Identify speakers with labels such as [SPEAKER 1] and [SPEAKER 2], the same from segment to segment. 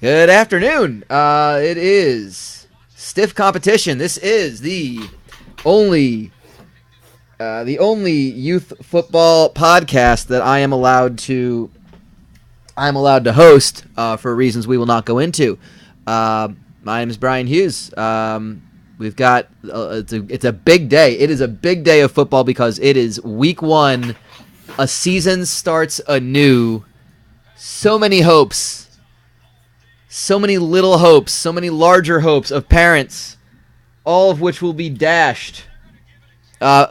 [SPEAKER 1] Good afternoon. It is STYF competition. This is the only youth football podcast that I am allowed to host for reasons we will not go into. My name is Bryan Hughes. We've got it's a big day. It is a big day of football because it is week 1. A season starts anew. So many hopes. So many little hopes, so many larger hopes of parents, all of which will be dashed.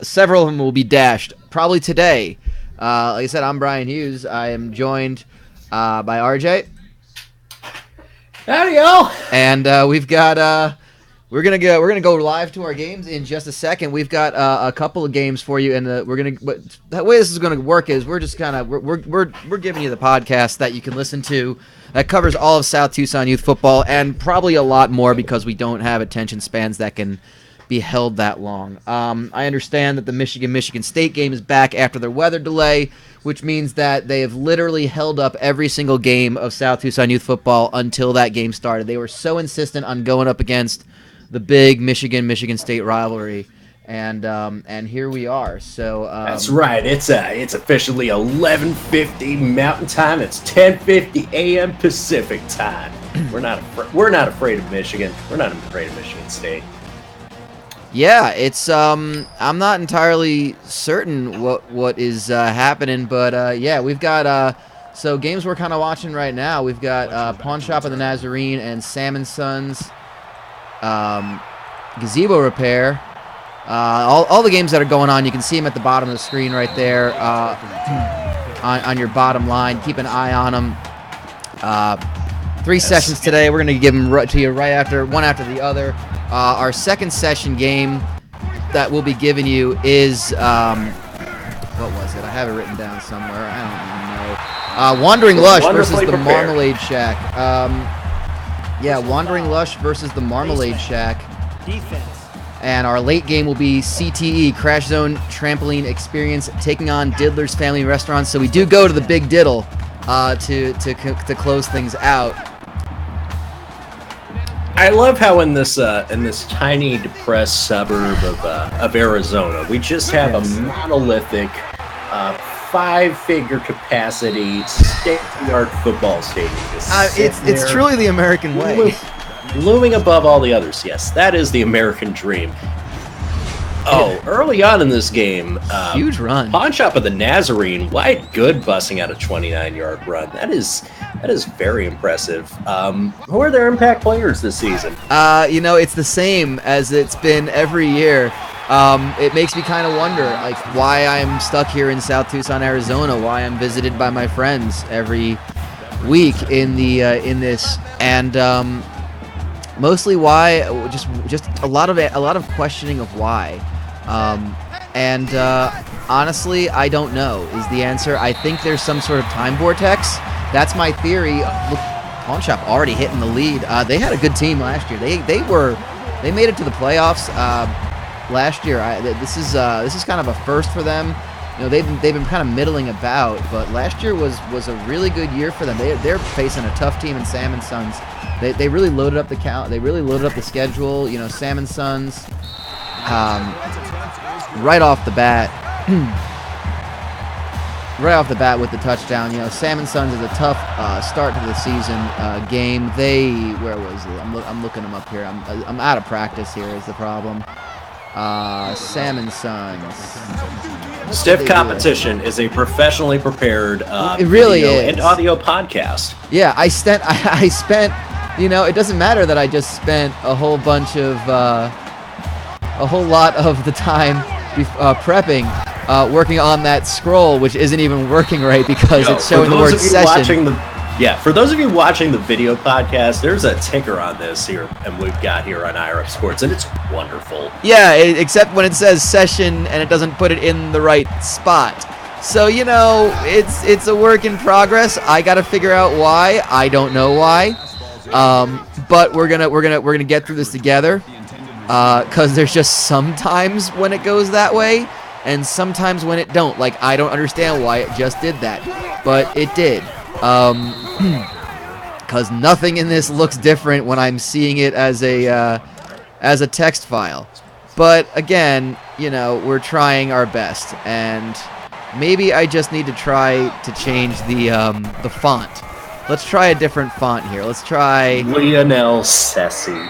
[SPEAKER 1] Several of them will be dashed, probably today. Like I said, I'm Bryan Hughes. I am joined by RJ.
[SPEAKER 2] Howdy, y'all.
[SPEAKER 1] And we've got we're gonna go live to our games in just a second. We've got a couple of games for you, and the way this is gonna work is we're just kind of we're giving you the podcast that you can listen to. That covers all of South Tucson Youth Football and probably a lot more because we don't have attention spans that can be held that long. I understand that the Michigan State game is back after their weather delay, which means that they have literally held up every single game of South Tucson Youth Football until that game started. They were so insistent on going up against the big Michigan State rivalry. And here we are. So
[SPEAKER 2] that's right. It's officially 11:50 Mountain Time. It's 10:50 a.m. Pacific Time. We're not afraid of Michigan. We're not afraid of Michigan State.
[SPEAKER 1] Yeah, it's I'm not entirely certain what is happening, but yeah, we've got so games we're kind of watching right now. We've got Pawn Shop of the Nazarene and Sam & Sons, Gazebo Repair. All the games that are going on, you can see them at the bottom of the screen right there on your bottom line. Keep an eye on them. 3 sessions today. We're going to give them to you one after the other. Our second session game that we'll be giving you is, what was it? I have it written down somewhere. I don't even know. Wandering Lush versus the Marmalade Shack. Yeah, Wandering Lush versus the Marmalade Shack.
[SPEAKER 3] Defense.
[SPEAKER 1] And our late game will be CTE, Crashzone Trampoline Experience, taking on Diddler's Family Restaurants. So we do go to the Big Diddle to close things out.
[SPEAKER 2] I love how in this tiny, depressed suburb of Arizona, we just have a monolithic, 5-figure capacity, state-of-the-art football stadium.
[SPEAKER 1] It's truly the American way.
[SPEAKER 2] Looming above all the others, yes, that is the American dream. Oh, early on in this game,
[SPEAKER 1] huge run.
[SPEAKER 2] Pawn Shop of the Nazarene, Wyatt Good busting out a 29-yard run. That is very impressive. Who are their impact players this season?
[SPEAKER 1] It's the same as it's been every year. It makes me kind of wonder, like, why I'm stuck here in South Tucson, Arizona. Why I'm visited by my friends every week in this, and mostly why, just a lot of questioning of why, and honestly, I don't know is the answer. I think there's some sort of time vortex. That's my theory. Look, Pawn Shop already hitting the lead. They had a good team last year. They made it to the playoffs last year. This is kind of a first for them. You know, they've been kind of middling about, but last year was a really good year for them. They're facing a tough team in Sam & Sons. They really loaded up the count. They really loaded up the schedule. You know, Sam & Sons, right off the bat with the touchdown. You know, Sam & Sons is a tough start to the season game. Where was it? I'm looking them up here. I'm out of practice here is the problem. Sam & Sons.
[SPEAKER 2] STYF competition is a professionally prepared
[SPEAKER 1] it really
[SPEAKER 2] video
[SPEAKER 1] is.
[SPEAKER 2] And audio podcast.
[SPEAKER 1] Yeah, I spent. You know, it doesn't matter that I just spent a whole lot of the time prepping, working on that scroll, which isn't even working right because it's showing the word session.
[SPEAKER 2] For those of you watching the video podcast, there's a ticker on this here, and we've got here on IRM Sports, and it's wonderful.
[SPEAKER 1] Yeah, except when it says session and it doesn't put it in the right spot. So, you know, it's a work in progress. I got to figure out why. I don't know why. But we're gonna get through this together, because there's just sometimes when it goes that way, and sometimes when it don't. Like, I don't understand why it just did that, but it did. because nothing in this looks different when I'm seeing it as a text file. But again, you know, we're trying our best, and maybe I just need to try to change the font. Let's try a different font here. Let's try
[SPEAKER 2] Lionel Sessi.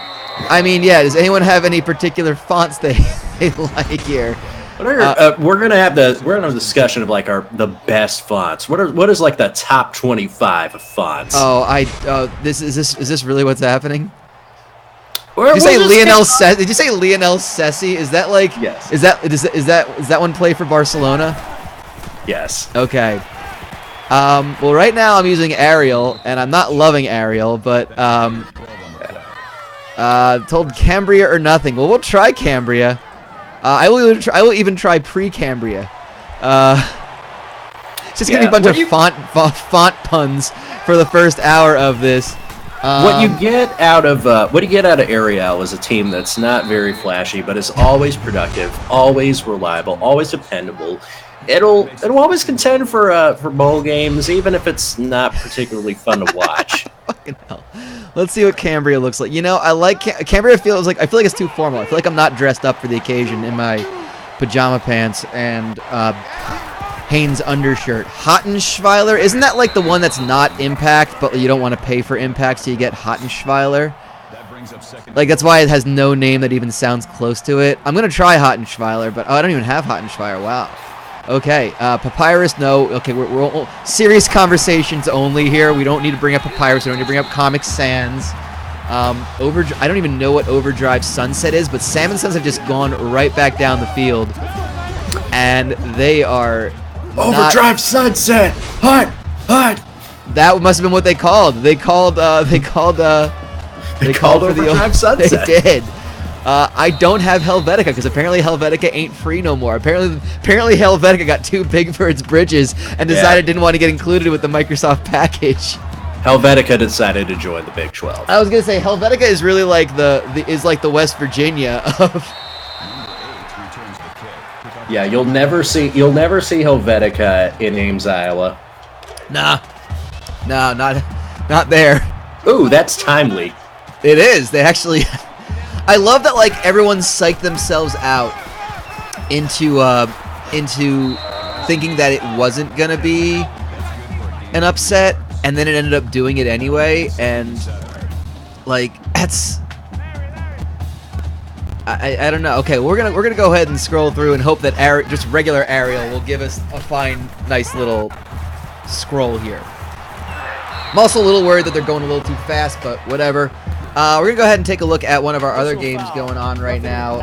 [SPEAKER 1] I mean, yeah. Does anyone have any particular fonts they like here?
[SPEAKER 2] What are we're gonna have a discussion of like the best fonts. What is like the top 25 of fonts?
[SPEAKER 1] Oh, is this really what's happening?
[SPEAKER 2] Did
[SPEAKER 1] you say Lionel Sessi? Did you say Lionel Sessi? Is that like?
[SPEAKER 2] Yes.
[SPEAKER 1] Is that one play for Barcelona?
[SPEAKER 2] Yes.
[SPEAKER 1] Okay. Well, right now I'm using Arial, and I'm not loving Arial, but told Cambria or nothing. Well, we'll try Cambria. I will even try pre-Cambria. It's just gonna be a bunch of font puns for the first hour of this.
[SPEAKER 2] What you get out of Ariel is a team that's not very flashy, but is always productive, always reliable, always dependable. It'll always contend for bowl games, even if it's not particularly fun to watch.
[SPEAKER 1] Fucking hell. Let's see what Cambria looks like. You know, I like Cambria. I feel like it's too formal. I feel like I'm not dressed up for the occasion in my pajama pants and Hanes undershirt. Hottenschweiler, isn't that like the one that's not Impact, but you don't want to pay for Impact, so you get Hottenschweiler? Like, that's why it has no name that even sounds close to it. I'm gonna try Hottenschweiler, but I don't even have Hottenschweiler. Wow. Okay, Papyrus, no. Okay, we're serious conversations only here. We don't need to bring up Papyrus. We don't need to bring up Comic Sans. I don't even know what Overdrive Sunset is, but Sam and Sons have just gone right back down the field, and they are
[SPEAKER 2] Overdrive Sunset, hot.
[SPEAKER 1] That must have been what they called. They called Overdrive Sunset. They did. I don't have Helvetica because apparently Helvetica ain't free no more. Apparently Helvetica got too big for its bridges and decided it didn't want to get included with the Microsoft package.
[SPEAKER 2] Helvetica decided to join the Big 12.
[SPEAKER 1] I was gonna say Helvetica is really like the West Virginia of.
[SPEAKER 2] Yeah, you'll never see Helvetica in Ames, Iowa.
[SPEAKER 1] Nah, not there.
[SPEAKER 2] Ooh, that's timely.
[SPEAKER 1] It is. They actually. I love that, like, everyone psyched themselves out into thinking that it wasn't gonna be an upset, and then it ended up doing it anyway. And like, that's I don't know. Okay, we're gonna go ahead and scroll through and hope that just regular Arial will give us a fine, nice little scroll here. I'm also a little worried that they're going a little too fast, but whatever. We're going to go ahead and take a look at one of our other games going on right now.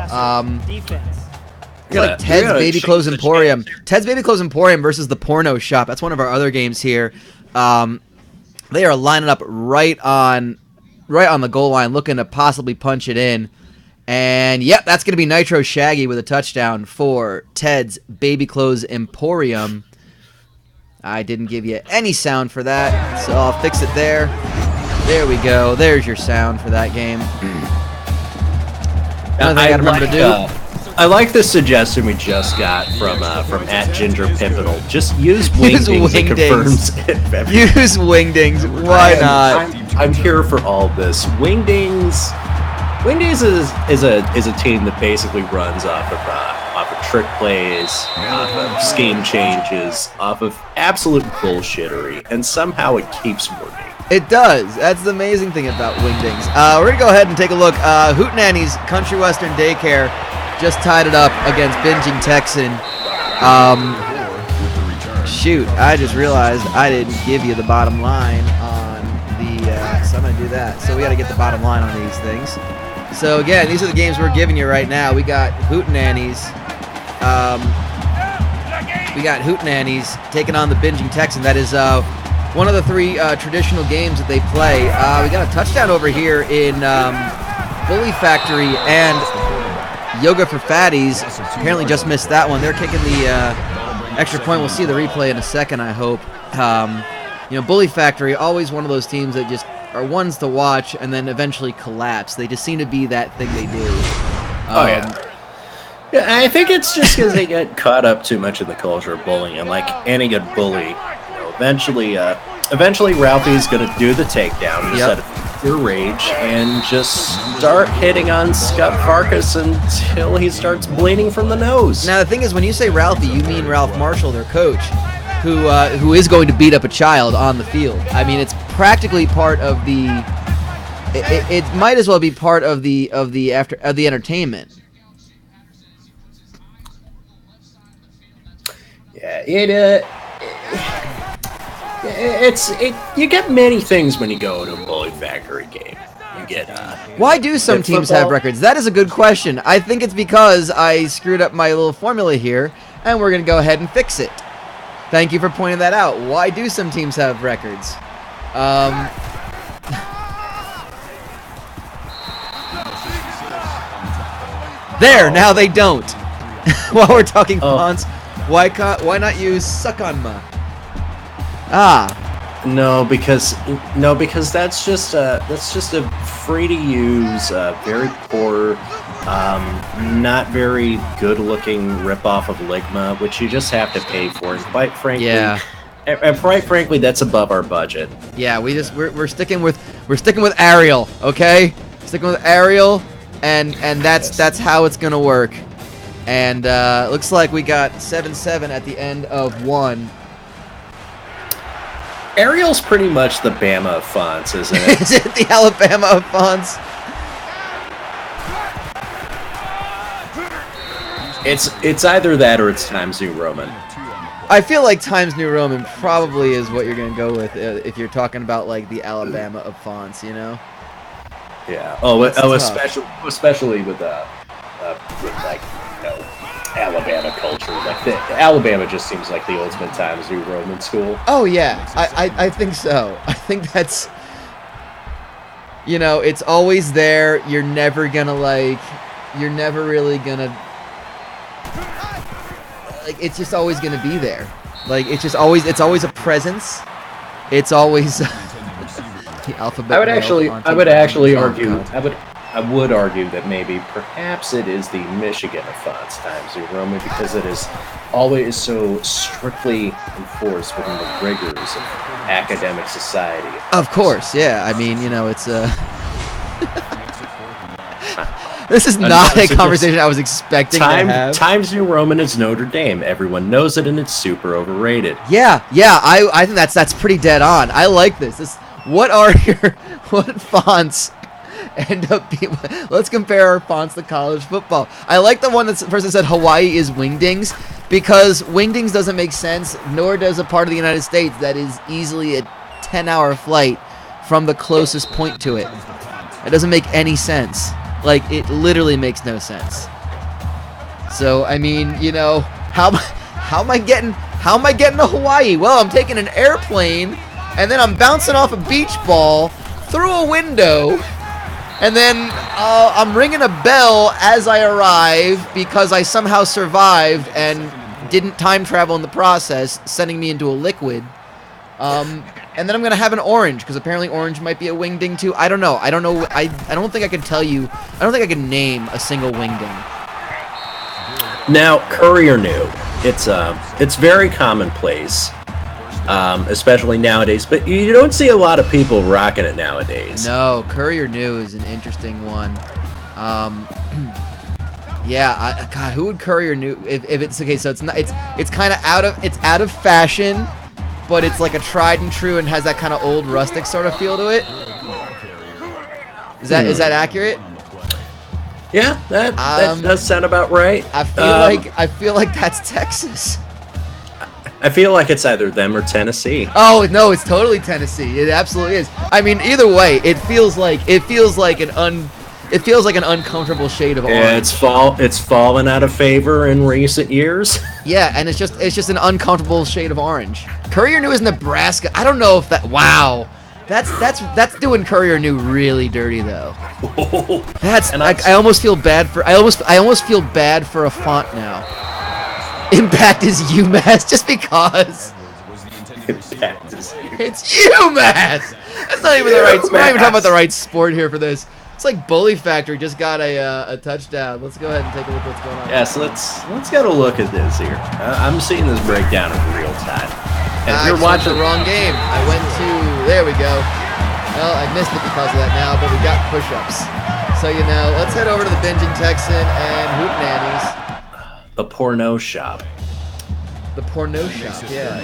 [SPEAKER 1] Like Ted's Baby Clothes Emporium. Ted's Baby Clothes Emporium versus the Porno Shop. That's one of our other games here. They are lining up right on the goal line, looking to possibly punch it in. And, yep, that's going to be Nitro Shaggy with a touchdown for Ted's Baby Clothes Emporium. I didn't give you any sound for that, so I'll fix it there. There we go. There's your sound for that game.
[SPEAKER 2] I like the suggestion we just got from @GingerPimpinal. Just use Wingdings. It confirms it.
[SPEAKER 1] Use Wingdings. Why not?
[SPEAKER 2] I'm here for all of this. Wingdings is a team that basically runs off of trick plays, off of scheme changes, off of absolute bullshittery, and somehow it keeps working.
[SPEAKER 1] It does. That's the amazing thing about Wingdings. We're going to go ahead and take a look. Hootenanny's Country Western Daycare just tied it up against Binging Texan. Shoot, I just realized I didn't give you the bottom line on the... so I'm going to do that. So we got to get the bottom line on these things. So again, these are the games we're giving you right now. We got Hootenanny's. Taking on the Binging Texan. That is... one of the three traditional games that they play. We got a touchdown over here in Bully Factory and Yoga for Fatties. Apparently just missed that one. They're kicking the extra point. We'll see the replay in a second, I hope. Bully Factory, always one of those teams that just are ones to watch and then eventually collapse. They just seem to be that thing they do.
[SPEAKER 2] Yeah, I think it's just because they get caught up too much in the culture of bullying. And like any good bully, eventually eventually Ralphie's going to do the takedown, just out of pure rage, and just start hitting on Scott Farkas until he starts bleeding from the nose.
[SPEAKER 1] Now the thing is, when you say Ralphie, you mean Ralph Marshall, their coach, who is going to beat up a child on the field. I mean, it's practically part of the. It might as well be part of the entertainment.
[SPEAKER 2] Yeah, you get many things when you go to a Bully Factory game. You get
[SPEAKER 1] why do some teams have records? That is a good question. I think it's because I screwed up my little formula here, and we're gonna go ahead and fix it. Thank you for pointing that out. Why do some teams have records? There, now they don't. While we're talking fonts, why not use suck on ma?
[SPEAKER 2] No, because that's just a free to use, very poor, not very good looking ripoff of Ligma, which you just have to pay for. And quite frankly, and quite frankly, that's above our budget.
[SPEAKER 1] Yeah, we're sticking with Arial, okay? Sticking with Arial, and that's how it's gonna work. And looks like we got 7-7 at the end of one.
[SPEAKER 2] Arial's pretty much the Bama of fonts, isn't it?
[SPEAKER 1] Is it the Alabama of fonts?
[SPEAKER 2] It's either that or it's Times New Roman.
[SPEAKER 1] I feel like Times New Roman probably is what you're gonna go with if you're talking about like the Alabama of fonts, you know?
[SPEAKER 2] Yeah. Especially with like, you know, Alabama culture. Like Alabama just seems like the ultimate Times New Roman school.
[SPEAKER 1] Oh yeah, I think so. I think that's, you know, it's always there. You're never really gonna like. It's just always gonna be there. Like it's always a presence. It's always the alphabet.
[SPEAKER 2] I would argue that maybe perhaps it is the Michigan of fonts Times New Roman, because it is always so strictly enforced within the rigors of academic society.
[SPEAKER 1] Of course, yeah. I mean, you know, it's this is not a conversation I was expecting to have.
[SPEAKER 2] Times New Roman is Notre Dame. Everyone knows it, and it's super overrated.
[SPEAKER 1] Yeah. I think that's pretty dead on. I like this. What fonts end up being? Let's compare our fonts to college football. I like the one that person said Hawaii is Wingdings, because Wingdings doesn't make sense, nor does a part of the United States that is easily a 10-hour flight from the closest point to it. It doesn't make any sense. Like, it literally makes no sense. So, I mean, you know, how am I getting to Hawaii? Well, I'm taking an airplane, and then I'm bouncing off a beach ball through a window, and then I'm ringing a bell as I arrive because I somehow survived and didn't time travel in the process, sending me into a liquid. And then I'm gonna have an orange, because apparently orange might be a wingding too. I don't know. I don't think I can tell you. I don't think I can name a single wingding.
[SPEAKER 2] Now, Courier New, it's very commonplace, especially nowadays. But you don't see a lot of people rocking it nowadays.
[SPEAKER 1] No, Courier New is an interesting one. Yeah, God, who would Courier New if it's okay? So it's kind of out of fashion, but it's like a tried and true and has that kind of old rustic sort of feel to it. Is that accurate?
[SPEAKER 2] Yeah, that does sound about right.
[SPEAKER 1] I feel like that's Texas.
[SPEAKER 2] I feel like it's either them or Tennessee.
[SPEAKER 1] Oh no, it's totally Tennessee. It absolutely is. I mean, either way, it feels like an uncomfortable shade of orange.
[SPEAKER 2] Yeah, it's fallen out of favor in recent years.
[SPEAKER 1] Yeah, and it's just an uncomfortable shade of orange. Courier New is Nebraska. I don't know if that. Wow, that's doing Courier New really dirty though. I almost feel bad for. I almost feel bad for a font now. Impact is UMass just because.
[SPEAKER 2] Impact is UMass.
[SPEAKER 1] It's UMass. That's not even the right. We're not even talking about the right sport here for this. It's like Bully Factory just got a touchdown. Let's go ahead and take a look at what's going on.
[SPEAKER 2] Yeah, so let's get a look at this here. I'm seeing this breakdown in real time. And
[SPEAKER 1] I
[SPEAKER 2] you're watching
[SPEAKER 1] the wrong game. I went to, there we go. Well, I missed it because of that now, but we got push-ups. So, you know, let's head over to the Binging Texan and Hootenannies.
[SPEAKER 2] the porno shop.
[SPEAKER 1] The porno shop, yeah.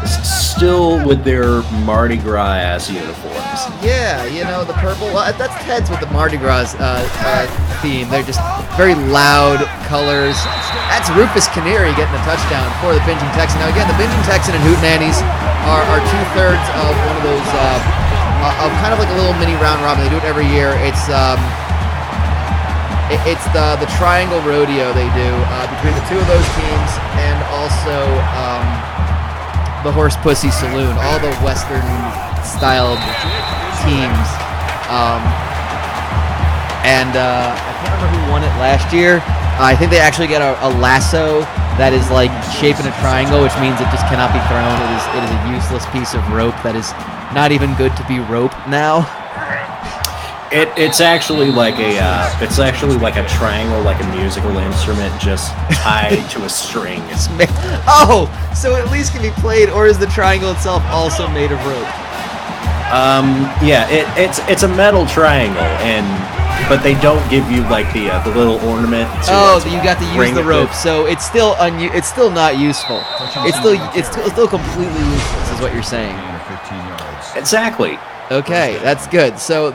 [SPEAKER 2] Still with their Mardi Gras ass uniforms.
[SPEAKER 1] Yeah, you know, the purple. Well, that's Ted's with the Mardi Gras theme. They're just very loud colors. That's Rufus Canary getting a touchdown for the Binging Texan. Now, again, the Binging Texan and Hootenannies are 2/3 of one of those, of kind of like a little mini round robin. They do it every year. It's the Triangle Rodeo they do between the two of those teams, and also the Horse Pussy Saloon, all the Western styled teams. I can't remember who won it last year. I think they actually get a lasso that is like shaped in a triangle, which means it just cannot be thrown. It is a useless piece of rope that is not even good to be rope now.
[SPEAKER 2] It's actually like a triangle, like a musical instrument, just tied to a string.
[SPEAKER 1] Oh, so it at least can be played, or is the triangle itself also made of rope?
[SPEAKER 2] Yeah, it's a metal triangle, but they don't give you like the little ornament.
[SPEAKER 1] You got to use the rope, so it's still not useful. It's still completely useless, is what you're saying.
[SPEAKER 2] Exactly.
[SPEAKER 1] Okay, that's good. So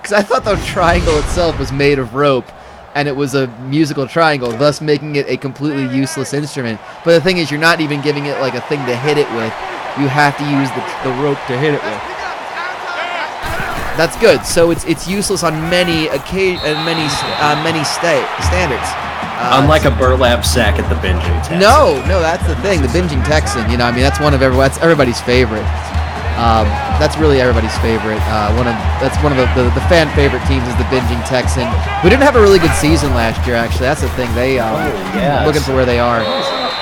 [SPEAKER 1] because I thought the triangle itself was made of rope, and it was a musical triangle, thus making it a completely useless instrument. But the thing is, you're not even giving it like a thing to hit it with. You have to use the rope to hit it with. That's good. So it's useless on many standards.
[SPEAKER 2] Unlike a burlap sack at the Binging Texan.
[SPEAKER 1] No, that's the thing. The Binging Texan. You know, I mean, that's everybody's favorite. That's really everybody's favorite. That's one of the fan favorite teams is the Binging Texan. We didn't have a really good season last year, actually. That's the thing. They looking for where they are.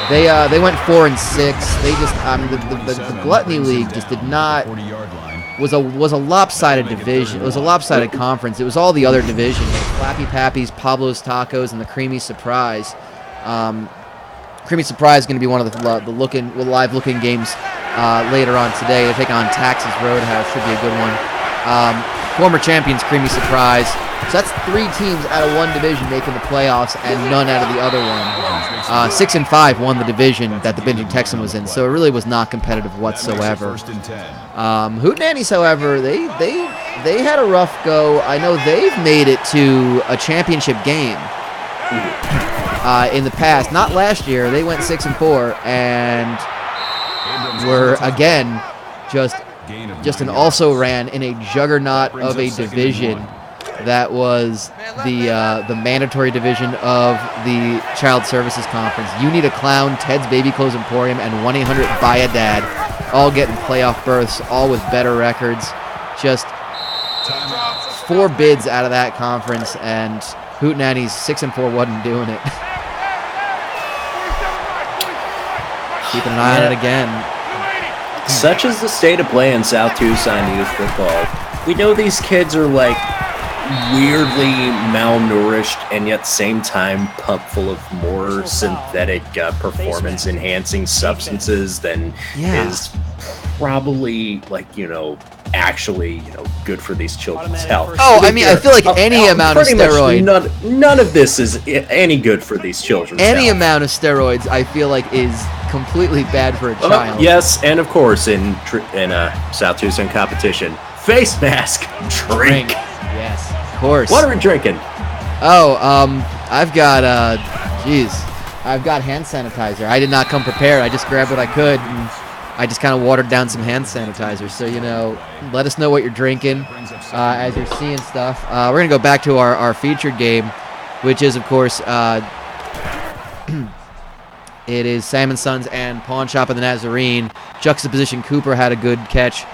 [SPEAKER 1] They went 4-6. They just the Gluttony League just did not was a lopsided division. It was a lopsided conference. It was all the other divisions: Flappy Pappies, Pablo's Tacos, and the Creamy Surprise. Creamy Surprise is going to be one of the live looking games later on today. They take on Texas Roadhouse. Should be a good one. Former champions Creamy Surprise. So that's 3 teams out of one division making the playoffs, and none out of the other one. 6 and 5 won the division that the Binging Texan was in, so it really was not competitive whatsoever. Hootenannies, however, they had a rough go. I know they've made it to a championship game in the past. Not last year. They went 6 and 4 and were again just an also ran in a juggernaut of a division that was the mandatory division of the Child Services Conference. You Need a Clown, Ted's Baby Clothes Emporium, and 1-800-BUY-A-DAD all getting playoff berths, all with better records. Just 4 bids out of that conference, and Hootenannies 6 and 4 wasn't doing it. Keeping an eye on it again.
[SPEAKER 2] Such is the state of play in South Tucson Youth Football. We know these kids are like weirdly malnourished and yet same time pumped full of more synthetic performance enhancing substances than is probably actually good for these children's health.
[SPEAKER 1] I mean, I feel like any amount of steroid,
[SPEAKER 2] none of this is any good for these children's health.
[SPEAKER 1] Any amount of steroids I feel like is completely bad for a child.
[SPEAKER 2] Yes, and of course in a South Tucson competition, face mask, drink.
[SPEAKER 1] Yes, of course.
[SPEAKER 2] What are we drinking?
[SPEAKER 1] I've got I've got hand sanitizer. I did not come prepared. I just grabbed what I could, and I just kind of watered down some hand sanitizer. So, let us know what you're drinking as you're seeing stuff. We're going to go back to our featured game, which is, of course, it is Salmon Sons and Pawn Shop of the Nazarene. Juxtaposition Cooper had a good catch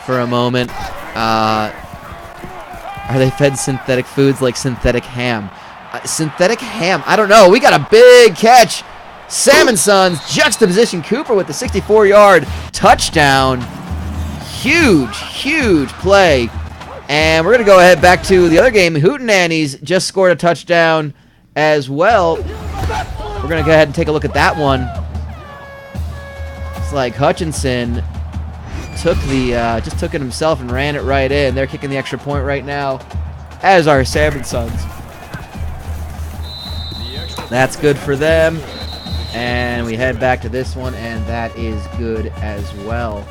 [SPEAKER 1] for a moment. Are they fed synthetic foods like synthetic ham? Synthetic ham? I don't know. We got a big catch. Salmon Sons, Juxtaposition Cooper with the 64-yard touchdown. Huge play. And we're going to go ahead back to the other game. Hootenannies just scored a touchdown as well. We're going to go ahead and take a look at that one. It's like Hutchinson took just took it himself and ran it right in. They're kicking the extra point right now, as are Salmon Sons. That's good for them. And we head back to this one, and that is good as well.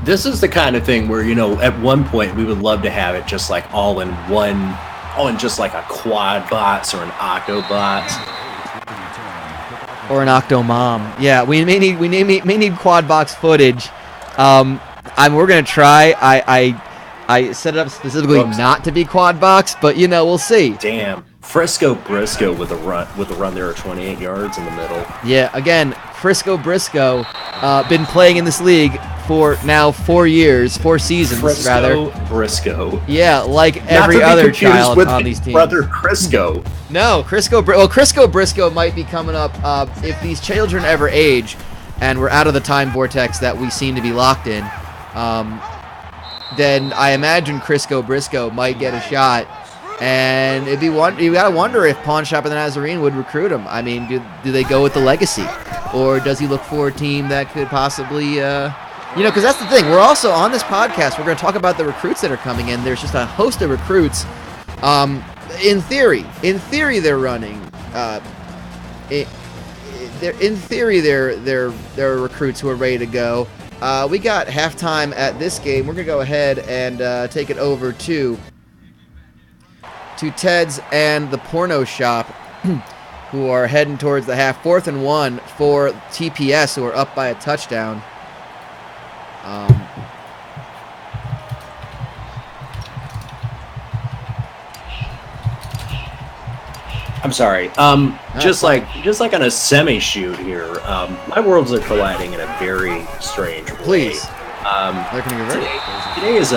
[SPEAKER 2] This is the kind of thing where, at one point we would love to have it just like all in just like a quad bots or an octobots.
[SPEAKER 1] Or an Octomom. Yeah, we may need quad box footage. We're gonna try. I set it up specifically not to be quad box, but we'll see.
[SPEAKER 2] Damn, Frisco Briscoe with a run there of 28 yards in the middle.
[SPEAKER 1] Yeah, again, Frisco Briscoe, been playing in this league for now 4 seasons
[SPEAKER 2] Frisco Briscoe.
[SPEAKER 1] Yeah, like every other child on these teams.
[SPEAKER 2] Brother Crisco.
[SPEAKER 1] No, Crisco Briscoe might be coming up if these children ever age, and we're out of the time vortex that we seem to be locked in. Then I imagine Crisco Briscoe might get a shot, and you gotta wonder if Pawn Shop and the Nazarene would recruit him. I mean, do they go with the legacy, or does he look for a team that could possibly, because that's the thing. We're also on this podcast. We're going to talk about the recruits that are coming in. There's just a host of recruits. In theory, they're running. They're recruits who are ready to go. We got halftime at this game. We're gonna go ahead and take it over to Ted's and the Porno Shop, who are heading towards the half. 4th and 1 for TPS, who are up by a touchdown.
[SPEAKER 2] I'm sorry. Just like on a semi-shoot here, my worlds are colliding in a very strange way.
[SPEAKER 1] Please.
[SPEAKER 2] Today is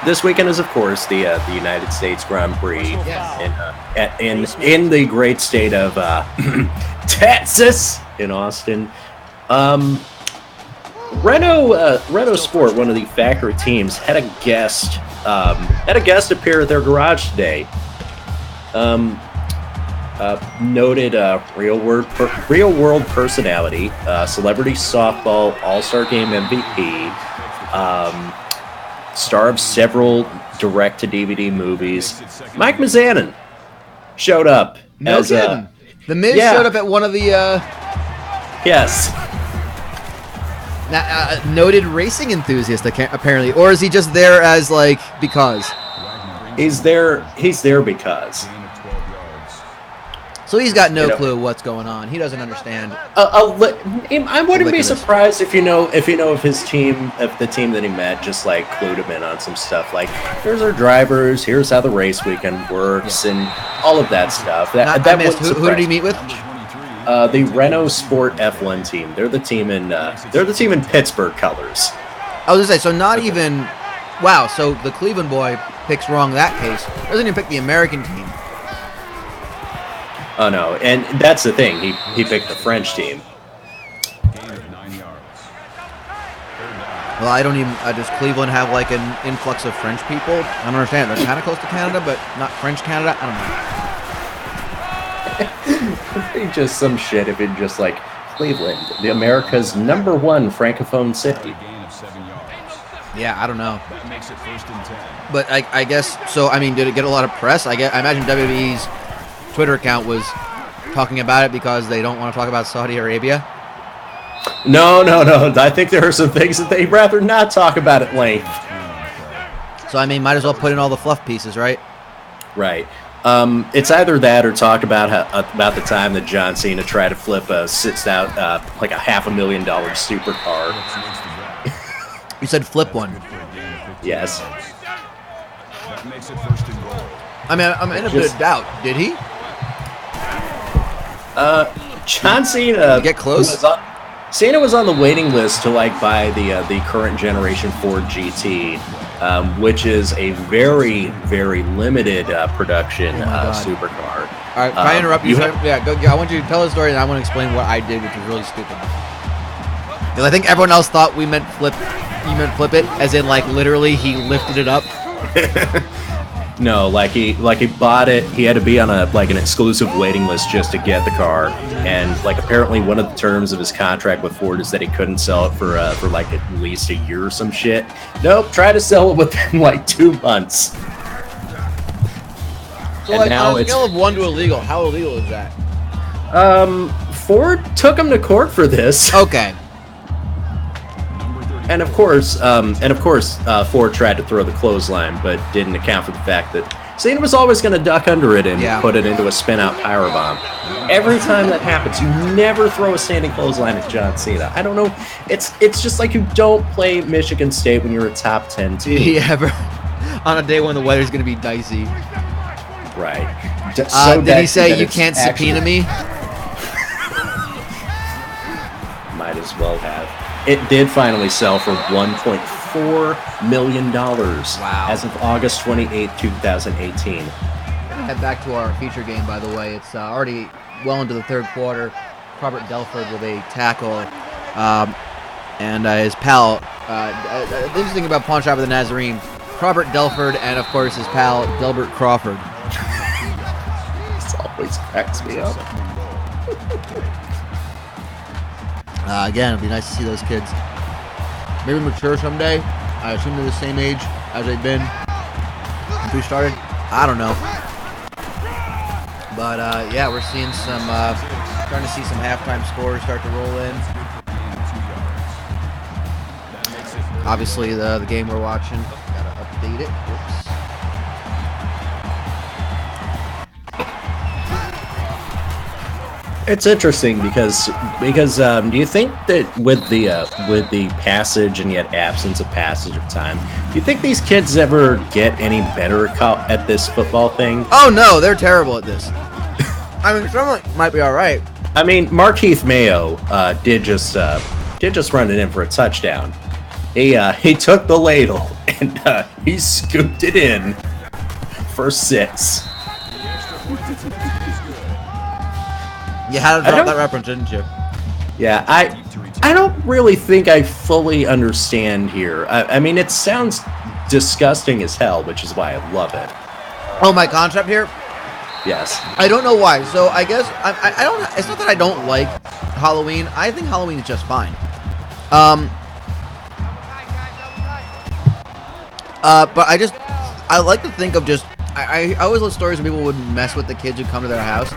[SPEAKER 2] this weekend is of course the United States Grand Prix in the great state of Texas in Austin. Renault Sport, one of the factory teams, had a guest appear at their garage today. Noted real world personality, celebrity softball all-star game MVP, star of several direct-to-DVD movies. Mike Mizanin showed up.
[SPEAKER 1] No kidding. The Miz showed up at one of the
[SPEAKER 2] yes.
[SPEAKER 1] Noted racing enthusiast, apparently, or is he just there as because?
[SPEAKER 2] He's there because.
[SPEAKER 1] So he's got no clue what's going on. He doesn't understand.
[SPEAKER 2] I wouldn't be surprised if if his team, if the team that he met just clued him in on some stuff. Like, here's our drivers, here's how the race weekend works, and all of that stuff.
[SPEAKER 1] Who did he meet with?
[SPEAKER 2] The Renault Sport F1 team. They're the team in Pittsburgh colors.
[SPEAKER 1] I was gonna say, so not even. Wow. So the Cleveland boy picks wrong in that case. Doesn't even pick the American team.
[SPEAKER 2] Oh no, and that's the thing. He picked the French team.
[SPEAKER 1] Well, does Cleveland have an influx of French people? I don't understand. They're kind of close to Canada, but not French Canada. I
[SPEAKER 2] don't know. Just some shit if it just Cleveland, the America's #1 francophone city.
[SPEAKER 1] Yeah, I don't know. But I guess so. I mean, did it get a lot of press? I imagine WWE's Twitter account was talking about it because they don't want to talk about Saudi Arabia.
[SPEAKER 2] No. I think there are some things that they'd rather not talk about at length.
[SPEAKER 1] So, I mean, might as well put in all the fluff pieces, right?
[SPEAKER 2] Right. It's either that or talk about the time that John Cena tried to flip sits out a $500,000 supercar.
[SPEAKER 1] You said flip one.
[SPEAKER 2] Yes.
[SPEAKER 1] I mean, I'm in a bit of doubt. Did he?
[SPEAKER 2] John Cena
[SPEAKER 1] get close.
[SPEAKER 2] Cena was on the waiting list to buy the current generation Ford GT, which is a very, very limited production supercar.
[SPEAKER 1] All right, can I interrupt you? I want you to tell the story, and I want to explain what I did, which is really stupid. Because I think everyone else thought we meant flip. You meant flip it, as in literally he lifted it up.
[SPEAKER 2] No, like he bought it. He had to be on an exclusive waiting list just to get the car, and like apparently one of the terms of his contract with Ford is that he couldn't sell it for like at least a year or some shit. Nope, try to sell it within like 2 months.
[SPEAKER 1] So and like now on a scale of 1 to illegal, how illegal is that?
[SPEAKER 2] Ford took him to court for this.
[SPEAKER 1] Okay.
[SPEAKER 2] And of course, Ford tried to throw the clothesline, but didn't account for the fact that Cena was always going to duck under it and put it into a spin-out powerbomb. Every time that happens, you never throw a standing clothesline at John Cena. I don't know. It's just like you don't play Michigan State when you're a top 10 team.
[SPEAKER 1] Yeah, on a day when the weather's going to be dicey.
[SPEAKER 2] Right.
[SPEAKER 1] Did he say you can't subpoena me?
[SPEAKER 2] Might as well have. It did finally sell for $1.4 million as of August 28, 2018.
[SPEAKER 1] Head back to our feature game, by the way. It's already well into the third quarter. Robert Delford with a tackle. And his pal, the interesting thing about Pawn Shop of the Nazarene, Robert Delford and, of course, his pal, Delbert Crawford.
[SPEAKER 2] This always cracks me up.
[SPEAKER 1] Again, it'd be nice to see those kids maybe mature someday. I assume they're the same age as they've been since we started. I don't know. But, yeah, we're seeing some, starting to see some halftime scores start to roll in. Obviously, the game we're watching, gotta update it. Whoops.
[SPEAKER 2] It's interesting because do you think that with the passage and yet absence of passage of time, do you think these kids ever get any better at this football thing?
[SPEAKER 1] Oh no, they're terrible at this. I mean, some might be all right.
[SPEAKER 2] I mean, Markeith Mayo did just run it in for a touchdown. He took the ladle and he scooped it in for 6.
[SPEAKER 1] You had to drop that reference, didn't you?
[SPEAKER 2] Yeah, I don't really think I fully understand here. I mean, it sounds disgusting as hell, which is why I love it.
[SPEAKER 1] Oh, my concept here?
[SPEAKER 2] Yes.
[SPEAKER 1] I don't know why. So I guess I don't. It's not that I don't like Halloween. I think Halloween is just fine. But I like to think of just. I always love stories where people would mess with the kids who come to their house.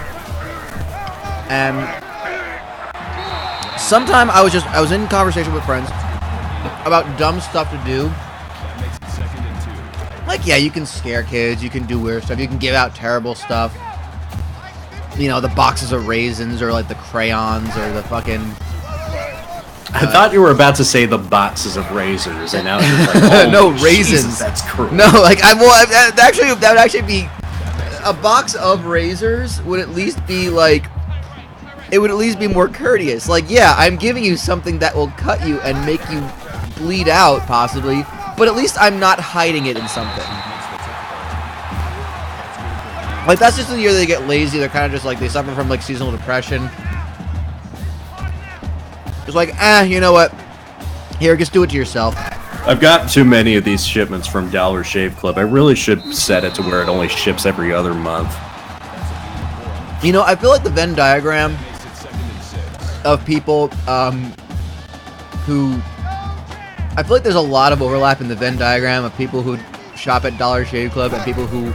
[SPEAKER 1] And sometime I was in conversation with friends about dumb stuff to do. Like, yeah, you can scare kids, you can do weird stuff, you can give out terrible stuff. You know, the boxes of raisins or like the crayons or the fucking...
[SPEAKER 2] I thought you were about to say the boxes of razors, and now it's like, oh,
[SPEAKER 1] no, raisins.
[SPEAKER 2] Jesus, that's cruel.
[SPEAKER 1] No, like, that would actually be... A box of razors would at least be like... It would at least be more courteous. Like, yeah, I'm giving you something that will cut you and make you bleed out, possibly, but at least I'm not hiding it in something. Like, that's just the year they get lazy. They're kind of just like, they suffer from, like, seasonal depression. It's like, you know what? Here, just do it to yourself.
[SPEAKER 2] I've got too many of these shipments from Dollar Shave Club. I really should set it to where it only ships every other month.
[SPEAKER 1] You know, I feel like the Venn diagram of people who... I feel like there's a lot of overlap in the Venn diagram of people who shop at Dollar Shave Club and people who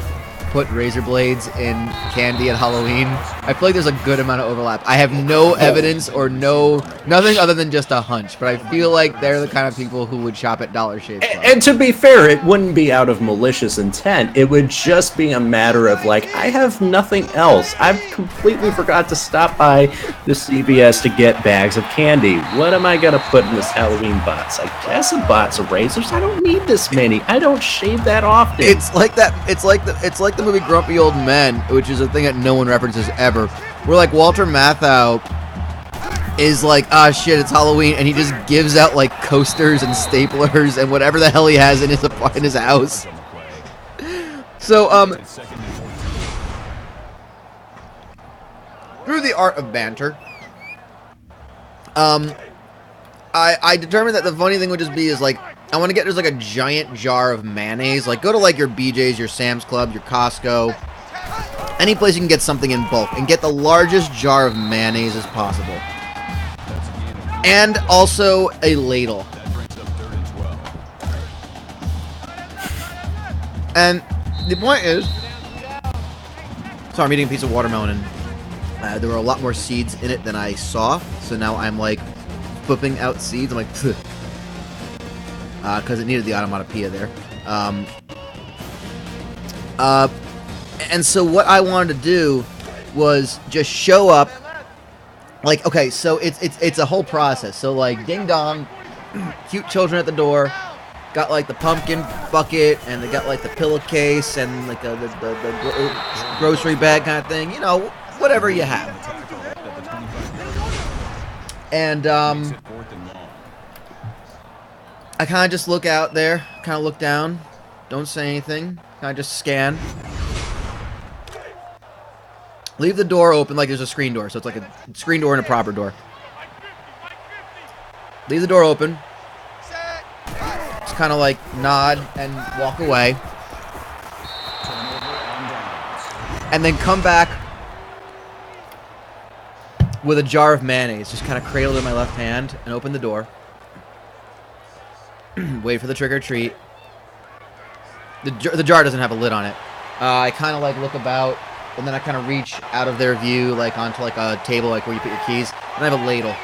[SPEAKER 1] put razor blades in candy at Halloween. I feel like there's a good amount of overlap. I have no evidence or nothing other than just a hunch, but I feel like they're the kind of people who would shop at Dollar Shave Club.
[SPEAKER 2] And to be fair, it wouldn't be out of malicious intent. It would just be a matter of like, I have nothing else. I've completely forgot to stop by the CVS to get bags of candy. What am I gonna put in this Halloween box? I guess a box of razors. I don't need this many. I don't shave that often.
[SPEAKER 1] It's like that. It's like the movie Grumpy Old Men, which is a thing that no one references ever. Where like Walter Matthau is like, shit, it's Halloween, and he just gives out like coasters and staplers and whatever the hell he has in his house. So through the art of banter, I determined that the funny thing would just be is like I want to get just like a giant jar of mayonnaise. Like go to like your BJ's, your Sam's Club, your Costco, any place you can get something in bulk, and get the largest jar of mayonnaise as possible. And also a ladle. And the point is, so I'm eating a piece of watermelon, and there were a lot more seeds in it than I saw. So now I'm like flipping out seeds. I'm like, because it needed the onomatopoeia there. And so what I wanted to do was just show up. Like, okay, so it's a whole process. So like, ding dong, cute children at the door. Got like the pumpkin bucket, and they got like the pillowcase and like the grocery bag kind of thing. You know, whatever you have. And I kind of just look out there, kind of look down, don't say anything, kind of just scan. Leave the door open like there's a screen door, so it's like a screen door and a proper door. Leave the door open. Just kind of like nod and walk away. And then come back with a jar of mayonnaise. Just kind of cradled in my left hand and open the door. Wait for the trick or treat. The jar doesn't have a lid on it. I kind of like look about, and then I kind of reach out of their view, like onto like a table, like where you put your keys. And I have a ladle.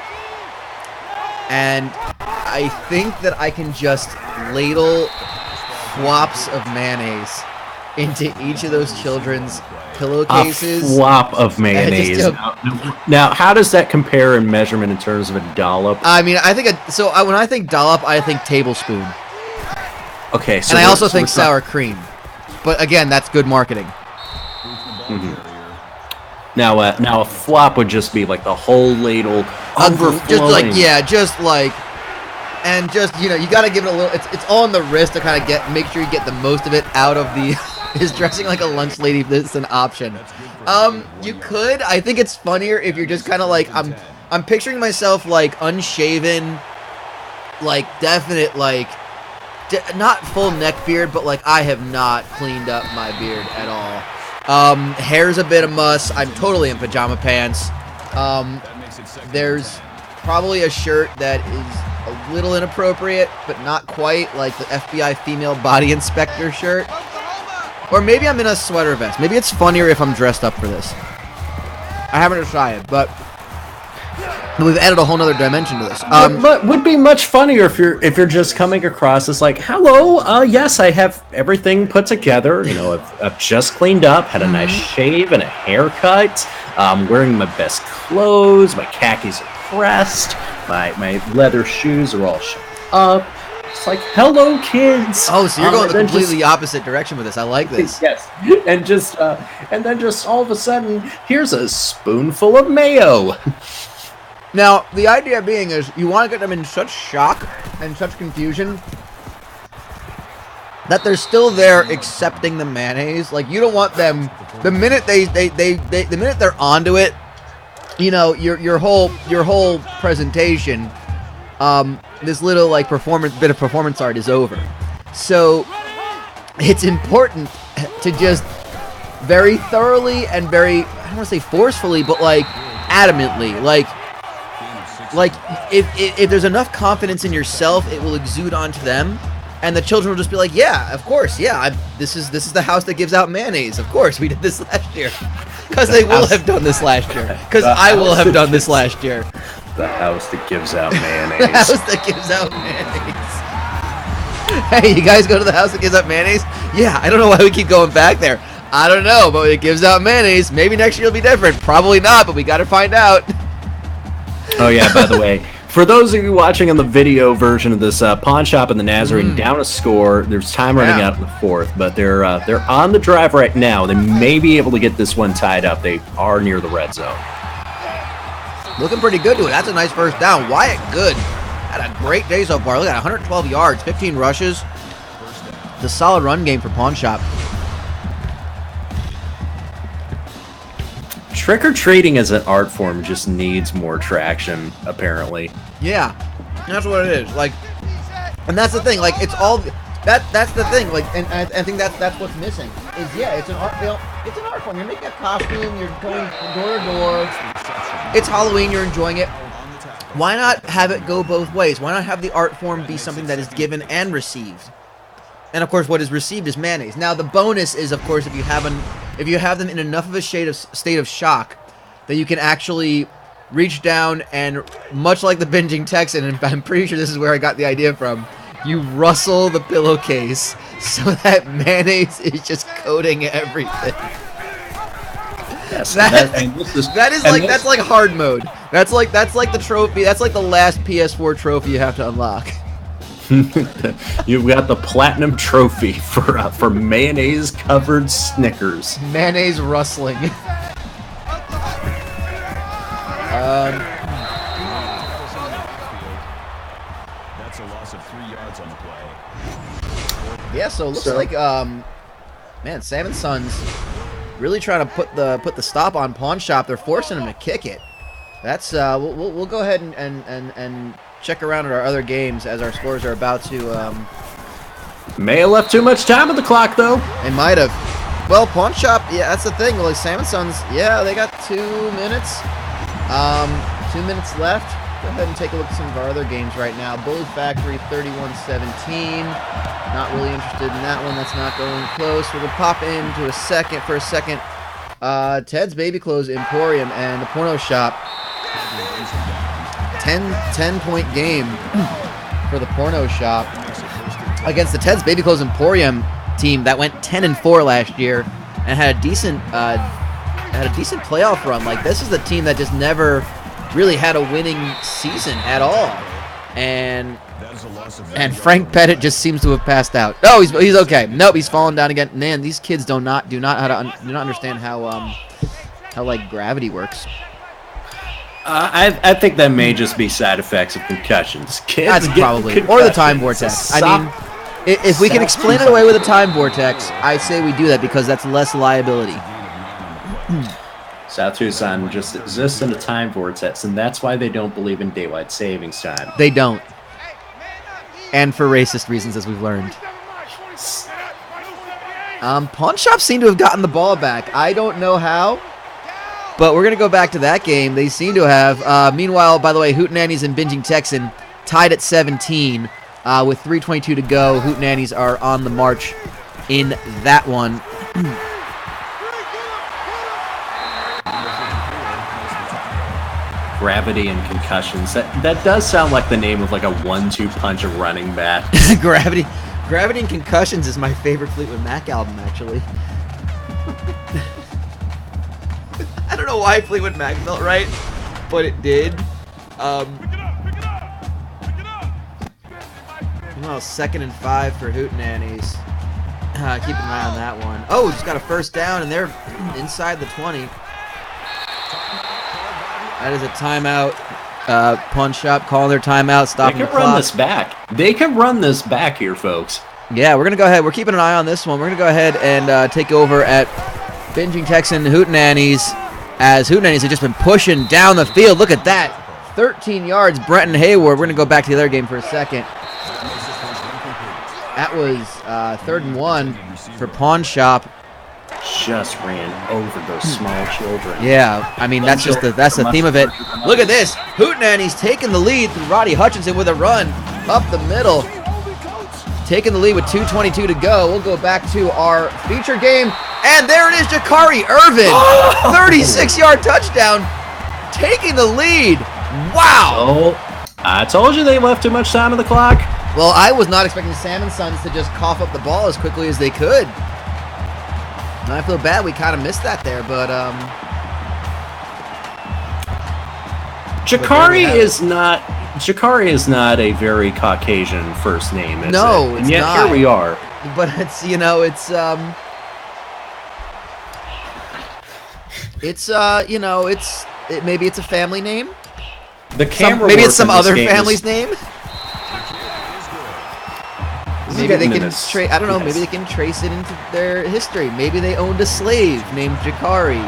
[SPEAKER 1] And I think that I can just ladle flops of mayonnaise into each of those children's pillowcases.
[SPEAKER 2] A flop of mayonnaise. Now, how does that compare in measurement in terms of a dollop?
[SPEAKER 1] I mean, I think when I think dollop, I think tablespoon.
[SPEAKER 2] Okay, so
[SPEAKER 1] and I also think sour cream. But again, that's good marketing.
[SPEAKER 2] Mm-hmm. Now a flop would just be like the whole ladle overflowing.
[SPEAKER 1] Just like, and just, you know, you got to give it a little. It's all on the wrist to kind of make sure you get the most of it out of the. Is dressing like a lunch lady. This is an option. You could. I think it's funnier if you're just kind of like I'm picturing myself like unshaven, like definite like. Not full neck beard, but like I have not cleaned up my beard at all. Hair's a bit of muss. I'm totally in pajama pants. There's probably a shirt that is a little inappropriate, but not quite, like the FBI female body inspector shirt. Or maybe I'm in a sweater vest. Maybe it's funnier if I'm dressed up for this. I haven't decided, but we've added a whole nother dimension to this.
[SPEAKER 2] But would be much funnier if you're just coming across as like, hello, yes, I have everything put together. You know, I've just cleaned up, had a nice shave and a haircut. Wearing my best clothes. My khakis are pressed. My leather shoes are all shut up. It's like, hello, kids.
[SPEAKER 1] Oh, so you're going the completely opposite direction with this. I like this.
[SPEAKER 2] Yes, and then just all of a sudden, here's a spoonful of mayo.
[SPEAKER 1] Now, the idea being is you want to get them in such shock and such confusion that they're still there accepting the mayonnaise. Like, you don't want them the minute the minute they're onto it, you know, your whole presentation, this little like bit of performance art is over. So it's important to just very thoroughly and very, I don't want to say forcefully, but like adamantly, like if there's enough confidence in yourself, it will exude onto them, and the children will just be like, yeah, of course, yeah, this is the house that gives out mayonnaise. Of course, we did this last year, because they will have done this last year, because I will have done this last year.
[SPEAKER 2] The house that gives out mayonnaise.
[SPEAKER 1] The house that gives out mayonnaise. Hey, you guys go to the house that gives out mayonnaise? Yeah, I don't know why we keep going back there. I don't know, but it gives out mayonnaise. Maybe next year will be different. Probably not, but we got to find out.
[SPEAKER 2] Oh yeah, by the way, for those of you watching on the video version of this pawn shop in the Nazarene, down a score. There's time running out in the fourth, but they're on the drive right now. They may be able to get this one tied up. They are near the red zone.
[SPEAKER 1] Looking pretty good to it. That's a nice first down. Wyatt Good had a great day so far. Look at 112 yards, 15 rushes. It's a solid run game for Pawn Shop.
[SPEAKER 2] Trick-or-treating as an art form just needs more traction, apparently.
[SPEAKER 1] Yeah, That's what it is. Like, and that's the thing. Like, it's all that's the thing. Like, and I think that's what's missing. Is it's an art. It's an art form. You're making a costume. You're going door to door. It's Halloween. You're enjoying it. Why not have it go both ways? Why not have the art form be something that is given and received? And of course, what is received is mayonnaise. Now, the bonus is, of course, if you have them in enough of a state of shock that you can actually reach down and, much like the binging Texan, and I'm pretty sure this is where I got the idea from, you rustle the pillowcase so that mayonnaise is just coating everything.
[SPEAKER 2] Yes,
[SPEAKER 1] that's like hard mode. That's like the trophy. That's like the last PS4 trophy you have to unlock.
[SPEAKER 2] You've got the platinum trophy for mayonnaise covered Snickers.
[SPEAKER 1] Mayonnaise rustling.
[SPEAKER 3] That's a loss of 3 yards on the play.
[SPEAKER 1] Yeah, so it looks like man, Sam & Sons really trying to put the stop on Pawn Shop. They're forcing him to kick it. That's we'll go ahead and check around at our other games as our scores are about to.
[SPEAKER 2] May have left too much time on the clock though.
[SPEAKER 1] They might have. Well, Pawn Shop, yeah, that's the thing. Like Sam & Sons, yeah, they got 2 minutes. 2 minutes left. Go ahead and take a look at some of our other games right now. Bully Factory 31-17. Not really interested in that one. That's not going close. We're going to pop into a second. Ted's Baby Clothes Emporium and the Porno Shop. 10-point game for the Porno Shop against the Ted's Baby Clothes Emporium team that went 10-4 last year and had a decent playoff run. Like, this is the team that just never really had a winning season at all. And Frank Pettit just seems to have passed out. Oh, he's okay. Nope, he's fallen down again. Man, these kids do not understand how like gravity works.
[SPEAKER 2] I think that may just be side effects of concussions.
[SPEAKER 1] Kids or the time vortex. I mean, if we can explain it away with a time vortex, I say we do that because that's less liability.
[SPEAKER 2] South Tucson just exists in a time vortex, and that's why they don't believe in daylight savings time.
[SPEAKER 1] They don't. And for racist reasons, as we've learned. Pawn Shop seem to have gotten the ball back. I don't know how, but we're going to go back to that game. They seem to have. Meanwhile, by the way, Hootenannies and Binging Texan tied at 17 with 3:22 to go. Hootenannies are on the march in that one.
[SPEAKER 2] Gravity and concussions. That does sound like the name of like a 1-2 punch of running back.
[SPEAKER 1] Gravity and Concussions is my favorite Fleetwood Mac album, actually. I don't know why Fleetwood Mac felt right, but it did. Well, 2nd and 5 for Hootenannies. Keep an eye on that one. Oh, just got a first down, and they're inside the 20. That is a timeout. Pawn Shop calling their timeout, stopping the clock.
[SPEAKER 2] They can run this back. They can run this back here, folks.
[SPEAKER 1] Yeah, we're going to go ahead. We're keeping an eye on this one. We're going to go ahead and take over at Binging Texan Hootenannies, as Hootenannies have just been pushing down the field. Look at that. 13 yards, Brenton Hayward. We're going to go back to the other game for a second. That was 3rd and 1 for Pawn Shop.
[SPEAKER 2] Just ran over those small children.
[SPEAKER 1] Yeah, I mean, that's the theme of it. Look at this. Hootenannies taking the lead through Roddy Hutchinson with a run up the middle. Taking the lead with 2:22 to go. We'll go back to our feature game. And there it is, Jakari Irvin. 36-yard touchdown. Taking the lead. Wow.
[SPEAKER 2] Oh, I told you they left too much time on the clock.
[SPEAKER 1] Well, I was not expecting Sam & Sons to just cough up the ball as quickly as they could. And I feel bad we kind of missed that there, but
[SPEAKER 2] Jakari is not a very Caucasian first name, is
[SPEAKER 1] no,
[SPEAKER 2] it?
[SPEAKER 1] It's
[SPEAKER 2] and yet
[SPEAKER 1] not.
[SPEAKER 2] Here we are.
[SPEAKER 1] But it's maybe it's a family name.
[SPEAKER 2] The camera.
[SPEAKER 1] Maybe it's some other family's name. Maybe they can I don't know. Maybe they can trace it into their history. Maybe they owned a slave named Jakari.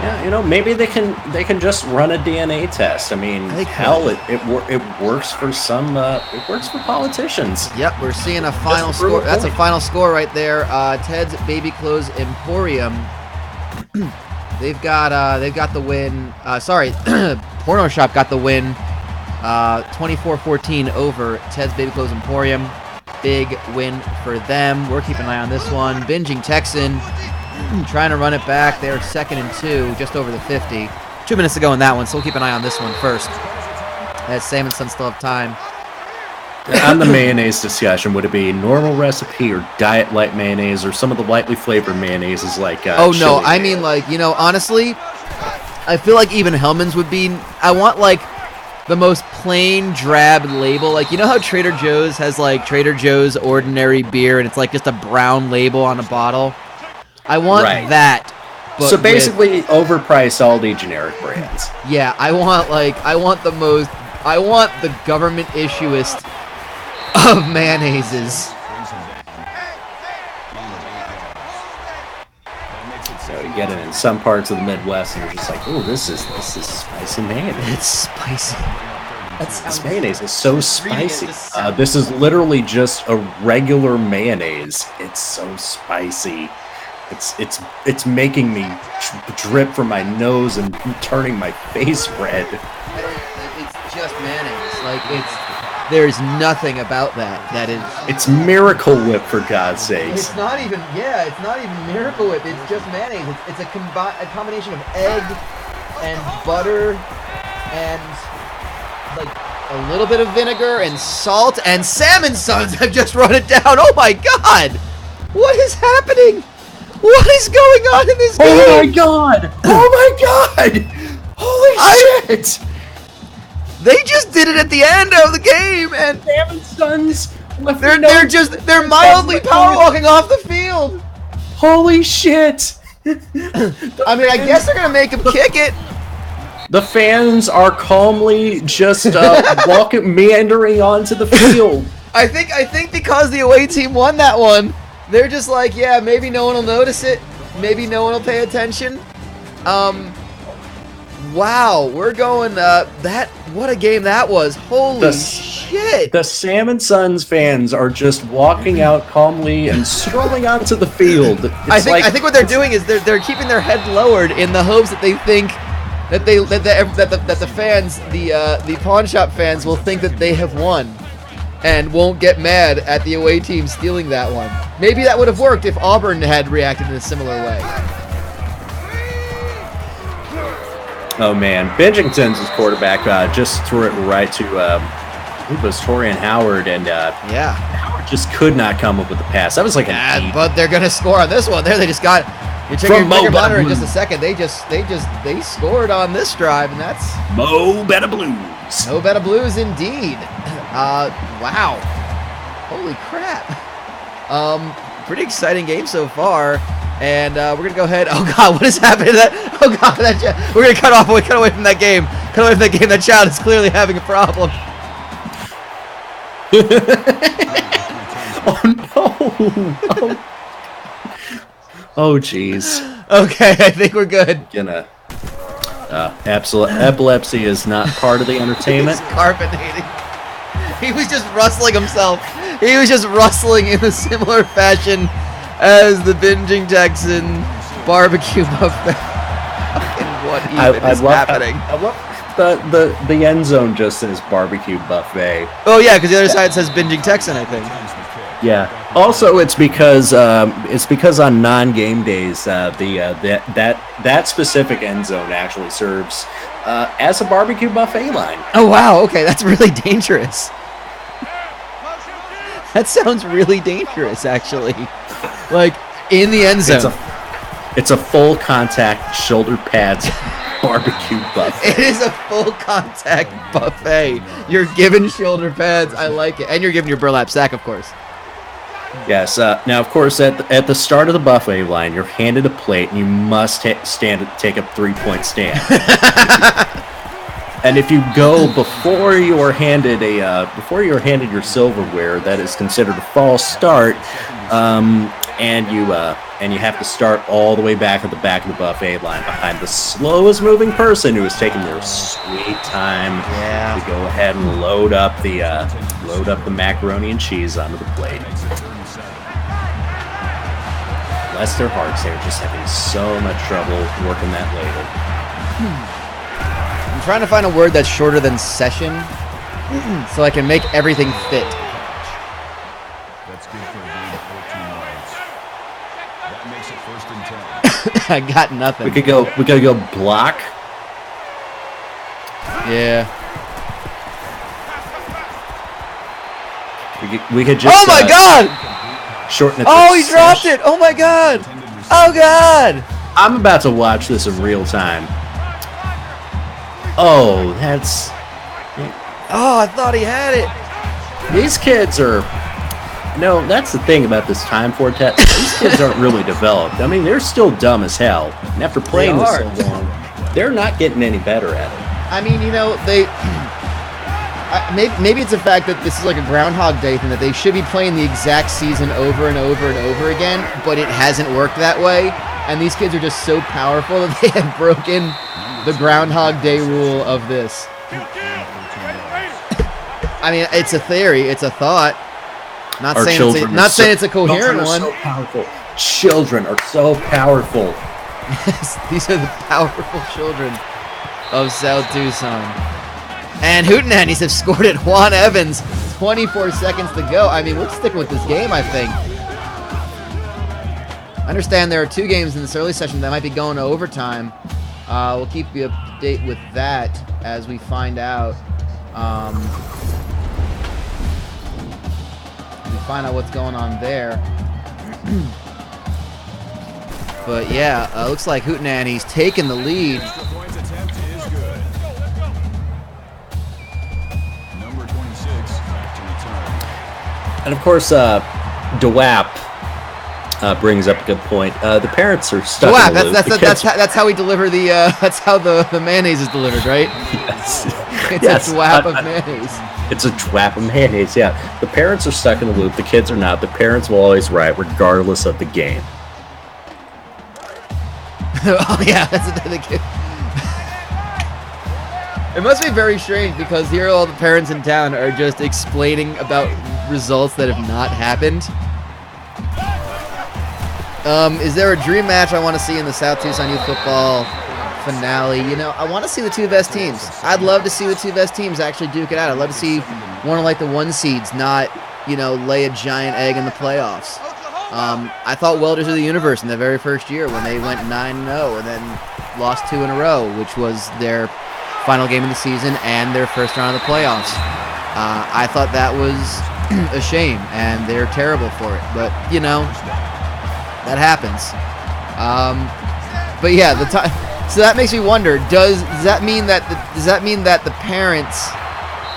[SPEAKER 2] Yeah, maybe they can just run a DNA test. I mean, hell, it works for some. It works for politicians.
[SPEAKER 1] Yep, we're seeing a final score. That's a final score right there. Ted's Baby Clothes Emporium. They've got the win. Porno Shop got the win. 24-14 over Ted's Baby Clothes Emporium. Big win for them. We're keeping an eye on this one. Binging Texan. Trying to run it back. They're 2nd and 2, just over the 50. 2 minutes to go in that one, so we'll keep an eye on this one first. As Sam and Son still have time.
[SPEAKER 2] On the mayonnaise discussion, would it be normal recipe or diet light mayonnaise or some of the lightly flavored mayonnaises like
[SPEAKER 1] no, I mean, like, honestly, I feel like even Hellman's would be... I want, like, the most plain, drab label. Like, how Trader Joe's has, like, Trader Joe's ordinary beer, and it's, like, just a brown label on a bottle? I want that. But
[SPEAKER 2] so basically, overpriced Aldi generic brands.
[SPEAKER 1] Yeah, I want the government issuest of mayonnaises.
[SPEAKER 2] So you get it in some parts of the Midwest, and you're just like, "Oh, this is spicy mayonnaise.
[SPEAKER 1] It's spicy.
[SPEAKER 2] This mayonnaise is so spicy. This is literally just a regular mayonnaise. It's so spicy. It's making me drip from my nose and turning my face red.
[SPEAKER 1] It's just mayonnaise. Like, there's nothing about that is...
[SPEAKER 2] It's Miracle Whip, for God's sakes.
[SPEAKER 1] It's not even Miracle Whip. It's just mayonnaise. It's a combination of egg and butter and, like, a little bit of vinegar and salt, and Salmon Sons have just run it down. Oh my God! What is happening? What is going on in this game?
[SPEAKER 2] Oh my God! Oh my God! Holy shit!
[SPEAKER 1] They just did it at the end of the game, and
[SPEAKER 2] Salmon Sons.
[SPEAKER 1] They're mildly power walking off the field.
[SPEAKER 2] Holy shit!
[SPEAKER 1] I mean, I guess they're gonna make him kick it.
[SPEAKER 2] The fans are calmly just meandering onto the field.
[SPEAKER 1] I think because the away team won that one, they're just like, yeah, maybe no one will notice it. Maybe no one will pay attention. Wow, we're going, what a game that was. Holy shit.
[SPEAKER 2] The Salmon Sons fans are just walking out calmly and strolling onto the field.
[SPEAKER 1] I think what they're doing is they're keeping their head lowered in the hopes that they think that the fans, the pawn shop fans, will think that they have won and won't get mad at the away team stealing that one. Maybe that would have worked if Auburn had reacted in a similar way.
[SPEAKER 2] Oh man, Bingington's quarterback just threw it right to I think it was Torian Howard, and Howard just could not come up with the pass. That was like
[SPEAKER 1] but they're gonna score on this one. There, they just got. You check your monitor in just a second. They scored on this drive, and that's
[SPEAKER 2] Mo Betta Blues.
[SPEAKER 1] Mo Betta Blues indeed. Wow, holy crap. Pretty exciting game so far. And we're gonna go ahead. Oh God, what is happening to that? Oh God, we're gonna cut away from that game. Cut away from that game. That child is clearly having a problem.
[SPEAKER 2] Oh no! Oh jeez.
[SPEAKER 1] Okay, I think we're good.
[SPEAKER 2] Epilepsy is not part of the entertainment.
[SPEAKER 1] He's carbonating. He was just rustling himself. He was just rustling in a similar fashion as the Binging Texan barbecue buffet. What even is happening?
[SPEAKER 2] I love the end zone just says barbecue buffet.
[SPEAKER 1] Oh yeah, because the other side says Binging Texan, I think.
[SPEAKER 2] Yeah. Also, it's because on non-game days, that specific end zone actually serves as a barbecue buffet line.
[SPEAKER 1] Oh wow! Okay, that's really dangerous. That sounds really dangerous, actually. Like, in the end zone.
[SPEAKER 2] It's a full contact shoulder pads barbecue buffet.
[SPEAKER 1] It is a full contact buffet. You're given shoulder pads. I like it. And you're given your burlap sack, of course.
[SPEAKER 2] Yes. Now, of course, at the start of the buffet line, you're handed a plate, and you must take a 3-point stand. And if you go before you are handed your silverware, that is considered a false start. and you have to start all the way back at the back of the buffet line behind the slowest moving person who is taking their sweet time to go ahead and load up the macaroni and cheese onto the plate. Bless their hearts, they're just having so much trouble working that ladle.
[SPEAKER 1] I'm trying to find a word that's shorter than session so I can make everything fit.
[SPEAKER 3] That's good for a gain of 14 yards. That makes it 1st and 10.
[SPEAKER 1] I got nothing.
[SPEAKER 2] We could go block.
[SPEAKER 1] Yeah.
[SPEAKER 2] We could just.
[SPEAKER 1] Oh my God!
[SPEAKER 2] Shorten it.
[SPEAKER 1] Oh, he dropped it! Oh my God! Oh God!
[SPEAKER 2] I'm about to watch this in real time. Oh, that's.
[SPEAKER 1] Oh, I thought he had it.
[SPEAKER 2] These kids are. No, that's the thing about this time for test. These kids aren't really developed. I mean, they're still dumb as hell. And after playing this so long, they're not getting any better at it.
[SPEAKER 1] I mean, you know, they. Maybe it's the fact that this is like a Groundhog Day thing, that they should be playing the exact season over and over and over again, but it hasn't worked that way. And these kids are just so powerful that they have broken the Groundhog Day rule of this. I mean, it's a theory, it's a thought. Not saying it's a coherent one.
[SPEAKER 2] So powerful. Children are so powerful.
[SPEAKER 1] Yes, these are the powerful children of South Tucson. And Hootenannies have scored at Juan Evans. 24 seconds to go. I mean, we're sticking with this game, I think. I understand there are 2 games in this early session that might be going to overtime. We'll keep you up to date with that as we find out. We find out what's going on there. But yeah, looks like Hootenannies taking the lead.
[SPEAKER 2] And of course, DeWap brings up a good point. The parents are stuck in the loop.
[SPEAKER 1] That's how we deliver the. That's how the mayonnaise is delivered, right?
[SPEAKER 2] Yes.
[SPEAKER 1] It's a DeWap of mayonnaise.
[SPEAKER 2] It's a DeWap of mayonnaise. Yeah. The parents are stuck in the loop. The kids are not. The parents will always right, regardless of the game.
[SPEAKER 1] Oh yeah, that's the kid. It must be very strange because here all the parents in town are just explaining about results that have not happened. Is there a dream match I want to see in the South Tucson Youth Football finale? You know, I want to see the 2 best teams. I'd love to see the 2 best teams actually duke it out. I'd love to see one of like the 1 seeds not, you know, lay a giant egg in the playoffs. I thought Welders of the Universe in their very first year when they went 9-0 and then lost 2 in a row, which was their final game of the season and their first round of the playoffs. I thought that was a shame, and they're terrible for it. But you know, that happens. But yeah, so that makes me wonder: does that mean that the parents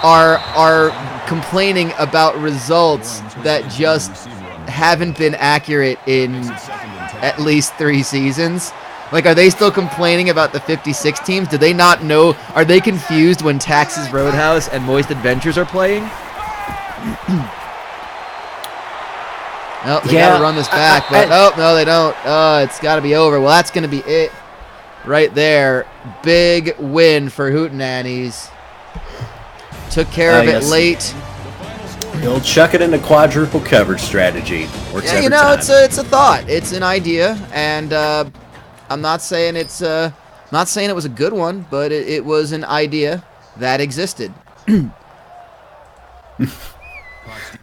[SPEAKER 1] are complaining about results that just haven't been accurate in at least 3 seasons? Like, are they still complaining about the 56 teams? Do they not know? Are they confused when Taxes Roadhouse and Moist Adventures are playing? Oh, they gotta run this back, but oh no, they don't. It's gotta be over. Well, that's gonna be it right there. Big win for Hootenannies. Took care of it late.
[SPEAKER 2] You'll chuck it into quadruple coverage strategy.
[SPEAKER 1] Yeah, you know, it's a thought. It's an idea, and I'm not saying it was a good one, but it was an idea that existed.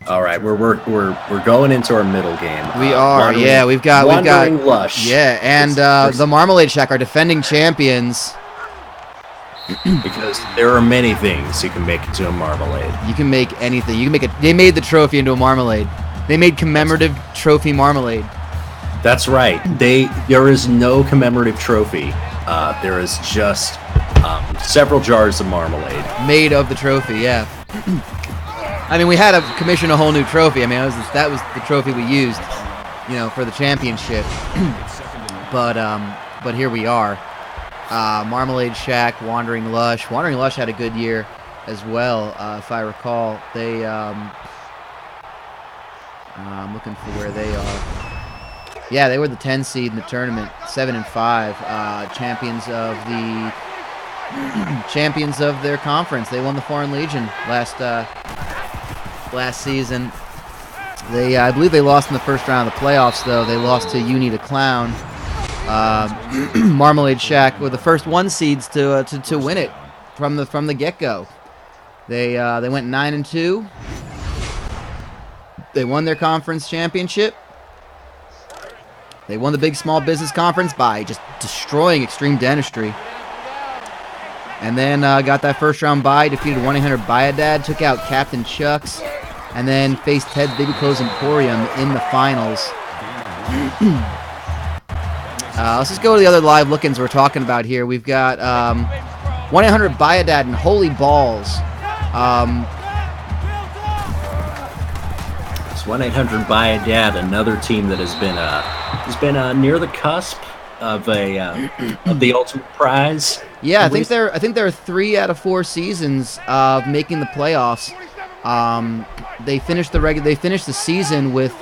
[SPEAKER 2] All right, we're going into our middle game.
[SPEAKER 1] We are, yeah. We've got
[SPEAKER 2] Lush.
[SPEAKER 1] Yeah, and the Marmalade Shack are defending champions.
[SPEAKER 2] Because there are many things you can make into a marmalade.
[SPEAKER 1] You can make anything. You can make it. They made the trophy into a marmalade. They made commemorative trophy marmalade.
[SPEAKER 2] That's right. There is no commemorative trophy. There is just several jars of marmalade
[SPEAKER 1] made of the trophy. Yeah. I mean, we had to commission a whole new trophy. I mean, that was the trophy we used, you know, for the championship. But here we are. Marmalade Shack, Wandering Lush. Wandering Lush had a good year as well, if I recall. They, I'm looking for where they are. Yeah, they were the 10 seed in the tournament, 7-5, champions of their conference. They won the Foreign Legion last season. I believe they lost in the first round of the playoffs, though. They lost to Uni to Clown. Marmalade Shack were the first 1 seeds to win it from the get-go. They went 9-2. They won their conference championship. They won the Big Small Business Conference by just destroying Extreme Dentistry. And then got that first round bye, defeated 1-800-BUY-A-DAD, took out Captain Chuck's, and then faced Ted's Baby Clothes Emporium in the finals. Let's just go to the other live look-ins we're talking about here. We've got 1-800-BUY-A-DAD and Holy Balls.
[SPEAKER 2] It's 1-800-BUY-A-DAD, another team that has been near the cusp of the ultimate prize.
[SPEAKER 1] Yeah, I think they're 3 out of 4 seasons of making the playoffs. They finished the season with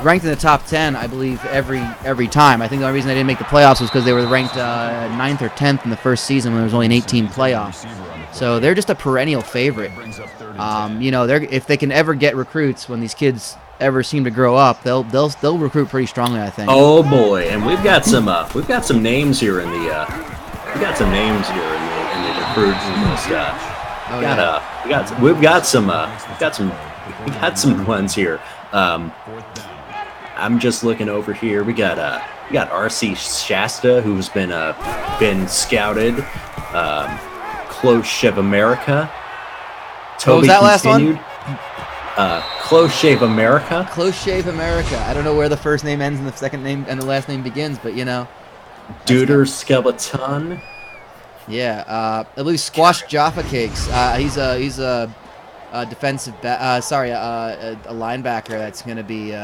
[SPEAKER 1] ranked in the top 10, I believe, every time. I think the only reason they didn't make the playoffs was because they were ranked 9th or 10th in the first season when there was only an 18 playoff. So they're just a perennial favorite. If they can ever get recruits, when these kids ever seem to grow up, they'll recruit pretty strongly, I think.
[SPEAKER 2] Oh boy, and we've got some names here in the recruiting list. We've got some ones here. I'm just looking over here. We got RC Shasta, who's been scouted. Close Shave America.
[SPEAKER 1] What was that last one?
[SPEAKER 2] Close Shave America.
[SPEAKER 1] Close Shave America. I don't know where the first name ends and the second name and the last name begins, but
[SPEAKER 2] Duder Skeleton.
[SPEAKER 1] Yeah, I believe Squash Jaffa Cakes. He's a defensive a linebacker that's going to be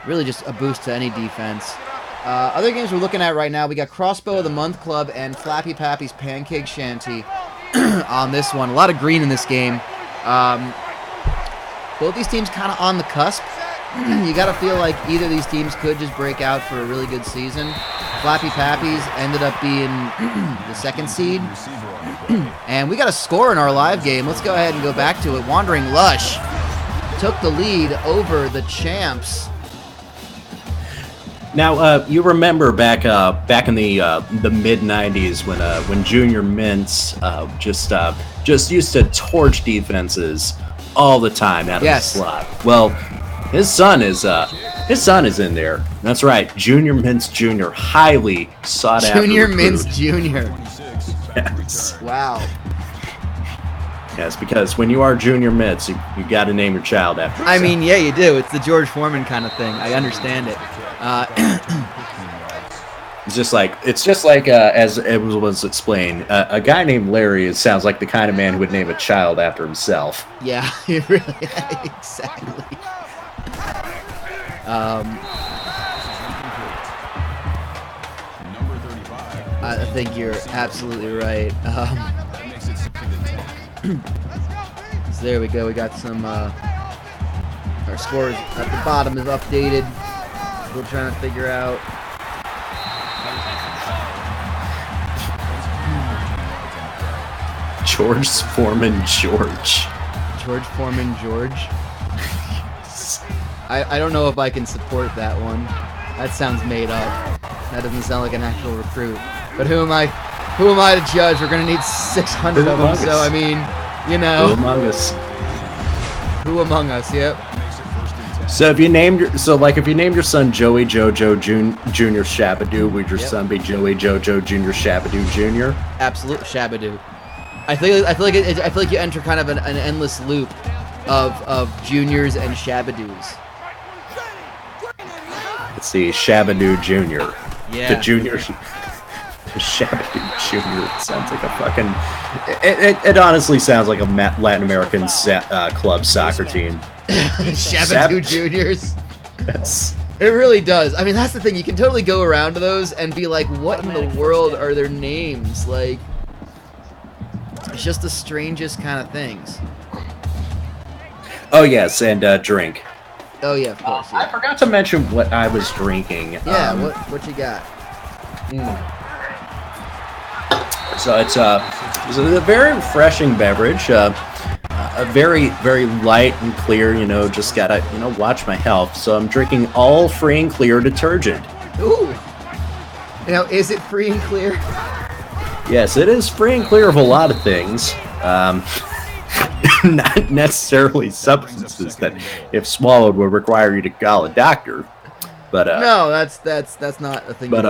[SPEAKER 1] really just a boost to any defense. Other games we're looking at right now, we got Crossbow of the Month Club and Flappy Pappy's Pancake Shanty on this one. A lot of green in this game. Both these teams kind of on the cusp. You got to feel like either of these teams could just break out for a really good season. Flappy Pappy's ended up being the 2nd seed. And we got a score in our live game. Let's go ahead and go back to it. Wandering Lush took the lead over the champs.
[SPEAKER 2] Now, you remember back in the mid '90s when Junior Mintz just used to torch defenses all the time out of the slot. Well, his son is in there. That's right, Junior Mintz Jr., highly sought after.
[SPEAKER 1] Junior Mintz Jr.
[SPEAKER 2] Yes.
[SPEAKER 1] Wow.
[SPEAKER 2] Yes, because when you are Junior Mintz, you got to name your child after yourself.
[SPEAKER 1] I mean, yeah, you do. It's the George Foreman kind of thing. I understand it.
[SPEAKER 2] It's just like as it was explained, a guy named Larry sounds like the kind of man who would name a child after himself.
[SPEAKER 1] Yeah, really, exactly. I think you're absolutely right. So there we go. We got some. Our scores at the bottom is updated. We're trying to figure out.
[SPEAKER 2] George Foreman George.
[SPEAKER 1] George Foreman George. I don't know if I can support that one. That sounds made up. That doesn't sound like an actual recruit. But who am I to judge? We're gonna need 600 of them. So I mean,
[SPEAKER 2] Who among us?
[SPEAKER 1] Who among us? Yep.
[SPEAKER 2] So if you named your son Joey Jojo Junior Shabadoo, would your son be Joey Jojo Junior Shabadoo Jr.?
[SPEAKER 1] Absolutely, Shabadoo. I feel like you enter kind of an endless loop of juniors and Shabadoos.
[SPEAKER 2] Let's see, Shabadoo Jr.
[SPEAKER 1] Yeah.
[SPEAKER 2] The junior. Shabadoo Jr. It sounds like a fucking. It honestly sounds like a Latin American club soccer team.
[SPEAKER 1] Shabadoo Juniors.
[SPEAKER 2] Yes.
[SPEAKER 1] It really does. I mean, that's the thing. You can totally go around to those and be like, what in the world are their names? Like, it's just the strangest kind of things.
[SPEAKER 2] Oh, yes, and drink.
[SPEAKER 1] Oh yeah, of course.
[SPEAKER 2] I
[SPEAKER 1] Yeah.
[SPEAKER 2] forgot to mention what I was drinking.
[SPEAKER 1] Yeah. What you got?
[SPEAKER 2] So it's a very refreshing beverage. A very, very light and clear. Just gotta watch my health. So I'm drinking all free and clear detergent.
[SPEAKER 1] Ooh. Now, is it free and clear?
[SPEAKER 2] Yes, it is free and clear of a lot of things. Not necessarily substances that, if swallowed, would require you to call a doctor. But
[SPEAKER 1] No, that's not a thing.
[SPEAKER 2] but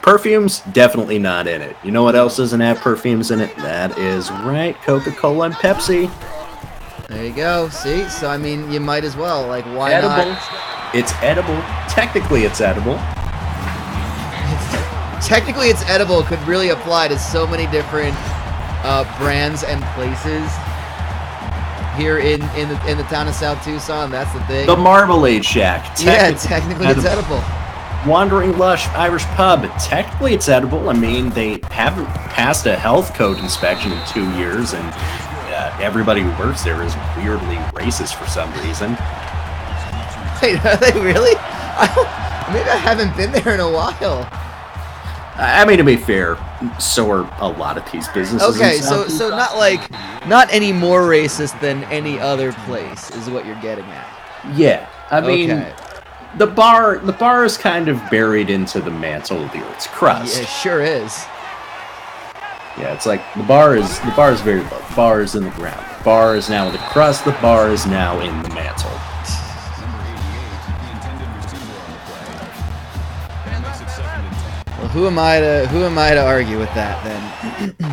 [SPEAKER 2] perfumes definitely not in it. You know what else doesn't have perfumes in it? That is right, Coca-Cola and Pepsi.
[SPEAKER 1] There you go. See, so I mean, you might as well. Like, why
[SPEAKER 2] Edible.
[SPEAKER 1] not?
[SPEAKER 2] It's edible. Technically, it's edible.
[SPEAKER 1] Technically, it's edible. Could really apply to so many different brands and places here in the town of South Tucson. That's the thing.
[SPEAKER 2] The Marmalade Shack.
[SPEAKER 1] Technically it's edible.
[SPEAKER 2] Wandering Lush Irish Pub. Technically, it's edible. I mean, they haven't passed a health code inspection in 2 years, and everybody who works there is weirdly racist for some reason.
[SPEAKER 1] Wait, are they really? Maybe I haven't been there in a while.
[SPEAKER 2] I mean, to be fair, so are a lot of these businesses.
[SPEAKER 1] Okay, so not any more racist than any other place is what you're getting at.
[SPEAKER 2] Yeah, I mean,
[SPEAKER 1] Okay.
[SPEAKER 2] the bar is kind of buried into the mantle of the earth's crust.
[SPEAKER 1] Yeah, it sure is.
[SPEAKER 2] Yeah, it's like the bar is very low. The bar is in the ground. The bar is now in the crust. The bar is now in the mantle.
[SPEAKER 1] Well, who am I to argue with that then?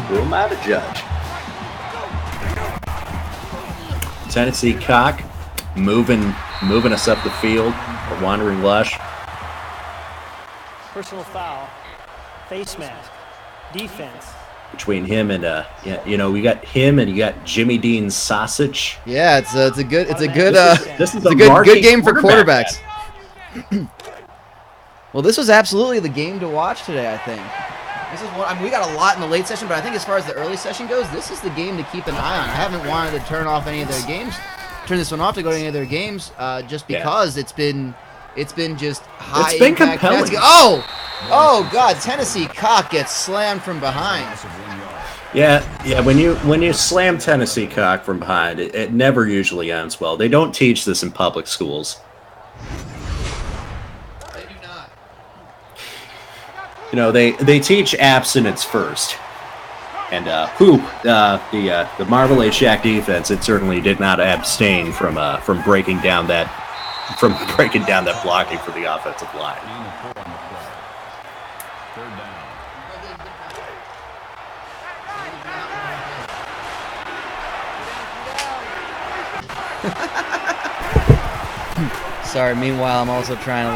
[SPEAKER 2] Who am I to judge? Tennessee Cock moving us up the field. Or Wandering Lush.
[SPEAKER 4] Personal foul, face mask, defense.
[SPEAKER 2] Between him and we got him and you got Jimmy Dean's sausage.
[SPEAKER 1] Yeah, it's a good
[SPEAKER 2] This is
[SPEAKER 1] it's a good game for quarterbacks. Well, this was absolutely the game to watch today, I think. This is one. I mean, we got a lot in the late session, but I think as far as the early session goes, this is the game to keep an eye on. I haven't wanted to turn off any of their games, turn this one off to go to any of their games, just because it's been just high.
[SPEAKER 2] It's been
[SPEAKER 1] impact.
[SPEAKER 2] compelling.
[SPEAKER 1] Oh God! Tennessee Cock gets slammed from behind.
[SPEAKER 2] Yeah. When you slam Tennessee Cock from behind, it never usually ends well. They don't teach this in public schools.
[SPEAKER 1] They do not.
[SPEAKER 2] They teach abstinence first. And the Marmalade Shack defense, it certainly did not abstain from breaking down that blocking for the offensive line.
[SPEAKER 1] Sorry. Meanwhile, I'm also trying to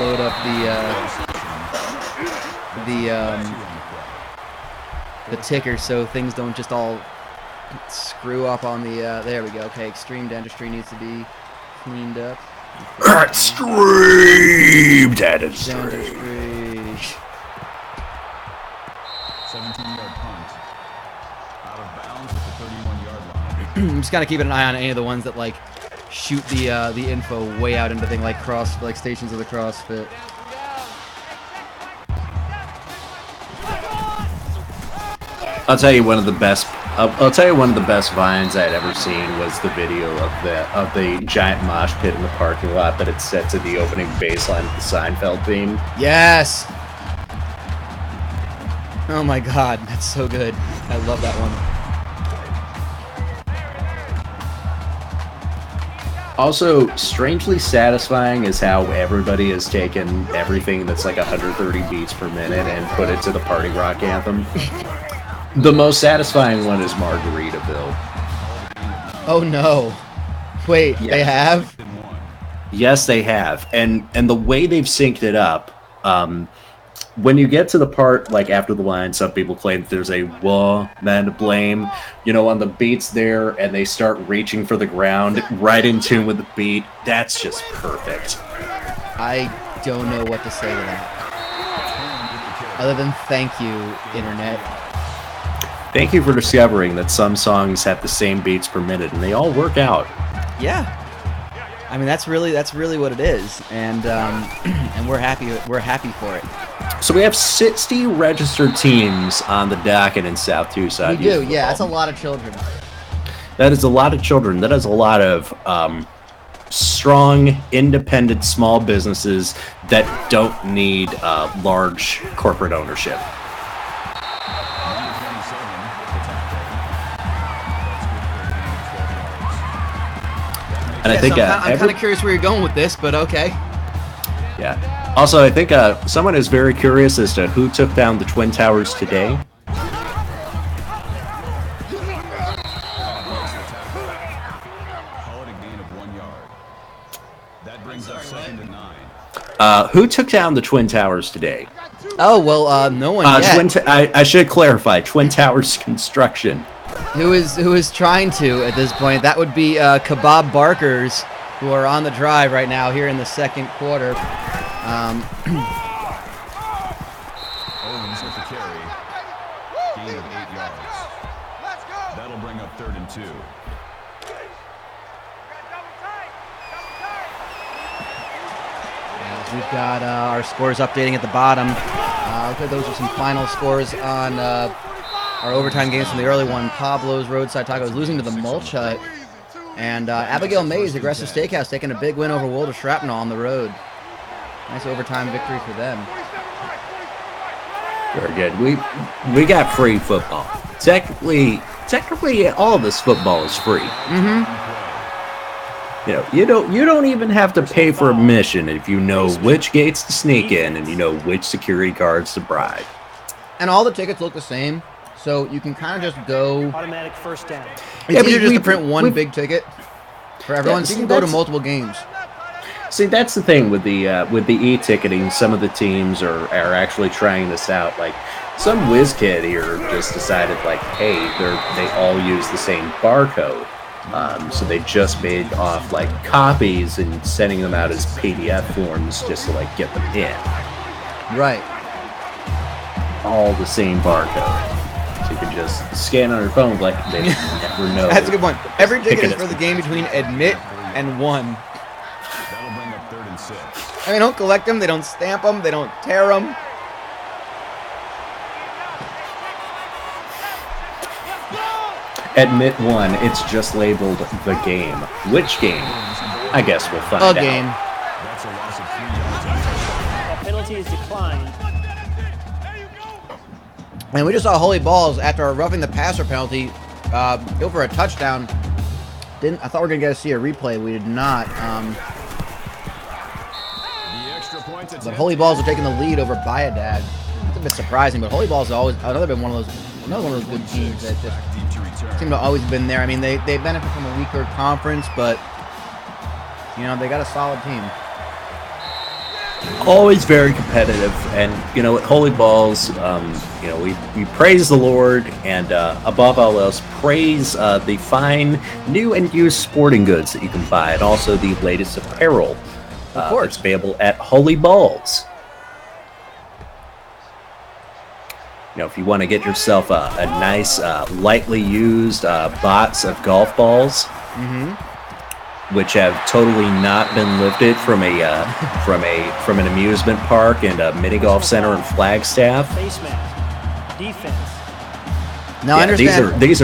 [SPEAKER 1] load up the ticker so things don't just all screw up on the. There we go. Okay, extreme dentistry needs to be cleaned up.
[SPEAKER 2] Extreme dentistry.
[SPEAKER 3] 17-yard punt. Out of bounds at the 31-yard line.
[SPEAKER 1] I'm just kind of keeping an eye on any of the ones that shoot the info way out into things like stations of the CrossFit.
[SPEAKER 2] I'll tell you one of the best vines I'd ever seen was the video of the giant mosh pit in the parking lot that it's set to the opening baseline of the Seinfeld theme.
[SPEAKER 1] Yes. Oh my God, that's so good. I love that one.
[SPEAKER 2] Also, strangely satisfying is how everybody has taken everything that's 130 beats per minute and put it to the party rock anthem. The most satisfying one is Margaritaville.
[SPEAKER 1] Oh no. Wait,
[SPEAKER 2] Yeah.
[SPEAKER 1] they have?
[SPEAKER 2] Yes, they have. And the way they've synced it up, when you get to the part after the line, some people claim that there's a man to blame, on the beats there, and they start reaching for the ground right in tune with the beat. That's just perfect.
[SPEAKER 1] I don't know what to say to that. Other than thank you, Internet.
[SPEAKER 2] Thank you for discovering that some songs have the same beats per minute, and they all work out.
[SPEAKER 1] Yeah. I mean, that's really what it is, and and we're happy for it.
[SPEAKER 2] So we have 60 registered teams on the docket in South Tucson.
[SPEAKER 1] We do, yeah. That's a lot of children.
[SPEAKER 2] That is a lot of children. That is a lot of strong, independent, small businesses that don't need large corporate ownership. And I think
[SPEAKER 1] I'm kind of curious where you're going with this, but okay.
[SPEAKER 2] Yeah. Also, I think someone is very curious as to who took down the Twin Towers today. Who took down the Twin Towers today?
[SPEAKER 1] Oh, well, no one yet.
[SPEAKER 2] I should clarify, Twin Towers Construction.
[SPEAKER 1] Who is trying to at this point? That would be Kebab Barkers, who are on the drive right now here in the second quarter.
[SPEAKER 3] Owens with the carry. Gain of 8 yards. That'll bring up 3rd and 2.
[SPEAKER 1] We've got our scores updating at the bottom. Okay, those are some final scores on our overtime games from the early one. Pablo's Roadside Tacos losing to the Mulch Hut. And Abigail Mays, Aggressive Steakhouse, taking a big win over Wilder Shrapnel on the road. Nice overtime victory for them.
[SPEAKER 2] Very good. We got free football. Technically, all this football is free.
[SPEAKER 1] Mm-hmm.
[SPEAKER 2] You don't even have to pay for admission if you know which gates to sneak in and you know which security guards to bribe.
[SPEAKER 1] And all the tickets look the same, so you can kind of just go.
[SPEAKER 4] Automatic first down.
[SPEAKER 1] It's easier just to print one big ticket for everyone, so you can go to multiple games.
[SPEAKER 2] See, that's the thing with the e-ticketing. Some of the teams are actually trying this out. Like some whiz kid here just decided, like, hey, they all use the same barcode. So they just made off like copies and sending them out as PDF forms just to like get them in.
[SPEAKER 1] Right.
[SPEAKER 2] All the same barcode. So you can just scan on your phone like they never know.
[SPEAKER 1] That's a good point. Every ticket is for the game between admit and 1.
[SPEAKER 3] That'll bring up 3rd and 6.
[SPEAKER 1] And they don't collect them, they don't stamp them, they don't tear them.
[SPEAKER 2] Admit 1, it's just labeled the game. Which game? I guess we'll find out.
[SPEAKER 1] A game.
[SPEAKER 3] That's a loss of 3 yards.
[SPEAKER 4] That penalty is declined.
[SPEAKER 1] And we just saw Holy Balls after a roughing the passer penalty go for a touchdown. I thought we were gonna get to see a replay. We did not. But Holy Balls are taking the lead over Bayadad. It's a bit surprising, but Holy Balls has always been one of those good teams that just seem to always been there. I mean, they benefit from a weaker conference, but they got a solid team.
[SPEAKER 2] Always very competitive, and at Holy Balls, we praise the Lord, and above all else, praise the fine new and used sporting goods that you can buy, and also the latest apparel that's available at Holy Balls. If you want to get yourself a nice, lightly used box of golf balls, which have totally not been lifted from an amusement park and a mini golf center in Flagstaff.
[SPEAKER 4] Face mask. Defense.
[SPEAKER 1] Now, I understand.
[SPEAKER 2] These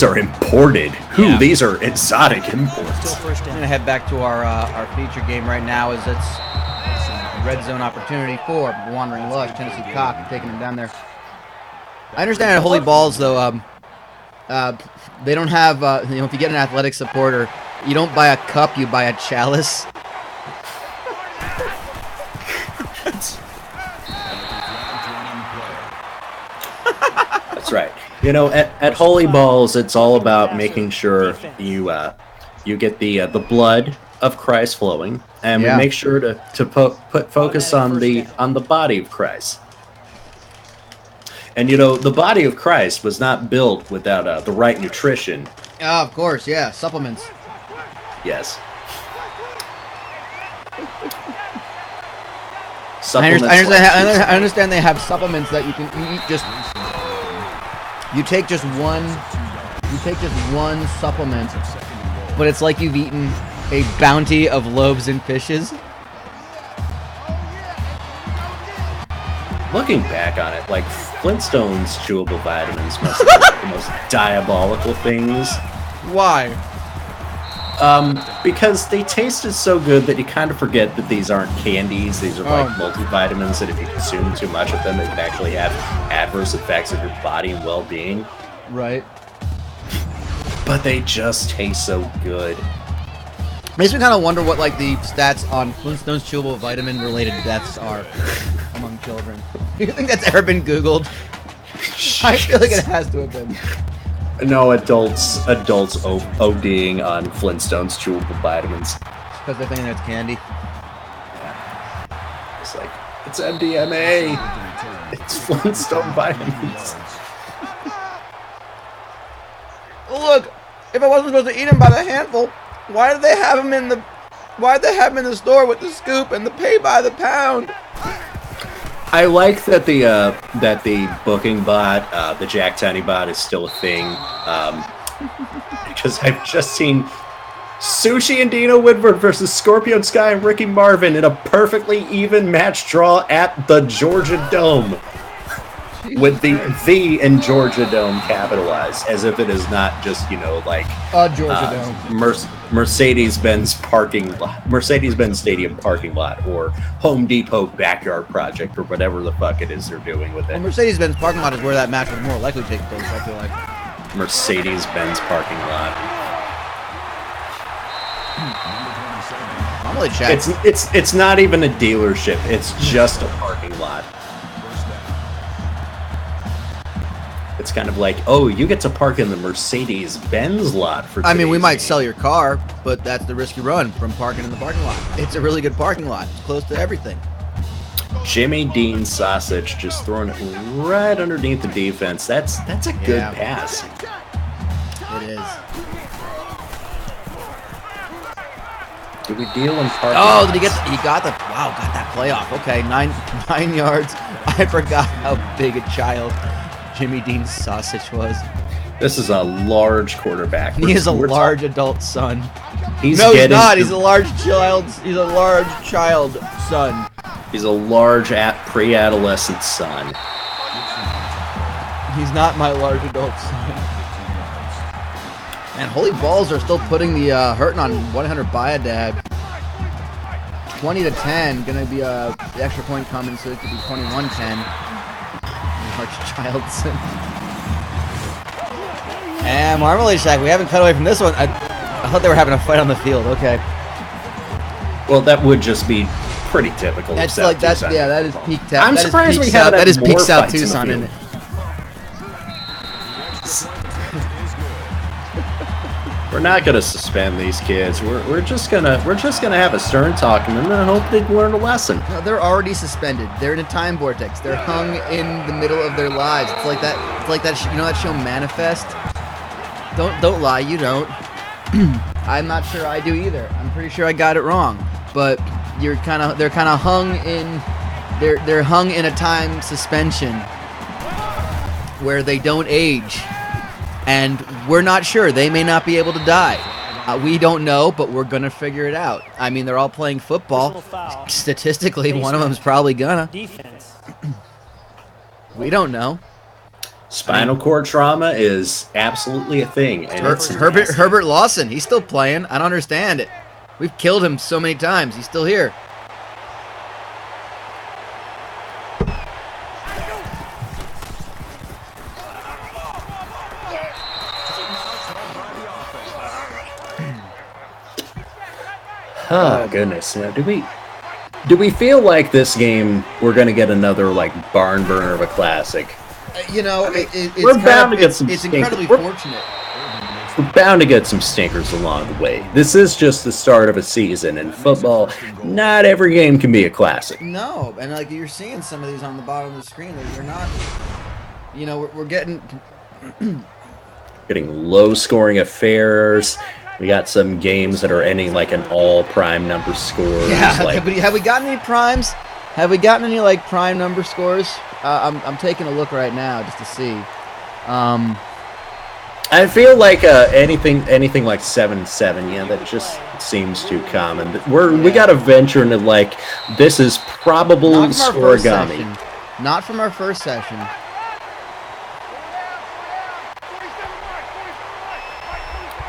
[SPEAKER 2] are imported. These are exotic imports.
[SPEAKER 4] Still first
[SPEAKER 1] I'm
[SPEAKER 4] down.
[SPEAKER 1] gonna head back to our feature game right now, as it's a red zone opportunity for Wandering Lush, Tennessee Cock, taking him down there. I understand at Holy Balls though, they don't have if you get an athletic supporter, you don't buy a cup, you buy a chalice.
[SPEAKER 2] That's right. At Holy Balls, it's all about making sure you get the blood of Christ flowing, and we make sure to put focus on the body of Christ. And the body of Christ was not built without the right nutrition.
[SPEAKER 1] Of course, yeah, supplements.
[SPEAKER 2] Yes.
[SPEAKER 1] I understand they have supplements that you can eat you take just one supplement, but it's like you've eaten A bounty of loaves and fishes.
[SPEAKER 2] Looking back on it, like Flintstones chewable vitamins must have been like the most diabolical things.
[SPEAKER 1] Why?
[SPEAKER 2] Because they tasted so good that you kind of forget that these aren't candies. These are like multivitamins that if you consume too much of them, it can actually have adverse effects on your body and well-being.
[SPEAKER 1] Right.
[SPEAKER 2] But they just taste so good.
[SPEAKER 1] Makes me kind of wonder what like the stats on Flintstones chewable vitamin related deaths are among children. Do you think that's ever been Googled? I feel like it has to have been.
[SPEAKER 2] No, adults ODing on Flintstones chewable vitamins.
[SPEAKER 1] Because they're thinking it's candy.
[SPEAKER 2] Yeah. It's like, it's MDMA. It's Flintstone vitamins.
[SPEAKER 1] Look, if I wasn't supposed to eat them by the handful, why did they have them in the store with the scoop and the pay by the pound?
[SPEAKER 2] I like that the booking bot, the Jack Tunney bot, is still a thing. Because I've just seen Sushi and Dino Woodward versus Scorpion Sky and Ricky Marvin in a perfectly even match draw at the Georgia Dome. With the in Georgia Dome capitalized, as if it is not just, like
[SPEAKER 1] Georgia Dome.
[SPEAKER 2] Mercedes-Benz Stadium parking lot, or Home Depot backyard project, or whatever the fuck it is they're doing with it.
[SPEAKER 1] Well, Mercedes-Benz parking lot is where that match would more likely take place, I feel like.
[SPEAKER 2] Mercedes-Benz parking lot.
[SPEAKER 1] Marmalade Shack.
[SPEAKER 2] It's not even a dealership. It's just a parking lot. It's kind of like, oh, you get to park in the Mercedes-Benz lot for.
[SPEAKER 1] I mean, we might
[SPEAKER 2] game.
[SPEAKER 1] sell your car, but that's the risk you run from parking in the parking lot. It's a really good parking lot. It's close to everything.
[SPEAKER 2] Jimmy Dean sausage just throwing it right underneath the defense. That's a good pass.
[SPEAKER 1] It is.
[SPEAKER 2] Do we deal in parking?
[SPEAKER 1] Oh, did he get? He got that playoff. Okay, nine yards. I forgot how big a child Jimmy Dean's sausage was.
[SPEAKER 2] This is a large quarterback.
[SPEAKER 1] He is a large adult son.
[SPEAKER 2] He's
[SPEAKER 1] not. He's a large child. He's a large child son.
[SPEAKER 2] He's a large pre-adolescent son.
[SPEAKER 1] He's not my large adult son. Man, holy balls are still putting the hurting on 100 Biadad. 20-10. Gonna be the extra point coming, so it could be 21-10. Large child son. And Marmalade Shack, we haven't cut away from this one. I thought they were having a fight on the field. Okay.
[SPEAKER 2] Well, that would just be pretty typical.
[SPEAKER 1] That's
[SPEAKER 2] of
[SPEAKER 1] like
[SPEAKER 2] South Tucson.
[SPEAKER 1] that is peak.
[SPEAKER 2] I'm surprised we haven't.
[SPEAKER 1] That is
[SPEAKER 2] more
[SPEAKER 1] peak South
[SPEAKER 2] fights in the
[SPEAKER 1] Tucson,
[SPEAKER 2] field.
[SPEAKER 1] isn't it?
[SPEAKER 2] We're not gonna suspend these kids. We're just gonna have a stern talk and then hope they learn a lesson.
[SPEAKER 1] No, they're already suspended. They're in a time vortex. They're hung in the middle of their lives. It's like that. It's like that. You know that show Manifest? Don't lie. You don't. I'm not sure I do either. I'm pretty sure I got it wrong. But they're kind of hung in. They're hung in a time suspension where they don't age. And we're not sure. They may not be able to die. We don't know, but we're going to figure it out. I mean, they're all playing football. Statistically, one of them's probably gonna.
[SPEAKER 4] Defense.
[SPEAKER 1] We don't know.
[SPEAKER 2] Spinal cord trauma is absolutely a thing. And it's
[SPEAKER 1] Herbert Lawson, he's still playing. I don't understand it. We've killed him so many times. He's still here.
[SPEAKER 2] Oh goodness! Now, do we feel like this game we're going to get another like barn burner of a classic?
[SPEAKER 1] We're bound to get some. It's incredibly fortunate.
[SPEAKER 2] We're bound to get some stinkers along the way. This is just the start of a season in football. Not every game can be a classic.
[SPEAKER 1] No, and like you're seeing some of these on the bottom of the screen. They're not. We're getting
[SPEAKER 2] low scoring affairs. We got some games that are ending like an all prime number scores.
[SPEAKER 1] Yeah,
[SPEAKER 2] like,
[SPEAKER 1] have we gotten any primes? Have we gotten any like prime number scores? I'm taking a look right now just to see.
[SPEAKER 2] I feel like anything like 7-7, yeah, that just seems too common. We got to venture into like this is probable origami.
[SPEAKER 1] Not from our first session.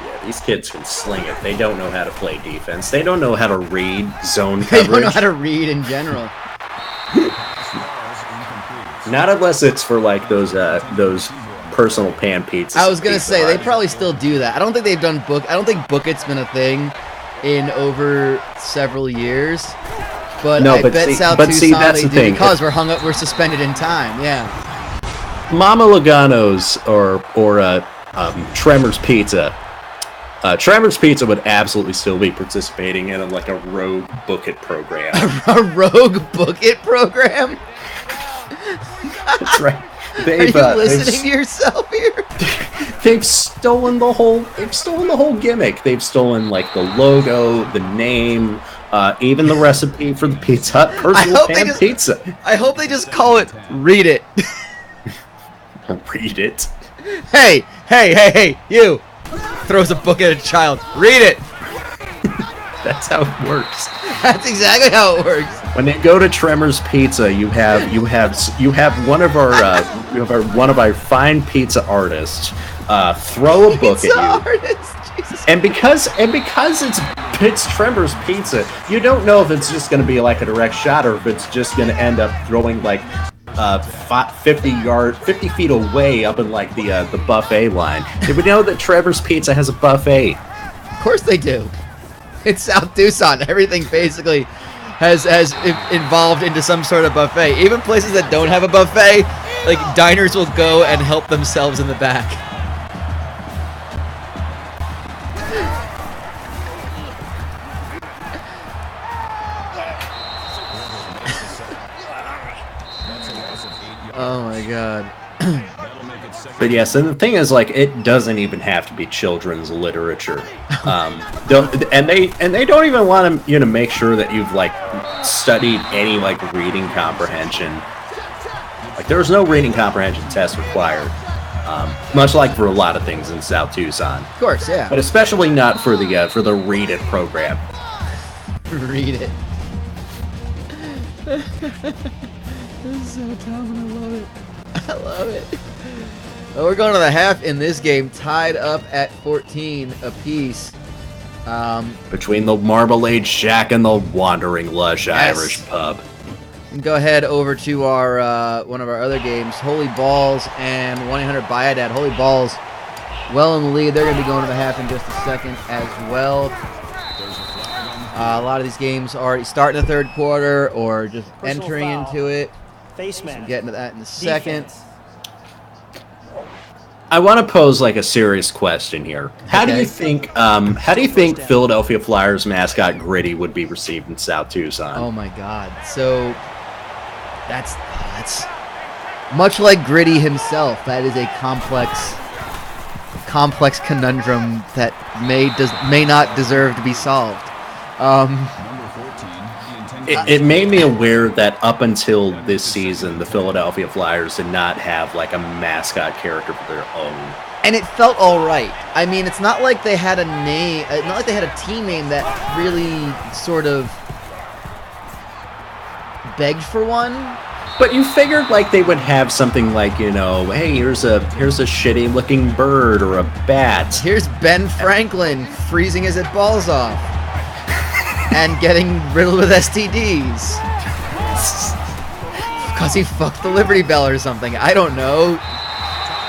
[SPEAKER 2] Yeah, these kids can sling it. They don't know how to play defense. They don't know how to read zone coverage.
[SPEAKER 1] They don't know how to read in general.
[SPEAKER 2] Not unless it's for like those personal pan pizzas.
[SPEAKER 1] I was gonna say they probably still do that. I don't think they've done book. I don't think Book It's been a thing in over several years. But
[SPEAKER 2] no,
[SPEAKER 1] I bet South Tucson
[SPEAKER 2] that's the thing.
[SPEAKER 1] Because we're suspended in time. Yeah.
[SPEAKER 2] Mama Logano's or Tremor's Pizza. Tremor's Pizza would absolutely still be participating in like a rogue Book It program.
[SPEAKER 1] A rogue Book It program.
[SPEAKER 2] That's right.
[SPEAKER 1] Are you listening to yourself here?
[SPEAKER 2] They've stolen the whole gimmick. They've stolen like the logo, the name, even the recipe for the Pizza Hut personal pan pizza.
[SPEAKER 1] I hope they just call it Read It.
[SPEAKER 2] Read it.
[SPEAKER 1] Hey, you! Throws a book at a child. Read it!
[SPEAKER 2] That's how it works.
[SPEAKER 1] That's exactly how it works.
[SPEAKER 2] When they go to Tremor's Pizza, you have one of our fine pizza artists throw a book at you.
[SPEAKER 1] Jesus.
[SPEAKER 2] And because it's Tremor's Pizza, you don't know if it's just going to be like a direct shot or if it's just going to end up throwing like 50 feet away up in like the buffet line. Did we know that Trevor's Pizza has a buffet?
[SPEAKER 1] Of course they do. It's South Tucson. Everything basically has evolved into some sort of buffet. Even places that don't have a buffet, like diners will go and help themselves in the back. Oh my god.
[SPEAKER 2] But yes, and the thing is, like, it doesn't even have to be children's literature. They don't even want you to make sure that you've like studied any like reading comprehension. Like, there's no reading comprehension test required, much like for a lot of things in South Tucson.
[SPEAKER 1] Of course, yeah.
[SPEAKER 2] But especially not for the Read It program.
[SPEAKER 1] Read it. This is so dumb, and I love it. I love it. Well, we're going to the half in this game, tied up at 14 apiece.
[SPEAKER 2] Between the Marmalade Shack and the Wandering Lush
[SPEAKER 1] Yes.
[SPEAKER 2] Irish Pub.
[SPEAKER 1] And go ahead over to our one of our other games, Holy Balls and 1-800-BUY-A-DAD. Holy Balls well in the lead. They're going to be going to the half in just a second as well. A lot of these games already start in the third quarter or just entering into it.
[SPEAKER 4] Face mask.
[SPEAKER 1] We'll get into that in a second.
[SPEAKER 4] Defense.
[SPEAKER 2] I want to pose like a serious question here. How do you think Philadelphia Flyers mascot Gritty would be received in South Tucson?
[SPEAKER 1] Oh my god. So that's much like Gritty himself. That is a complex conundrum that may not deserve to be solved.
[SPEAKER 2] It made me aware that up until this season, the Philadelphia Flyers did not have like a mascot character for their own.
[SPEAKER 1] And it felt all right. I mean, it's not like they had a name, not like they had a team name that really sort of begged for one.
[SPEAKER 2] But you figured like they would have something like, you know, hey, here's a shitty looking bird or a bat.
[SPEAKER 1] Here's Ben Franklin freezing his balls off. And getting riddled with STDs. Because he fucked the Liberty Bell or something. I don't know.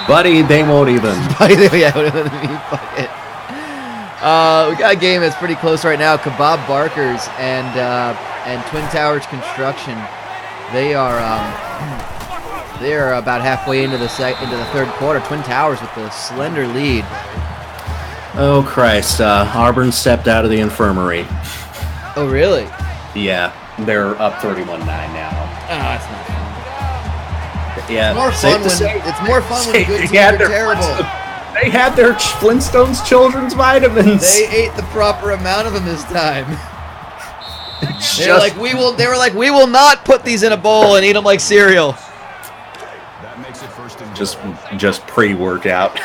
[SPEAKER 2] Buddy, they won't even.
[SPEAKER 1] Fuck it. We got a game that's pretty close right now. Kebab Barkers and Twin Towers Construction. They are about halfway into the third quarter. Twin Towers with a slender lead.
[SPEAKER 2] Oh Christ! Auburn stepped out of the infirmary.
[SPEAKER 1] Oh, really?
[SPEAKER 2] Yeah, they're up 31-9 now.
[SPEAKER 1] Oh, that's not fun.
[SPEAKER 2] Yeah,
[SPEAKER 1] It's more fun when good teams are terrible.
[SPEAKER 2] They had their Flintstones children's vitamins.
[SPEAKER 1] They ate the proper amount of them this time. They were like, we will not put these in a bowl and eat them like cereal.
[SPEAKER 3] That makes it first and
[SPEAKER 2] just pre-workout.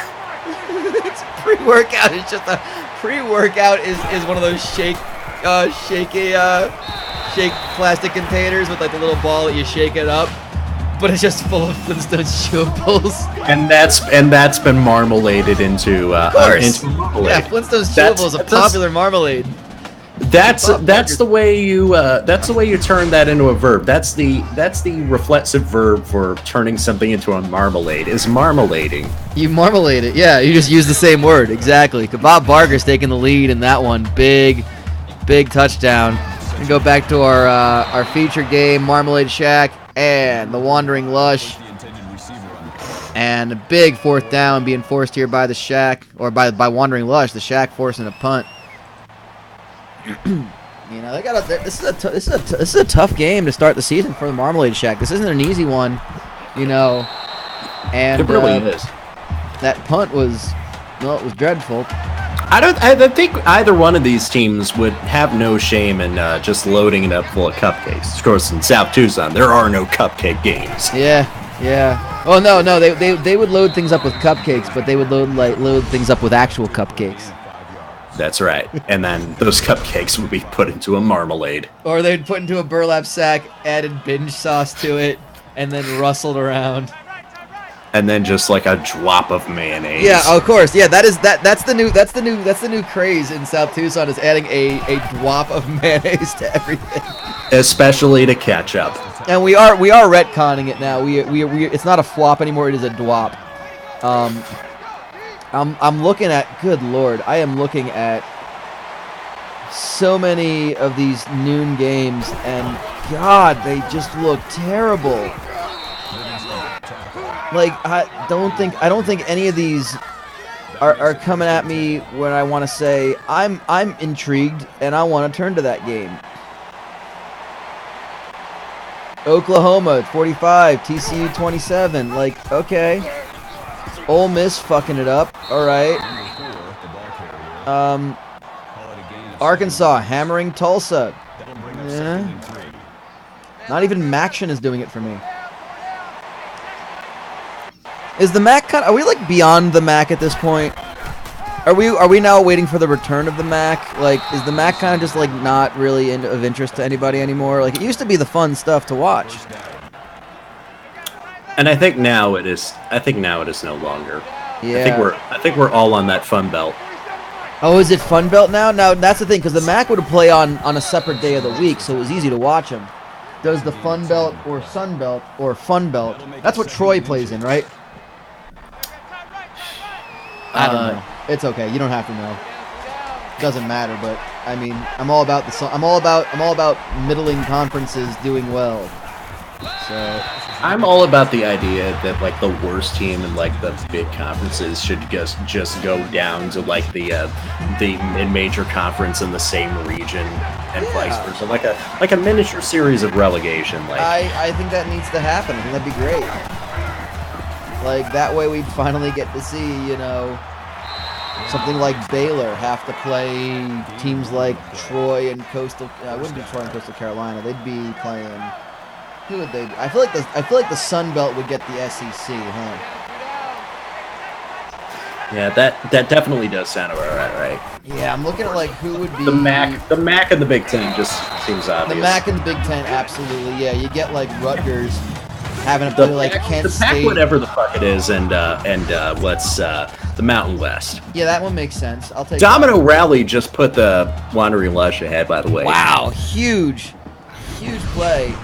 [SPEAKER 1] Pre-workout is just a pre-workout is one of those shake plastic containers with like the little ball that you shake it up, but it's just full of Flintstones chewables.
[SPEAKER 2] And that's been marmaladed into marmalade.
[SPEAKER 1] Yeah, Flintstones chewable is a popular marmalade.
[SPEAKER 2] That's the way you turn that into a verb. That's the reflexive verb for turning something into a marmalade. Is marmalading.
[SPEAKER 1] You marmalade it, yeah. You just use the same word, exactly. Bob Barker's taking the lead in that one. Big touchdown. We go back to our feature game, Marmalade Shack and the Wandering Lush, and a big 4th down being forced here by the Shack, or by Wandering Lush. The Shack forcing a punt. They got this is a tough game to start the season for the Marmalade Shack. This isn't an easy one, and
[SPEAKER 2] it really is.
[SPEAKER 1] That punt was dreadful.
[SPEAKER 2] I think either one of these teams would have no shame in just loading it up full of cupcakes. Of course, in South Tucson, there are no cupcake games.
[SPEAKER 1] Yeah. Oh no, they would load things up with cupcakes, but they would load things up with actual cupcakes.
[SPEAKER 2] That's right. And then those cupcakes would be put into a marmalade.
[SPEAKER 1] Or they'd put into a burlap sack, added binge sauce to it, and then rustled around.
[SPEAKER 2] And then just like a drop of mayonnaise.
[SPEAKER 1] Yeah, of course. Yeah, that's the new craze in South Tucson, is adding a drop of mayonnaise to everything.
[SPEAKER 2] Especially to ketchup.
[SPEAKER 1] And we are retconning it now. We it's not a flop anymore, it is a dwop. I'm looking at, good lord, I am looking at so many of these noon games, and God, they just look terrible. Like, I don't think any of these are coming at me when I want to say I'm intrigued and I want to turn to that game. Oklahoma 45, TCU 27. Like, okay. Ole Miss fucking it up. All right. Arkansas hammering Tulsa. Yeah. Not even Maction is doing it for me. Is the Mac are we like beyond the Mac at this point? Are we now waiting for the return of the Mac? Like, is the Mac kind of just like not really of interest to anybody anymore? Like, it used to be the fun stuff to watch.
[SPEAKER 2] And I think now it is. I think now it is no longer.
[SPEAKER 1] Yeah.
[SPEAKER 2] I think we're all on that Fun Belt.
[SPEAKER 1] Oh, is it Fun Belt now? Now that's the thing, because the Mac would play on a separate day of the week, so it was easy to watch them. Does the Fun Belt or Sun Belt or Fun Belt? That's what Troy plays in, right? I don't know. It's okay. You don't have to know. Doesn't matter. But I mean, I'm all about middling conferences doing well. So
[SPEAKER 2] I'm all about the idea that like the worst team in like the big conferences should just go down to like the mid-major conference in the same region and vice versa, like a miniature series of relegation. Like
[SPEAKER 1] I think that needs to happen. I think that'd be great. Like, that way we'd finally get to see, something like Baylor have to play teams like Troy and Coastal. It wouldn't be Troy and Coastal Carolina. They'd be playing. Who would they be? I feel like the Sun Belt would get the SEC, huh?
[SPEAKER 2] Yeah, that definitely does sound about right.
[SPEAKER 1] Yeah, I'm looking at like who would be
[SPEAKER 2] the MAC and the Big Ten just seems obvious.
[SPEAKER 1] The MAC and the Big Ten, absolutely. Yeah, you get like Rutgers having to play like Kent State.
[SPEAKER 2] The PAC, whatever the fuck it is, and what's the Mountain West.
[SPEAKER 1] Yeah, that one makes sense. I'll take
[SPEAKER 2] Domino that. Rally just put the Wandering Lush ahead, by the way.
[SPEAKER 1] Wow, huge play.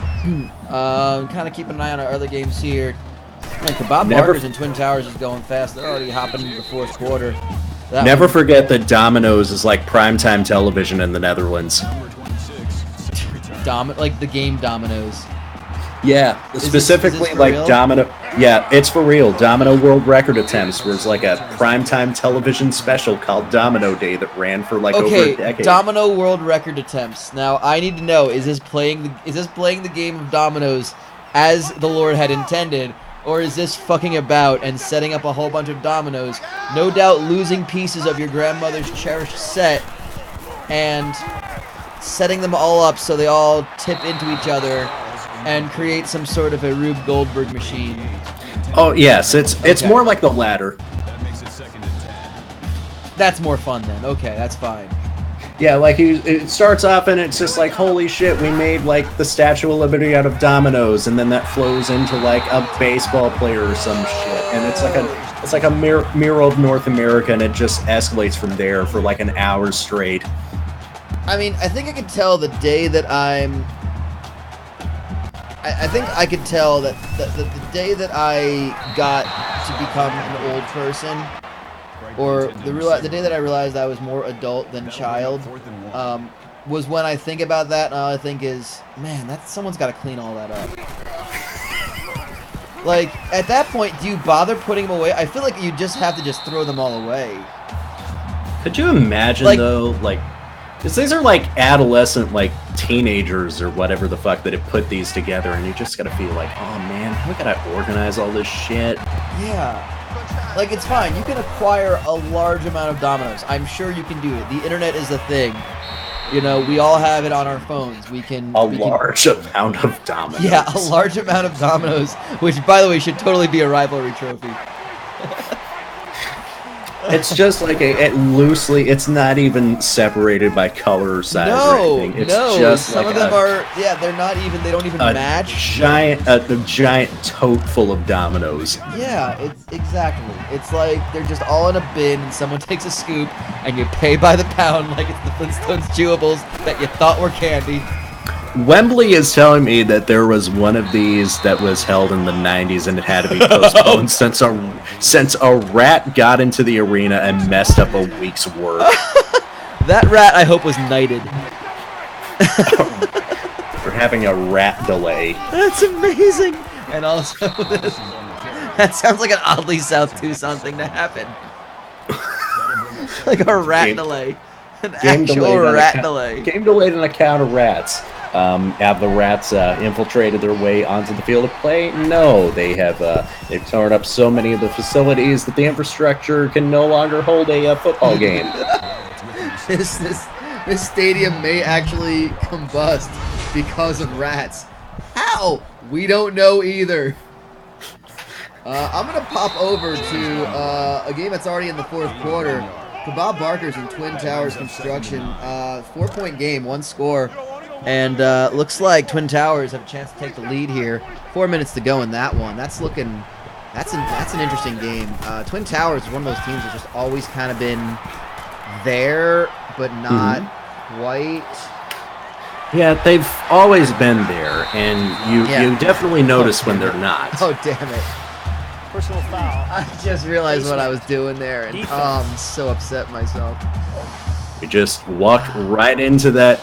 [SPEAKER 1] Kind of keeping an eye on our other games here. Man, Kebab Barkers and Twin Towers is going fast. They're already hopping into the fourth quarter.
[SPEAKER 2] Never forget that Domino's is like primetime television in the Netherlands.
[SPEAKER 1] Like the game Domino's.
[SPEAKER 2] Yeah, specifically like real? Domino. Yeah, it's for real. Domino World Record Attempts was like a primetime television special called Domino Day that ran for like over a decade.
[SPEAKER 1] Domino World Record Attempts. Now I need to know: is this playing the game of dominoes as the Lord had intended, or is this fucking about and setting up a whole bunch of dominoes? No doubt, losing pieces of your grandmother's cherished set and setting them all up so they all tip into each other and create some sort of a Rube Goldberg machine.
[SPEAKER 2] Oh yes, it's more like the latter.
[SPEAKER 1] That's more fun then. Okay, that's fine.
[SPEAKER 2] Yeah, like it starts off and it's just like, holy shit, we made like the Statue of Liberty out of dominoes, and then that flows into like a baseball player or some shit, and it's like a mirror of North America, and it just escalates from there for like an hour straight.
[SPEAKER 1] I mean, I think I could tell the day that I'm. I think I could tell that the day that I got to become an old person, or the day that I realized I was more adult than child, was when I think about that, and all I think is, man, someone's got to clean all that up. Like, at that point, do you bother putting them away? I feel like you just have to just throw them all away.
[SPEAKER 2] Could you imagine, though, like, because these are like adolescent, like teenagers or whatever the fuck that have put these together, and you just gotta feel like, oh man, we gotta organize all this shit.
[SPEAKER 1] Yeah. Like, it's fine. You can acquire a large amount of dominoes. I'm sure you can do it. The internet is a thing. You know, we all have it on our phones. We can...
[SPEAKER 2] large amount of dominoes.
[SPEAKER 1] Yeah, a large amount of dominoes, which, by the way, should totally be a rivalry trophy.
[SPEAKER 2] It's just like it's not even separated by color or size or anything. It's just
[SPEAKER 1] some
[SPEAKER 2] like
[SPEAKER 1] of them are, they don't even match.
[SPEAKER 2] A giant tote full of dominoes.
[SPEAKER 1] Yeah, exactly. It's like they're just all in a bin, and someone takes a scoop, and you pay by the pound like it's the Flintstones chewables that you thought were candy.
[SPEAKER 2] Wembley is telling me that there was one of these that was held in the 90s, and it had to be postponed since a rat got into the arena and messed up a week's work.
[SPEAKER 1] That rat, I hope, was knighted.
[SPEAKER 2] For having a rat delay.
[SPEAKER 1] That's amazing. And also, that sounds like an oddly South Tucson thing to happen. Like a rat delay. An actual rat delay.
[SPEAKER 2] Game delayed on account of rats. Have the rats infiltrated their way onto the field of play? No, they've torn up so many of the facilities that the infrastructure can no longer hold a football game.
[SPEAKER 1] This stadium may actually combust because of rats. How? We don't know either. I'm gonna pop over to a game that's already in the fourth quarter. Bob Barker's in Twin Towers Construction. 4-point game, one score. And looks like Twin Towers have a chance to take the lead here. 4 minutes to go in that one. That's an interesting game. Twin Towers is one of those teams that's just always kind of been there, but not quite.
[SPEAKER 2] Yeah, they've always been there, and you definitely notice when they're not.
[SPEAKER 1] Oh, damn it.
[SPEAKER 4] Personal foul.
[SPEAKER 1] I just realized what I was doing there, and I'm so upset myself.
[SPEAKER 2] We just walked right into that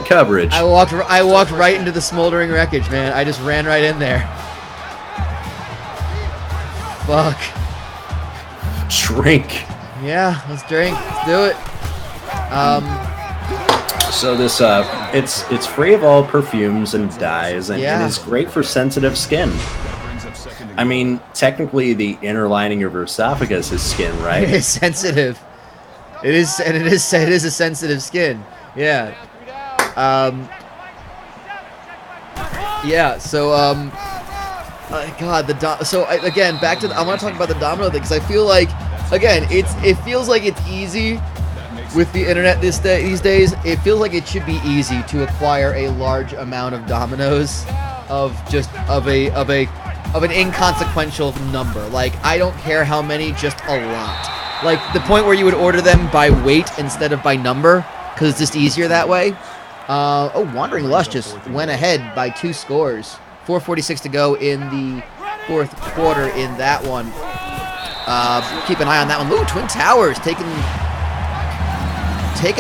[SPEAKER 2] coverage.
[SPEAKER 1] I walked right into the smoldering wreckage, man. I just ran right in there. Fuck.
[SPEAKER 2] Drink.
[SPEAKER 1] Yeah, let's drink. Let's do it.
[SPEAKER 2] So this it's free of all perfumes and dyes, and it's great for sensitive skin. I mean, technically, the inner lining of your esophagus is skin, right?
[SPEAKER 1] It is sensitive. It is a sensitive skin. Yeah. Yeah. So God, again, back to I want to talk about the domino thing because I feel like, again, it feels like it's easy with the internet these days. It feels like it should be easy to acquire a large amount of dominoes of an inconsequential number. Like, I don't care how many, just a lot. Like, the point where you would order them by weight instead of by number, because it's just easier that way. Wandering Lush just went ahead by 2 scores. 4:46 to go in the fourth quarter in that one. Keep an eye on that one. Ooh, Twin Towers taking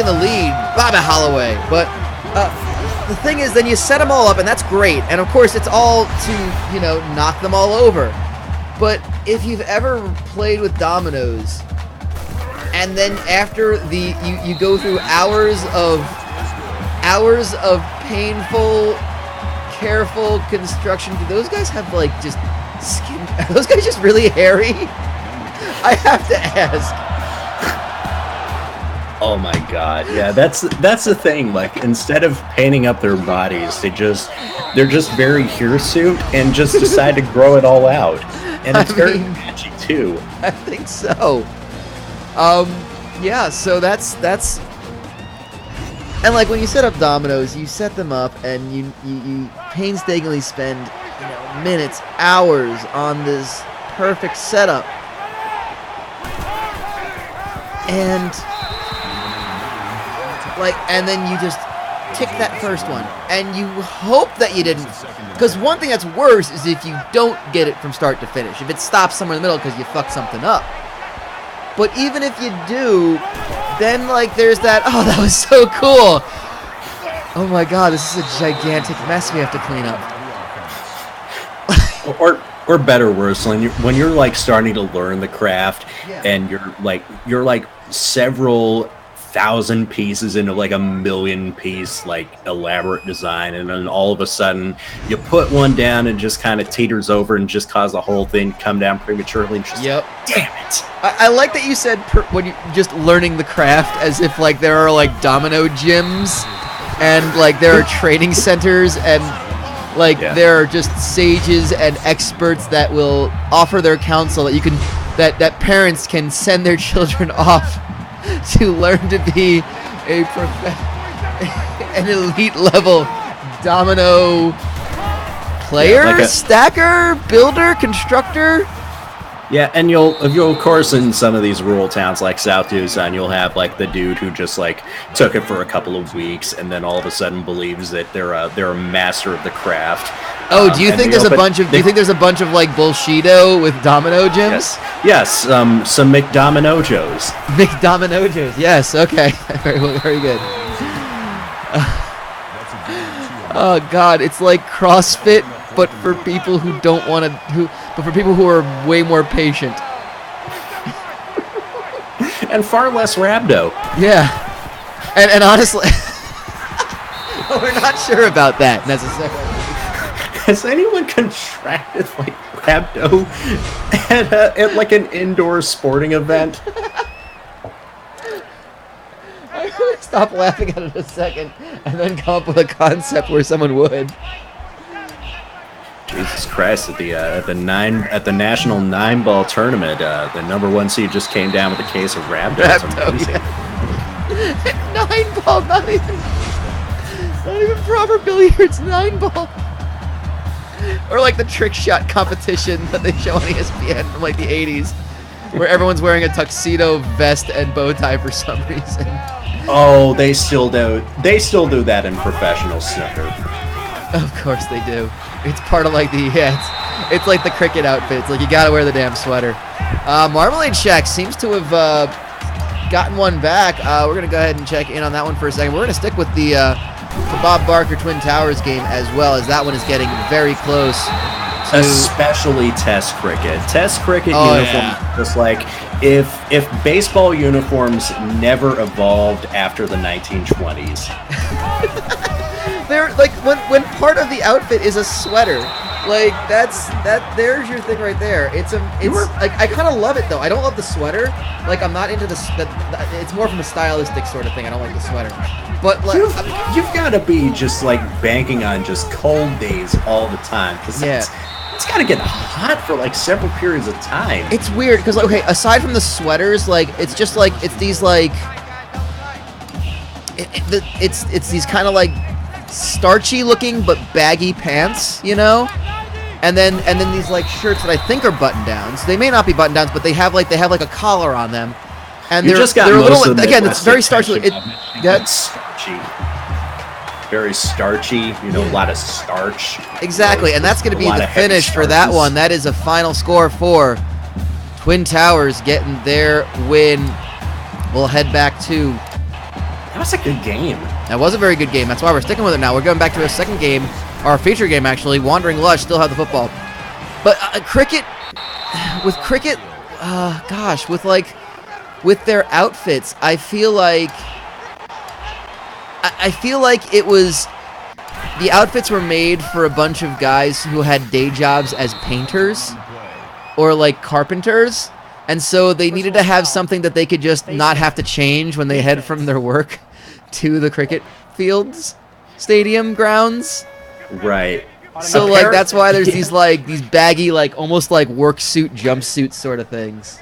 [SPEAKER 1] the lead. Bobby Holloway. But the thing is, then you set them all up, and that's great. And, of course, it's all to, knock them all over. But if you've ever played with dominoes, and then after you go through hours of painful, careful construction, do those guys have, like, just skin? Are those guys just really hairy? I have to ask.
[SPEAKER 2] Oh my God! Yeah, that's the thing. Like, instead of painting up their bodies, they're just very hirsute and just decide to grow it all out, and it's very matchy too.
[SPEAKER 1] I think so. Yeah, so that's and like when you set up dominoes, you set them up and you painstakingly spend minutes, hours on this perfect setup, and then you just tick that first one, and you hope that you didn't, because one thing that's worse is if you don't get it from start to finish, if it stops somewhere in the middle because you fucked something up. But even if you do, then like there's that, oh, that was so cool. Oh my god, this is a gigantic mess we have to clean up.
[SPEAKER 2] Or better, worse, when you're like starting to learn the craft, and you're like several thousand pieces into like a million piece like elaborate design, and then all of a sudden you put one down and just kind of teeters over and just cause the whole thing to come down prematurely. And just damn it!
[SPEAKER 1] I like that you said when you just learning the craft as if like there are like domino gyms and like there are training centers and like there are just sages and experts that will offer their counsel that parents can send their children off to learn to be an elite level domino player, stacker, builder, constructor.
[SPEAKER 2] Yeah, and you'll of course in some of these rural towns like South Tucson, you'll have like the dude who just like took it for a couple of weeks and then all of a sudden believes that they're a master of the craft.
[SPEAKER 1] Oh, do you think there's a bunch of like bullshito with domino gyms?
[SPEAKER 2] Yes, some McDominojos.
[SPEAKER 1] McDominojos, yes, okay. Very good. Oh god, it's like CrossFit, but for people who don't want to, but for people who are way more patient.
[SPEAKER 2] And far less rhabdo.
[SPEAKER 1] Yeah. And honestly, we're not sure about that necessarily.
[SPEAKER 2] Has anyone contracted like rhabdo at like an indoor sporting event?
[SPEAKER 1] I really stopped laughing at it a second and then come up with a concept where someone would.
[SPEAKER 2] Jesus Christ! At the national 9-ball tournament, the number 1 seed just came down with a case of rhabdo.
[SPEAKER 1] Yeah. 9-ball, not even proper billiards. 9-ball. Or like the trick shot competition that they show on ESPN from like the 80s, where everyone's wearing a tuxedo vest and bow tie for some reason.
[SPEAKER 2] Oh, they still do that in professional snooker.
[SPEAKER 1] Of course they do. It's part of like it's like the cricket outfit. It's like you gotta wear the damn sweater. Marmalade Shack seems to have gotten one back. We're gonna go ahead and check in on that one for a second. We're gonna stick with the Bob Barker Twin Towers game as well, as that one is getting very close.
[SPEAKER 2] Especially Test cricket. Test cricket uniforms, just like if baseball uniforms never evolved after the 1920s.
[SPEAKER 1] They're like when part of the outfit is a sweater, like there's your thing right there. It's like I kind of love it though. I don't love the sweater. Like I'm not into it's more from a stylistic sort of thing. I don't like the sweater. But like,
[SPEAKER 2] you've got to be just like banking on just cold days all the time, because it's got to get hot for like several periods of time.
[SPEAKER 1] It's weird because aside from the sweaters, like it's just like it's these like it's these kind of like starchy looking but baggy pants, and then these like shirts that I think are button downs. They may not be button downs, but they have like a collar on them, and they're a little again. It's very starchy. That's
[SPEAKER 2] starchy. Very starchy, a lot of starch.
[SPEAKER 1] Exactly, and that's going to be the finish for that one. That is a final score for Twin Towers getting their win. We'll head back to...
[SPEAKER 2] That was a good game.
[SPEAKER 1] That was a very good game. That's why we're sticking with it now. We're going back to a second game, our feature game actually. Wandering Lush still have the football. But cricket, with their outfits, I feel like it was, the outfits were made for a bunch of guys who had day jobs as painters or like carpenters, and so they needed to have something that they could just not have to change when they head from their work to the cricket fields, stadium grounds.
[SPEAKER 2] Right.
[SPEAKER 1] So like that's why there's these baggy, like almost like work suit jumpsuit sort of things.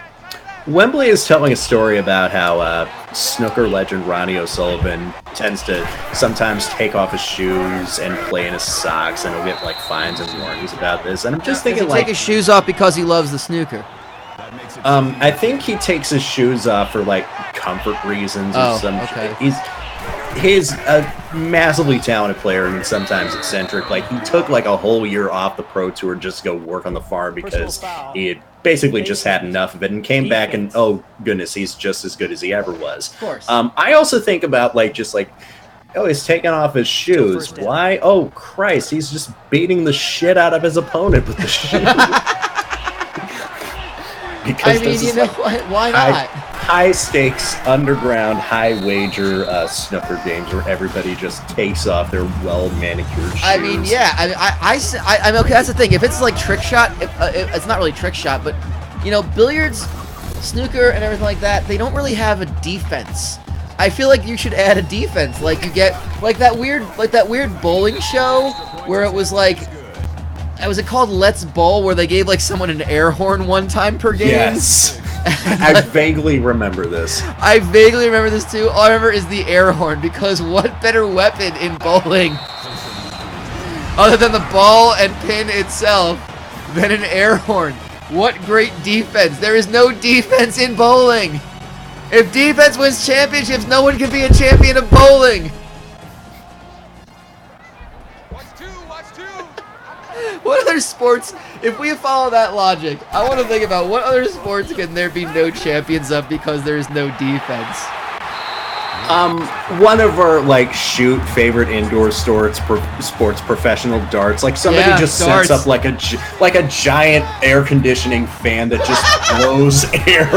[SPEAKER 2] Wembley is telling a story about how snooker legend Ronnie O'Sullivan tends to sometimes take off his shoes and play in his socks, and he'll get like fines and warnings about this. And I'm just thinking,
[SPEAKER 1] Does he take his shoes off because he loves the snooker?
[SPEAKER 2] I think he takes his shoes off for like comfort reasons or some.
[SPEAKER 1] Okay.
[SPEAKER 2] He's a massively talented player and sometimes eccentric. Like, he took like a whole year off the pro tour just to go work on the farm because he had basically just had enough of it and came back and, oh goodness, he's just as good as he ever was.
[SPEAKER 1] Of course.
[SPEAKER 2] I also think about oh, he's taking off his shoes. Why? Oh Christ, he's just beating the shit out of his opponent with the shoes.
[SPEAKER 1] I mean, you know what? Why not?
[SPEAKER 2] High stakes, underground, high wager snooker games where everybody just takes off their well manicured shoes.
[SPEAKER 1] I mean, yeah. I mean, okay. That's the thing. If it's like trick shot, it's not really trick shot, but you know, billiards, snooker, and everything like that, they don't really have a defense. I feel like you should add a defense. Like you get like that weird bowling show where it was like. Was it called Let's Bowl, where they gave like someone an air horn one time per game?
[SPEAKER 2] Yes. I vaguely remember this.
[SPEAKER 1] I vaguely remember this too. All I remember is the air horn, because what better weapon in bowling other than the ball and pin itself than an air horn? What great defense. There is no defense in bowling. If defense wins championships, no one can be a champion of bowling. What other sports, if we follow that logic, I want to think about what other sports can there be no champions of because there is no defense?
[SPEAKER 2] One of our favorite indoor sports professional darts. Like somebody just
[SPEAKER 1] darts.
[SPEAKER 2] sets up like a giant air conditioning fan that just blows air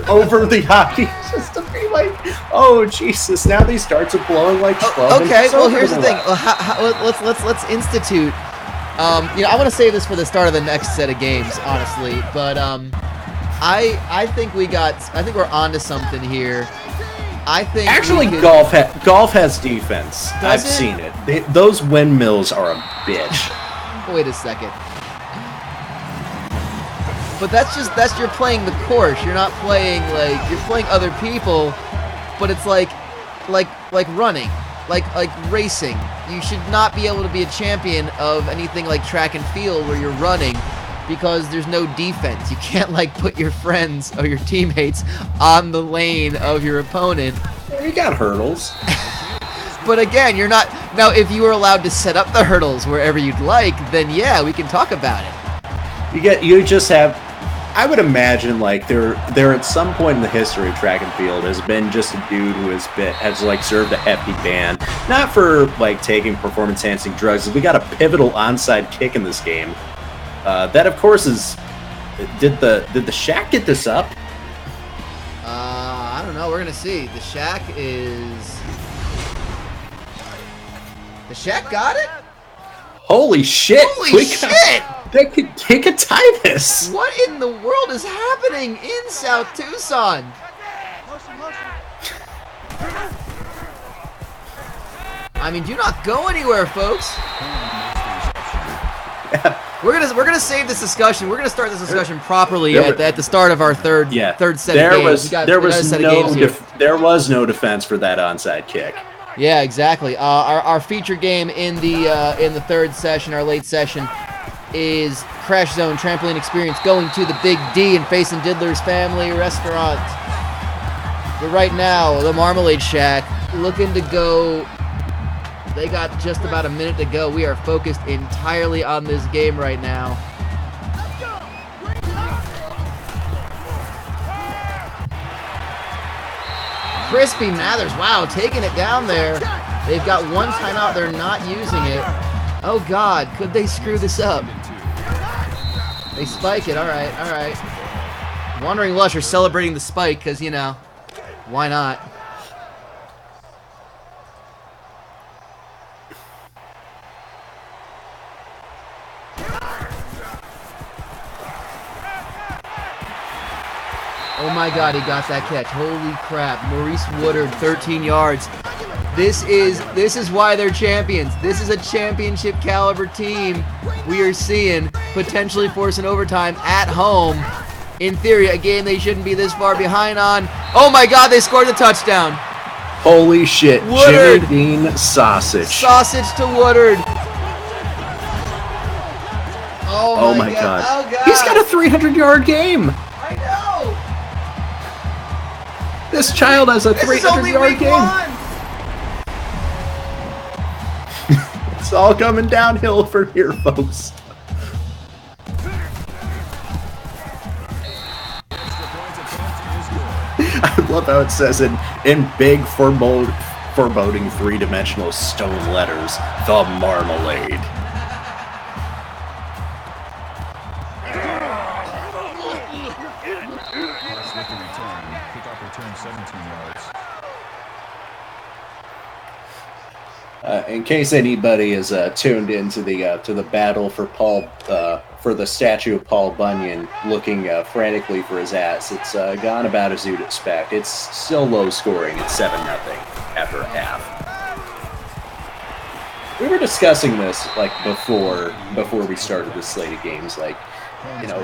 [SPEAKER 2] over the hockey, just to be like, oh Jesus! Now these darts are blowing like 12.
[SPEAKER 1] Okay, well here's the thing. Let's institute. I want to save this for the start of the next set of games, honestly. But I think we're onto something here. I think
[SPEAKER 2] golf has defense. I've seen it. Those windmills are a bitch.
[SPEAKER 1] Wait a second. But that's you're playing the course. You're not playing you're playing other people. But it's like running. Like racing. You should not be able to be a champion of anything like track and field where you're running because there's no defense. You can't put your friends or your teammates on the lane of your opponent.
[SPEAKER 2] You got hurdles.
[SPEAKER 1] But again, you're not. Now, if you were allowed to set up the hurdles wherever you'd like, then yeah, we can talk about it.
[SPEAKER 2] You just have. I would imagine there at some point in the history of track and field has been just a dude who has served a hefty ban, not for taking performance enhancing drugs. We got a pivotal onside kick in this game. That of course is. Did the Shaq get this up?
[SPEAKER 1] I don't know. We're gonna see. The Shaq got it.
[SPEAKER 2] Holy shit!
[SPEAKER 1] Holy shit!
[SPEAKER 2] They could tie this.
[SPEAKER 1] What in the world is happening in South Tucson? I mean, do not go anywhere, folks.
[SPEAKER 2] Yeah.
[SPEAKER 1] We're gonna save this discussion. We're gonna start this discussion properly at the start of our third set of games.
[SPEAKER 2] There was no defense for that onside kick.
[SPEAKER 1] Yeah, exactly. Our feature game in the third session, our late session, is Crashzone Trampoline Experience, going to the Big D and facing Diddler's Family Restaurant. But right now, the Marmalade Shack looking to go. They got just about a minute to go. We are focused entirely on this game right now. Crispy Mathers, wow, taking it down there. They've got one timeout. They're not using it. Oh, God, could they screw this up? They spike it. All right. Wandering Lush are celebrating the spike because, why not? Oh my God, he got that catch. Holy crap. Maurice Woodard, 13 yards. This is why they're champions. This is a championship caliber team we are seeing potentially force an overtime at home. In theory, a game they shouldn't be this far behind on. Oh my God, they scored the touchdown.
[SPEAKER 2] Holy shit.
[SPEAKER 1] Woodard.
[SPEAKER 2] Jimmy Dean sausage.
[SPEAKER 1] Sausage to Woodard. Oh my God. Oh God.
[SPEAKER 2] He's got a 300-yard game.
[SPEAKER 1] I know.
[SPEAKER 2] This child has a 300-yard game. It's all coming downhill from here, folks. I love how it says in big foreboding three-dimensional stone letters, the Marmalade.
[SPEAKER 3] Kickoff return 17 yards.
[SPEAKER 2] In case anybody is tuned into the battle for for the statue of Paul Bunyan, looking frantically for his ass, it's gone about as you'd expect. It's still low scoring. It's 7-0 after a half. We were discussing this like before we started this slate of games. Like, you know,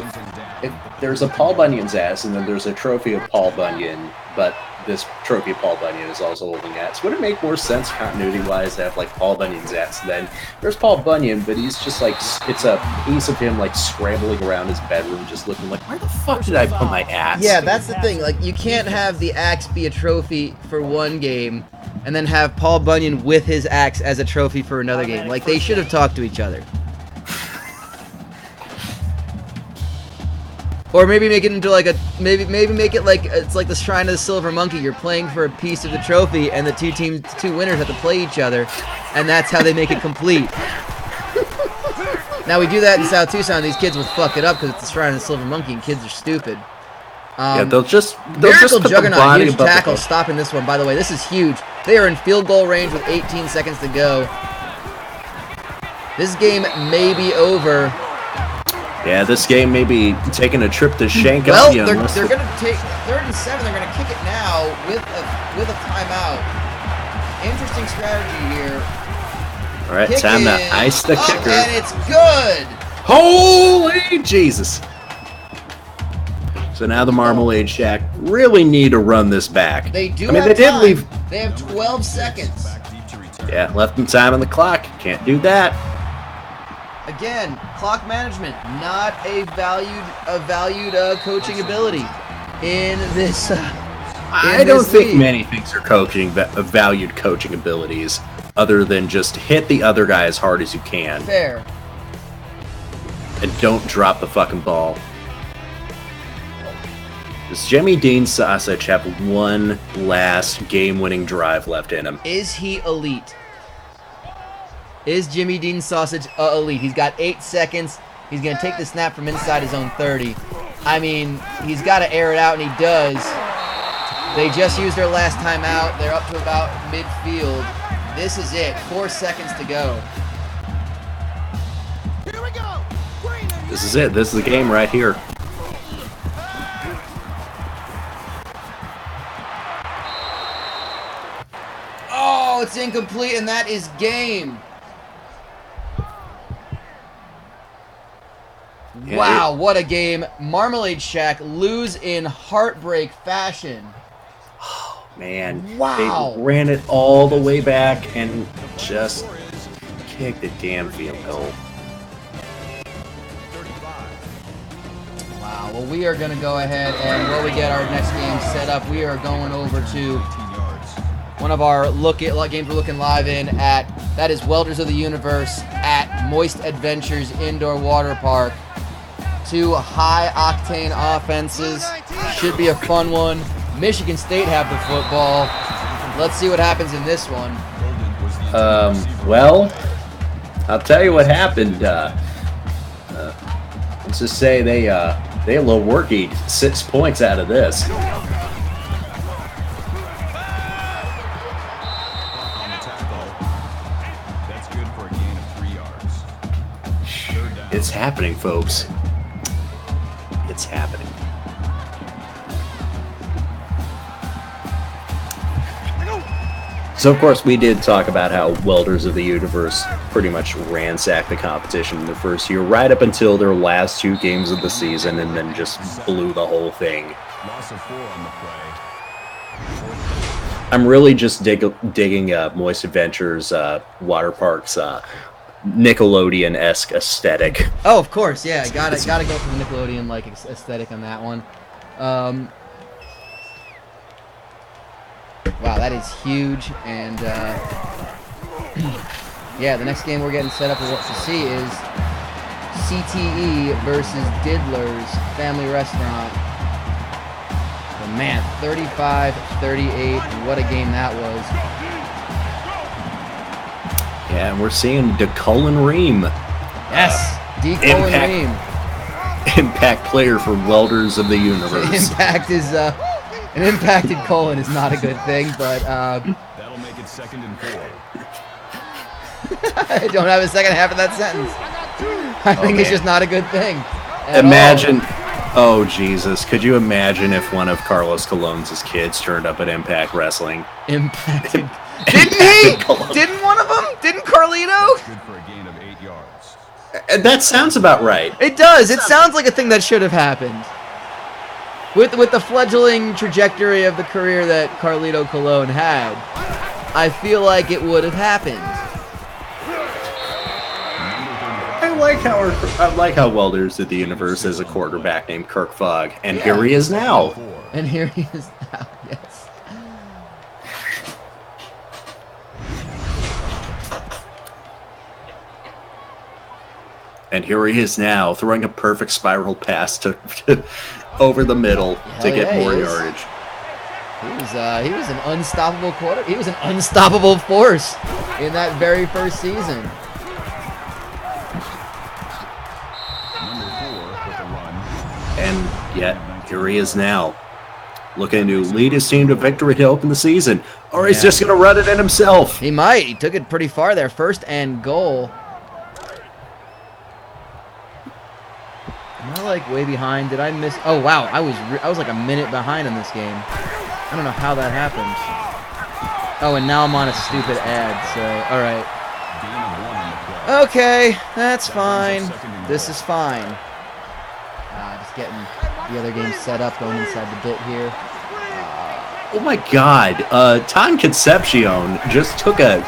[SPEAKER 2] if there's a Paul Bunyan's ass and then there's a trophy of Paul Bunyan, but this trophy of Paul Bunyan is also holding ass, would it make more sense continuity-wise to have like Paul Bunyan's ass? And then there's Paul Bunyan, but he's just like, it's a piece of him like scrambling around his bedroom, just looking like, where the fuck did I put my axe?
[SPEAKER 1] Yeah, that's the thing. Like, you can't have the axe be a trophy for one game and then have Paul Bunyan with his axe as a trophy for another game. Like, they should have talked to each other. Or maybe make it into like a maybe make it like it's like the Shrine of the Silver Monkey. You're playing for a piece of the trophy, and the two winners have to play each other, and that's how they make it complete. Now we do that in South Tucson. These kids will fuck it up because it's the Shrine of the Silver Monkey, and kids are stupid.
[SPEAKER 2] Yeah, they'll just
[SPEAKER 1] Miracle
[SPEAKER 2] put
[SPEAKER 1] Juggernaut,
[SPEAKER 2] the body
[SPEAKER 1] huge
[SPEAKER 2] above
[SPEAKER 1] tackle,
[SPEAKER 2] the
[SPEAKER 1] stopping this one. By the way, this is huge. They are in field goal range with 18 seconds to go. This game may be over.
[SPEAKER 2] Yeah, this game may be taking a trip to Shanghai.
[SPEAKER 1] Well, they're going to take 3rd and 7. They're going to kick it now with a timeout. Interesting strategy here.
[SPEAKER 2] All right, time to ice the kicker.
[SPEAKER 1] And it's good.
[SPEAKER 2] Holy Jesus. So now the Marmalade Shack really need to run this back.
[SPEAKER 1] They do.
[SPEAKER 2] I mean, they did leave.
[SPEAKER 1] They have 12 seconds.
[SPEAKER 2] Yeah, left them time on the clock. Can't do that.
[SPEAKER 1] Again, clock management, not a valued coaching ability in this.
[SPEAKER 2] I don't think many things are valued coaching abilities, other than just hit the other guy as hard as you can.
[SPEAKER 1] Fair.
[SPEAKER 2] And don't drop the fucking ball. Does Jimmy Dean Sausage have one last game-winning drive left in him?
[SPEAKER 1] Is he elite? Is Jimmy Dean Sausage elite? He's got 8 seconds. He's going to take the snap from inside his own 30. I mean, he's got to air it out, and he does. They just used their last timeout. They're up to about midfield. This is it. 4 seconds to go.
[SPEAKER 5] Here we go.
[SPEAKER 2] This is it. This is the game right here.
[SPEAKER 1] Oh, it's incomplete, and that is game.
[SPEAKER 2] Yeah,
[SPEAKER 1] wow, what a game. Marmalade Shack lose in heartbreak fashion.
[SPEAKER 2] Oh, man.
[SPEAKER 1] Wow.
[SPEAKER 2] They ran it all the way back and just kicked the damn field goal.
[SPEAKER 1] Wow, well, we are going to go ahead and while we get our next game set up, we are going over to one of our games we're looking live in at, that is Welders of the Universe at Moist Adventures Indoor Water Park. Two high-octane offenses. Should be a fun one. Michigan State have the football. Let's see what happens in this one.
[SPEAKER 2] Well, I'll tell you what happened. Let's just say they low workied 6 points out of this. It's happening, folks. It's happening. So, of course, we did talk about how Welders of the Universe pretty much ransacked the competition in the first year, right up until their last 2 games of the season, and then just blew the whole thing.
[SPEAKER 3] Loss of 4 on the play.
[SPEAKER 2] I'm really just digging Moist Adventures Water Park's Nickelodeon-esque aesthetic.
[SPEAKER 1] Oh, of course, yeah. Gotta go for the Nickelodeon like aesthetic on that one. Wow, that is huge, and yeah, the next game we're getting set up to see is CTE versus Diddler's Family Restaurant. But man, 35-38, what a game that was.
[SPEAKER 2] Yeah, and we're seeing DeCullen Ream.
[SPEAKER 1] Yes, DeCullen Ream.
[SPEAKER 2] Impact player for Welders of the Universe.
[SPEAKER 1] Impact is an impacted colon is not a good thing, but
[SPEAKER 3] That'll make it 2nd and 4.
[SPEAKER 1] I don't have a second half of that sentence. I think it's just not a good thing.
[SPEAKER 2] Imagine, oh Jesus, could you imagine if one of Carlos Colon's kids turned up at Impact Wrestling?
[SPEAKER 1] Impacted. Didn't he? Didn't one of them? Didn't Carlito?
[SPEAKER 3] Good for a gain of 8 yards.
[SPEAKER 2] That sounds about right.
[SPEAKER 1] It does. It sounds like a thing that should have happened. With the fledgling trajectory of the career that Carlito Colon had, I feel like it would have happened.
[SPEAKER 2] I like how Welders of the Universe has a quarterback named Kirk Fogg, and here he is now.
[SPEAKER 1] And here he is now. Yes.
[SPEAKER 2] And here he is now, throwing a perfect spiral pass to over the middle to get more yardage.
[SPEAKER 1] He was an unstoppable quarter. He was an unstoppable force in that very first season.
[SPEAKER 3] Number 4 with a run.
[SPEAKER 2] And yet, here he is now, looking to lead his team to victory to open the season. Or he's just going to run it in himself.
[SPEAKER 1] He might. He took it pretty far there. 1st and goal. Am I like way behind? Did I miss? Oh wow, I was like a minute behind on this game. I don't know how that happened. Oh, and now I'm on a stupid ad. So all right.
[SPEAKER 3] Gain of 1 on the play.
[SPEAKER 1] Okay, that's fine. This is fine. Just getting the other game set up, going inside the bit here.
[SPEAKER 2] Oh my God! Ton Concepcion just took a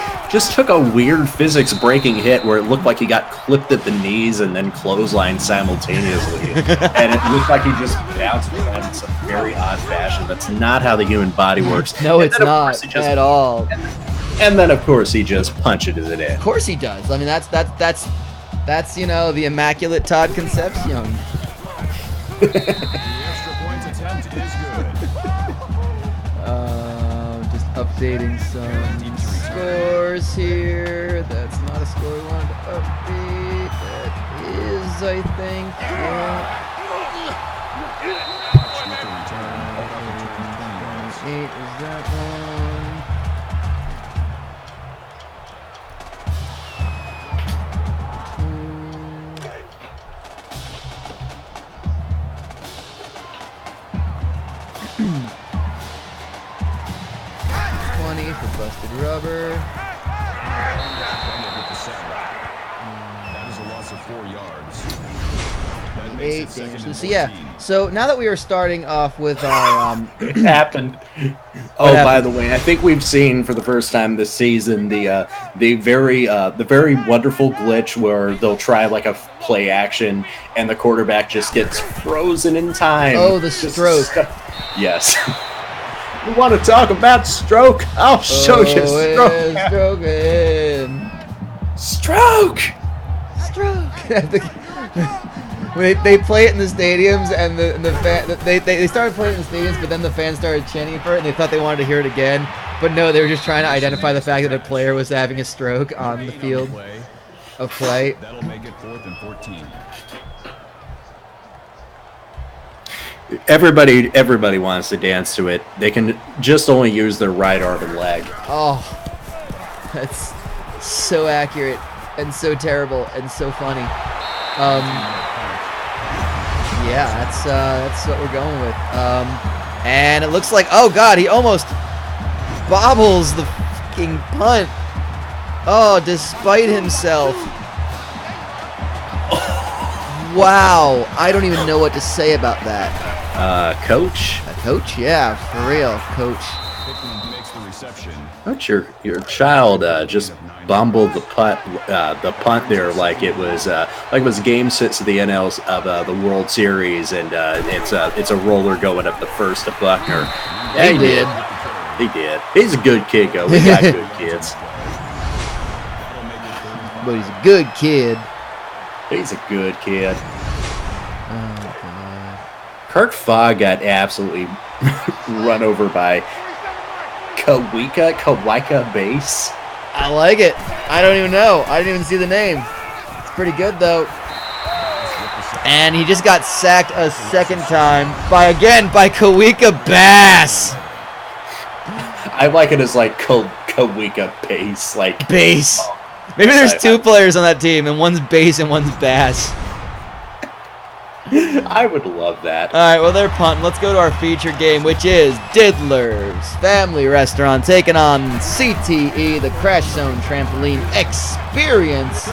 [SPEAKER 2] weird physics breaking hit where it looked like he got clipped at the knees and then clotheslined simultaneously, and it looked like he just bounced around in some very odd fashion. That's not how the human body works.
[SPEAKER 1] No, it's not at all.
[SPEAKER 2] And then of course he just punches it in.
[SPEAKER 1] Of course he does. I mean that's you know, the immaculate Todd Concepcion.
[SPEAKER 3] The extra point attempt is good.
[SPEAKER 1] Just updating some scores here. That's not a score we wanted to update. That is, I think. Yeah. 8 is that one. For busted rubber.
[SPEAKER 3] That is a loss of 4 yards. That
[SPEAKER 1] 8
[SPEAKER 3] makes it 2nd
[SPEAKER 1] damage.
[SPEAKER 3] and
[SPEAKER 1] So yeah.
[SPEAKER 3] 14.
[SPEAKER 1] So now that we are starting off with our
[SPEAKER 2] It happened. Oh, by the way, I think we've seen for the first time this season the very wonderful glitch where they'll try like a play action and the quarterback just gets frozen in time.
[SPEAKER 1] Oh, the stroke.
[SPEAKER 2] Yes. You want to talk about stroke? I'll show you stroke.
[SPEAKER 1] Stroke. They play it in the stadiums, and they started playing it in the stadiums, but then the fans started chanting for it, and they thought they wanted to hear it again. But no, they were just trying to identify the fact that a player was having a stroke on the field of play.
[SPEAKER 3] That'll make it 4th and 14.
[SPEAKER 2] Everybody wants to dance to it. They can just only use their right arm and leg.
[SPEAKER 1] Oh, that's so accurate and so terrible and so funny. Yeah, that's what we're going with. And it looks like, oh god, he almost bobbles the fucking punt. Oh, despite himself. Wow. I don't even know what to say about that.
[SPEAKER 2] Coach?
[SPEAKER 1] Coach? Yeah, for real. Coach.
[SPEAKER 3] Makes the reception.
[SPEAKER 2] Coach, your child just bumbled the punt there like it was game 6 of the NLs of the World Series, and it's a roller going up the first to Buckner.
[SPEAKER 1] Yeah, he did.
[SPEAKER 2] He did. He's a good kid, though. We got good kids.
[SPEAKER 1] But he's a good kid.
[SPEAKER 2] He's a good kid.
[SPEAKER 1] Oh, God.
[SPEAKER 2] Kirk Fogg got absolutely run over by Kawika Base.
[SPEAKER 1] I like it. I don't even know. I didn't even see the name. It's pretty good, though. And he just got sacked a second time by Kawika Bass.
[SPEAKER 2] I like it as like Kawika Base. Like
[SPEAKER 1] Bass. Maybe there's 2 players on that team, and one's Bass and one's Bass.
[SPEAKER 2] I would love that.
[SPEAKER 1] All right, well, they're punting. Let's go to our feature game, which is Diddler's Family Restaurant taking on CTE, the Crashzone Trampoline Experience.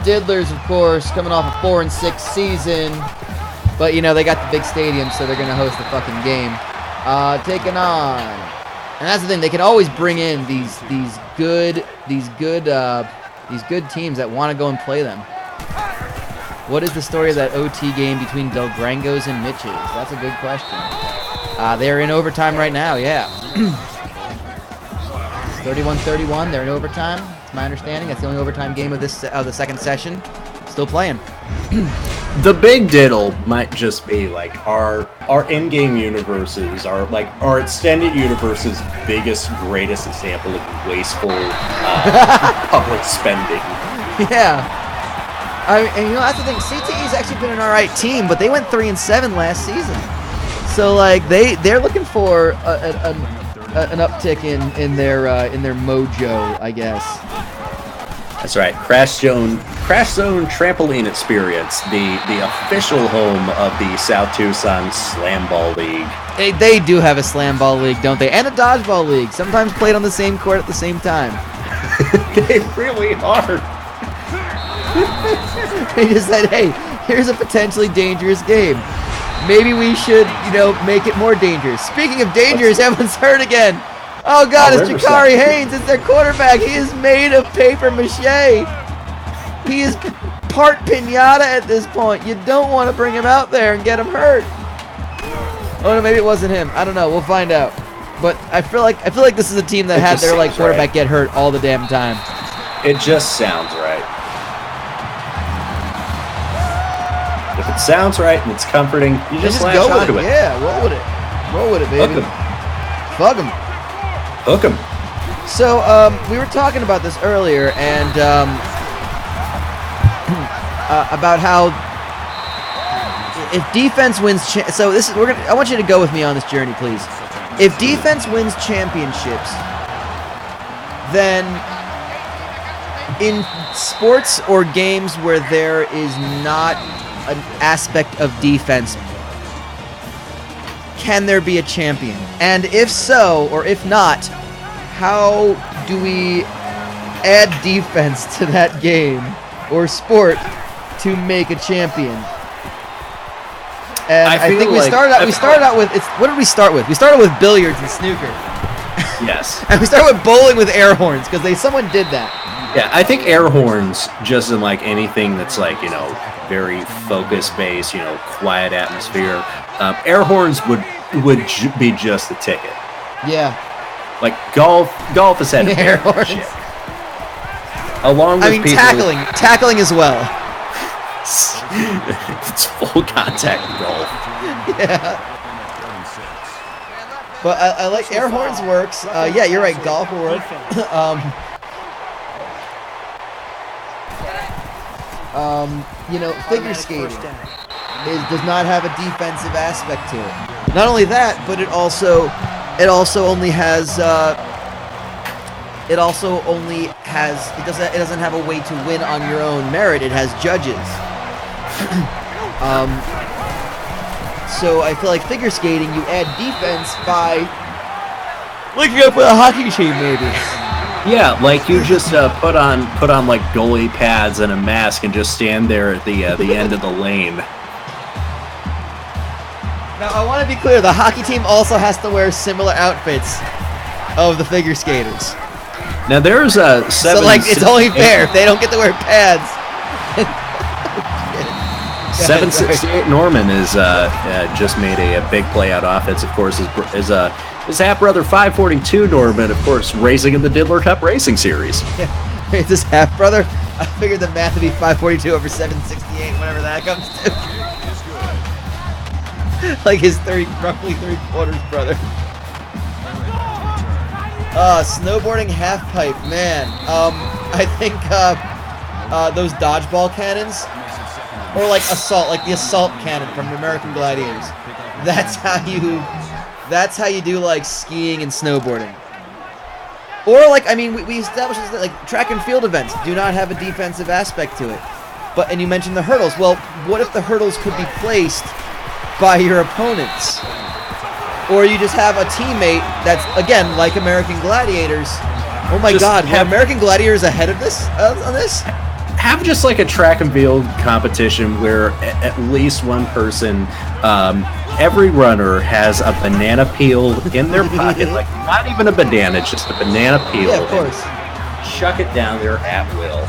[SPEAKER 1] Diddler's, of course, coming off a 4-6 season, but you know they got the big stadium, so they're gonna host the fucking game. Taking on, and that's the thing, they can always bring in these good teams that want to go and play them. What is the story of that OT game between Del Grangos and Mitch's? That's a good question. They're in overtime right now, yeah. 31-31, they're in overtime. It's my understanding. That's the only overtime game of the second session. Still playing.
[SPEAKER 2] The big diddle might just be like our in-game universes, our extended universe's biggest, greatest example of wasteful public spending. Yeah.
[SPEAKER 1] And you know, that's the thing. CTE's actually been an alright team, but they went 3-7 last season. So like they're looking for an uptick in their mojo, I guess.
[SPEAKER 2] That's right. Crashzone Trampoline Experience, the official home of the South Tucson Slam Ball League.
[SPEAKER 1] They do have a slam ball league, don't they? And a dodgeball league. Sometimes played on the same court at the same time.
[SPEAKER 2] They really are.
[SPEAKER 1] They just said, hey, here's a potentially dangerous game. Maybe we should, make it more dangerous. Speaking of dangerous, everyone's hurt again. Oh, God, it's Jakari Haynes. It's their quarterback. He is made of paper mache. He is part piñata at this point. You don't want to bring him out there and get him hurt. Oh, no, maybe it wasn't him. I don't know. We'll find out. But I feel like this is a team that had their quarterback get hurt all the damn time.
[SPEAKER 2] It just sounds right. If it sounds right and it's comforting, you just latch
[SPEAKER 1] go
[SPEAKER 2] onto
[SPEAKER 1] with it.
[SPEAKER 2] it.
[SPEAKER 1] Yeah, roll with it. Roll with it, baby.
[SPEAKER 2] Hook 'em.
[SPEAKER 1] Bug him.
[SPEAKER 2] Hook 'em.
[SPEAKER 1] So, we were talking about this earlier, and about how if defense wins, I want you to go with me on this journey, please. If defense wins championships, then in sports or games where there is not an aspect of defense, can there be a champion? And if so, or if not, how do we add defense to that game or sport to make a champion? And I think we started out with what did we start with? We started with billiards and snooker.
[SPEAKER 2] Yes.
[SPEAKER 1] And we started with bowling with air horns because someone did that.
[SPEAKER 2] Yeah, I think air horns, just in like anything that's like, very focus based, quiet atmosphere, air horns would be just the ticket.
[SPEAKER 1] Yeah.
[SPEAKER 2] Like golf has had air horns. Along with
[SPEAKER 1] tackling as well.
[SPEAKER 2] It's full contact golf.
[SPEAKER 1] Yeah. But I like air horns works. Yeah, you're right. Golf will work. Figure skating does not have a defensive aspect to it. Not only that, but it doesn't have a way to win on your own merit. It has judges. so I feel like figure skating, you add defense by linking up with a hockey team, maybe.
[SPEAKER 2] Yeah, like you just put on like goalie pads and a mask and just stand there at the end of the lane.
[SPEAKER 1] Now, I want to be clear, the hockey team also has to wear similar outfits of the figure skaters.
[SPEAKER 2] Now, there's a
[SPEAKER 1] So, like, it's only fair if they don't get to wear pads.
[SPEAKER 2] 768 Norman is just made a big play out offense. Of course, his half brother 542 Norman, of course, racing in the Diddler Cup Racing Series.
[SPEAKER 1] It's his half brother. I figured the math would be 542 over 768, whatever that comes to. Like his roughly 3/4 brother. Snowboarding half pipe, man. I think those dodgeball cannons, or like the assault cannon from American Gladiators. That's how you do like skiing and snowboarding. Or like, I mean, we established that like track and field events do not have a defensive aspect to it. And you mentioned the hurdles. Well, what if the hurdles could be placed by your opponents? Or you just have a teammate that's, again, like American Gladiators. Oh my God, were American Gladiators ahead of this on this?
[SPEAKER 2] Have just like a track and field competition where at least one person, every runner has a banana peel in their pocket, like not even a banana, just a banana peel.
[SPEAKER 1] Yeah, of course.
[SPEAKER 2] Chuck it down there at will.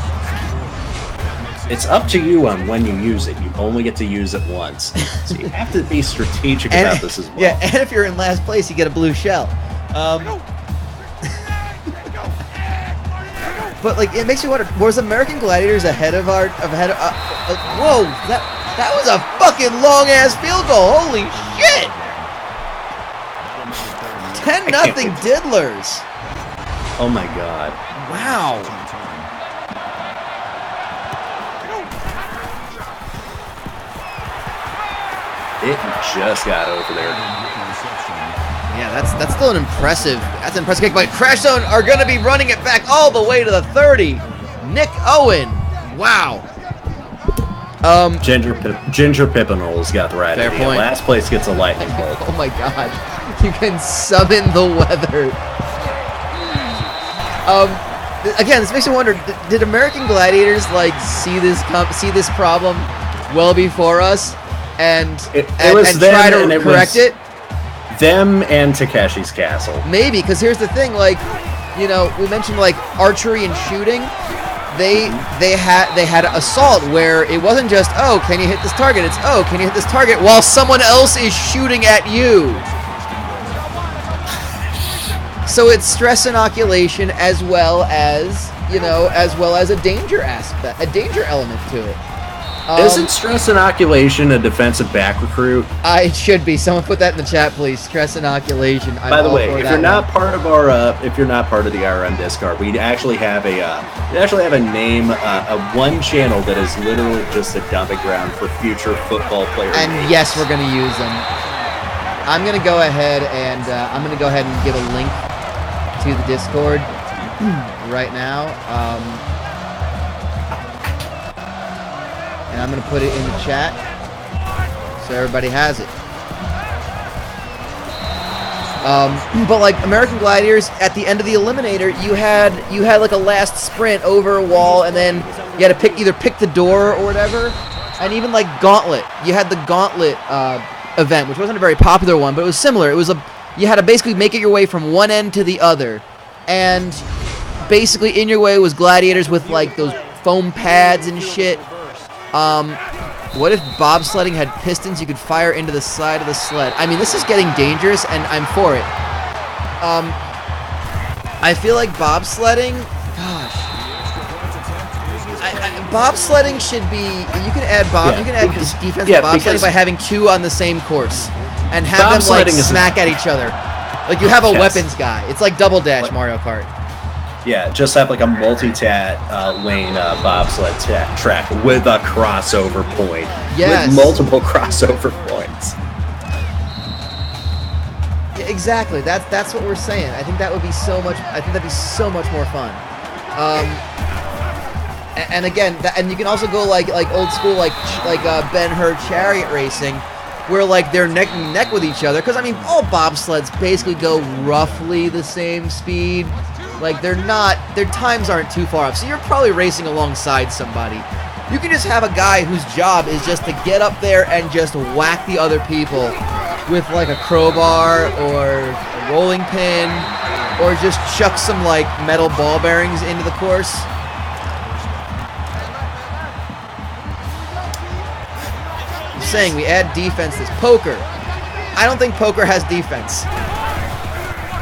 [SPEAKER 2] It's up to you on when you use it. You only get to use it once. So you have to be strategic about this as well.
[SPEAKER 1] Yeah, and if you're in last place, you get a blue shell. But like, it makes me wonder: was American Gladiators ahead of whoa! That was a fucking long ass field goal. Holy shit! 10-0 Diddlers.
[SPEAKER 2] Oh my God!
[SPEAKER 1] Wow.
[SPEAKER 2] It just got over there.
[SPEAKER 1] Yeah, that's still an impressive. That's an impressive kick. But Crashzone are going to be running it back all the way to the 30. Nick Owen. Wow.
[SPEAKER 2] Ginger Pippinol's got the right
[SPEAKER 1] Fair
[SPEAKER 2] idea.
[SPEAKER 1] point.
[SPEAKER 2] Last place gets a lightning bolt.
[SPEAKER 1] Oh my God. You can summon the weather. Again, this makes me wonder: did American Gladiators like see this problem well before us? And try to correct it?
[SPEAKER 2] Them and Takeshi's Castle.
[SPEAKER 1] Maybe, because here's the thing, like, you know, we mentioned like archery and shooting. They had assault where it wasn't just, oh, can you hit this target? It's, oh, can you hit this target while someone else is shooting at you? So it's stress inoculation as well as a danger aspect, a danger element to it.
[SPEAKER 2] Isn't stress inoculation a defensive back recruit?
[SPEAKER 1] It should be. Someone put that in the chat, please. Stress inoculation.
[SPEAKER 2] By the way, if you're not part of our, if you're not part of the IRM Discord, we actually have a name, one channel that is literally just a dumping ground for future football players.
[SPEAKER 1] And yes, we're gonna use them. I'm gonna go ahead and give a link to the Discord right now. And I'm going to put it in the chat so everybody has it. But like American Gladiators, at the end of the Eliminator, you had like a last sprint over a wall, and then you had to either pick the door or whatever. And even like Gauntlet, you had the Gauntlet event, which wasn't a very popular one, but it was similar. You had to basically make it your way from one end to the other, and basically in your way was Gladiators with like those foam pads and shit. What if bobsledding had pistons you could fire into the side of the sled? I mean, this is getting dangerous, and I'm for it. I feel like bobsledding, gosh, bobsledding should be. You can add defense to bobsledding by having two on the same course, and have them like smack at each other. Like you have a weapons guy. It's like Double Dash Mario Kart.
[SPEAKER 2] Yeah, just have like a multi-tat lane bobsled track with a crossover point.
[SPEAKER 1] Yes.
[SPEAKER 2] With multiple crossover points.
[SPEAKER 1] Yeah, exactly. That's what we're saying. I think that would be so much. I think that'd be so much more fun. And again, and you can also go like old school like Ben-Hur chariot racing, where like they're neck and neck with each other. Because I mean, all bobsleds basically go roughly the same speed. Like their times aren't too far off. So you're probably racing alongside somebody. You can just have a guy whose job is just to get up there and just whack the other people with like a crowbar or a rolling pin, or just chuck some like metal ball bearings into the course. I'm saying we add defense to poker. I don't think poker has defense.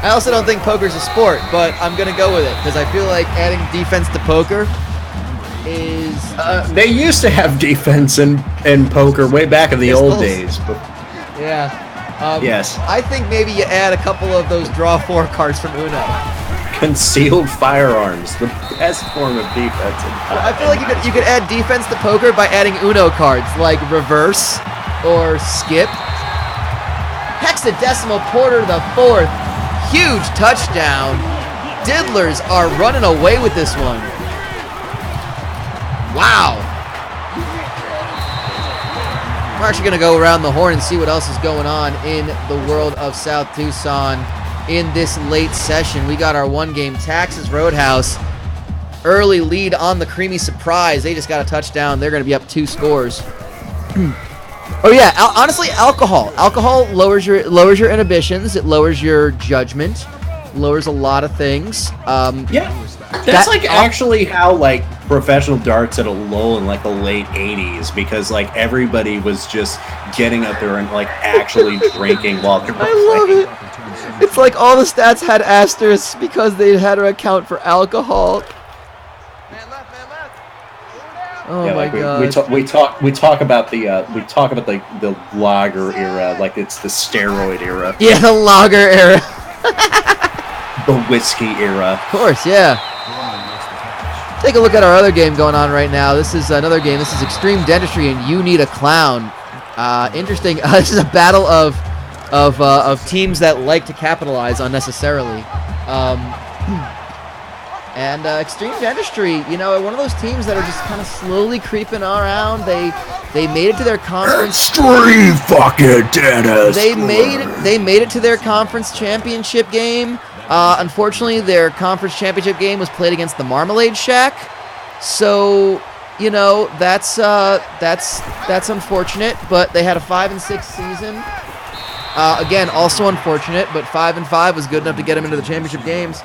[SPEAKER 1] I also don't think poker's a sport, but I'm gonna go with it because I feel like adding defense to poker is...
[SPEAKER 2] They used to have defense in poker way back in the old days. But...
[SPEAKER 1] Yeah.
[SPEAKER 2] Yes.
[SPEAKER 1] I think maybe you add a couple of those draw 4 cards from Uno.
[SPEAKER 2] Concealed firearms, the best form of defense.
[SPEAKER 1] I feel like you could add defense to poker by adding Uno cards, like reverse or skip. Hexadecimal Porter the 4th. Huge touchdown. Diddlers are running away with this one. Wow. We're actually going to go around the horn and see what else is going on in the world of South Tucson in this late session. We got our one-game Texas Roadhouse. Early lead on the Creamy Surprise. They just got a touchdown. They're going to be up 2 scores. Oh yeah, honestly, alcohol. Alcohol lowers your inhibitions. It lowers your judgment. Lowers a lot of things.
[SPEAKER 2] Yeah, that's like actually how like professional darts at a lull in like the late 80s, because like everybody was just getting up there and like actually drinking while they were playing.
[SPEAKER 1] I love it. It's like all the stats had asterisks because they had to account for alcohol. Oh
[SPEAKER 2] yeah,
[SPEAKER 1] my
[SPEAKER 2] like
[SPEAKER 1] god.
[SPEAKER 2] We talk about the lager era, like it's the steroid era.
[SPEAKER 1] Yeah, the lager era.
[SPEAKER 2] The whiskey era.
[SPEAKER 1] Of course, yeah. Take a look at our other game going on right now. This is another game. This is Extreme Dentistry and You Need a Clown. Interesting. This is a battle of teams that like to capitalize unnecessarily. And Extreme Dentistry, you know, one of those teams that are just kind of slowly creeping around. They made it to their conference.
[SPEAKER 2] Extreme fucking Dentistry.
[SPEAKER 1] They made it to their conference championship game. Unfortunately, their conference championship game was played against the Marmalade Shack. So, you know, that's unfortunate. But they had a 5-6 season. Again, also unfortunate. But 5-5 was good enough to get them into the championship games.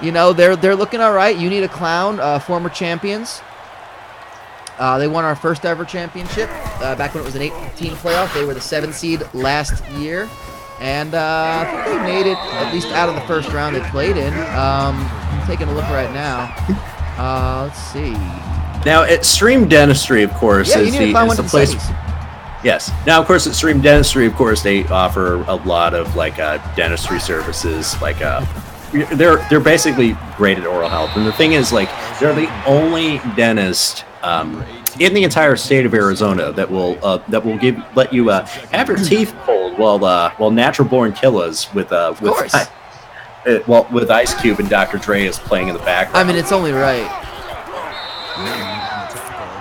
[SPEAKER 1] You know, they're looking all right. You Need a Clown, former champions. They won our first ever championship back when it was an 8-team playoff. They were the 7th seed last year. And I think they made it at least out of the first round they played in. I'm taking a look right now. Let's see.
[SPEAKER 2] Now, Extreme Dentistry, of course, is the place. Yes. Now, of course, Extreme Dentistry, of course, they offer a lot of like dentistry services. Like they're basically great at oral health. And the thing is, like, they're the only dentist in the entire state of Arizona that will let you have your teeth pulled while Natural Born Killers with Ice Cube and Dr. Dre is playing in the background.
[SPEAKER 1] I mean, it's only right.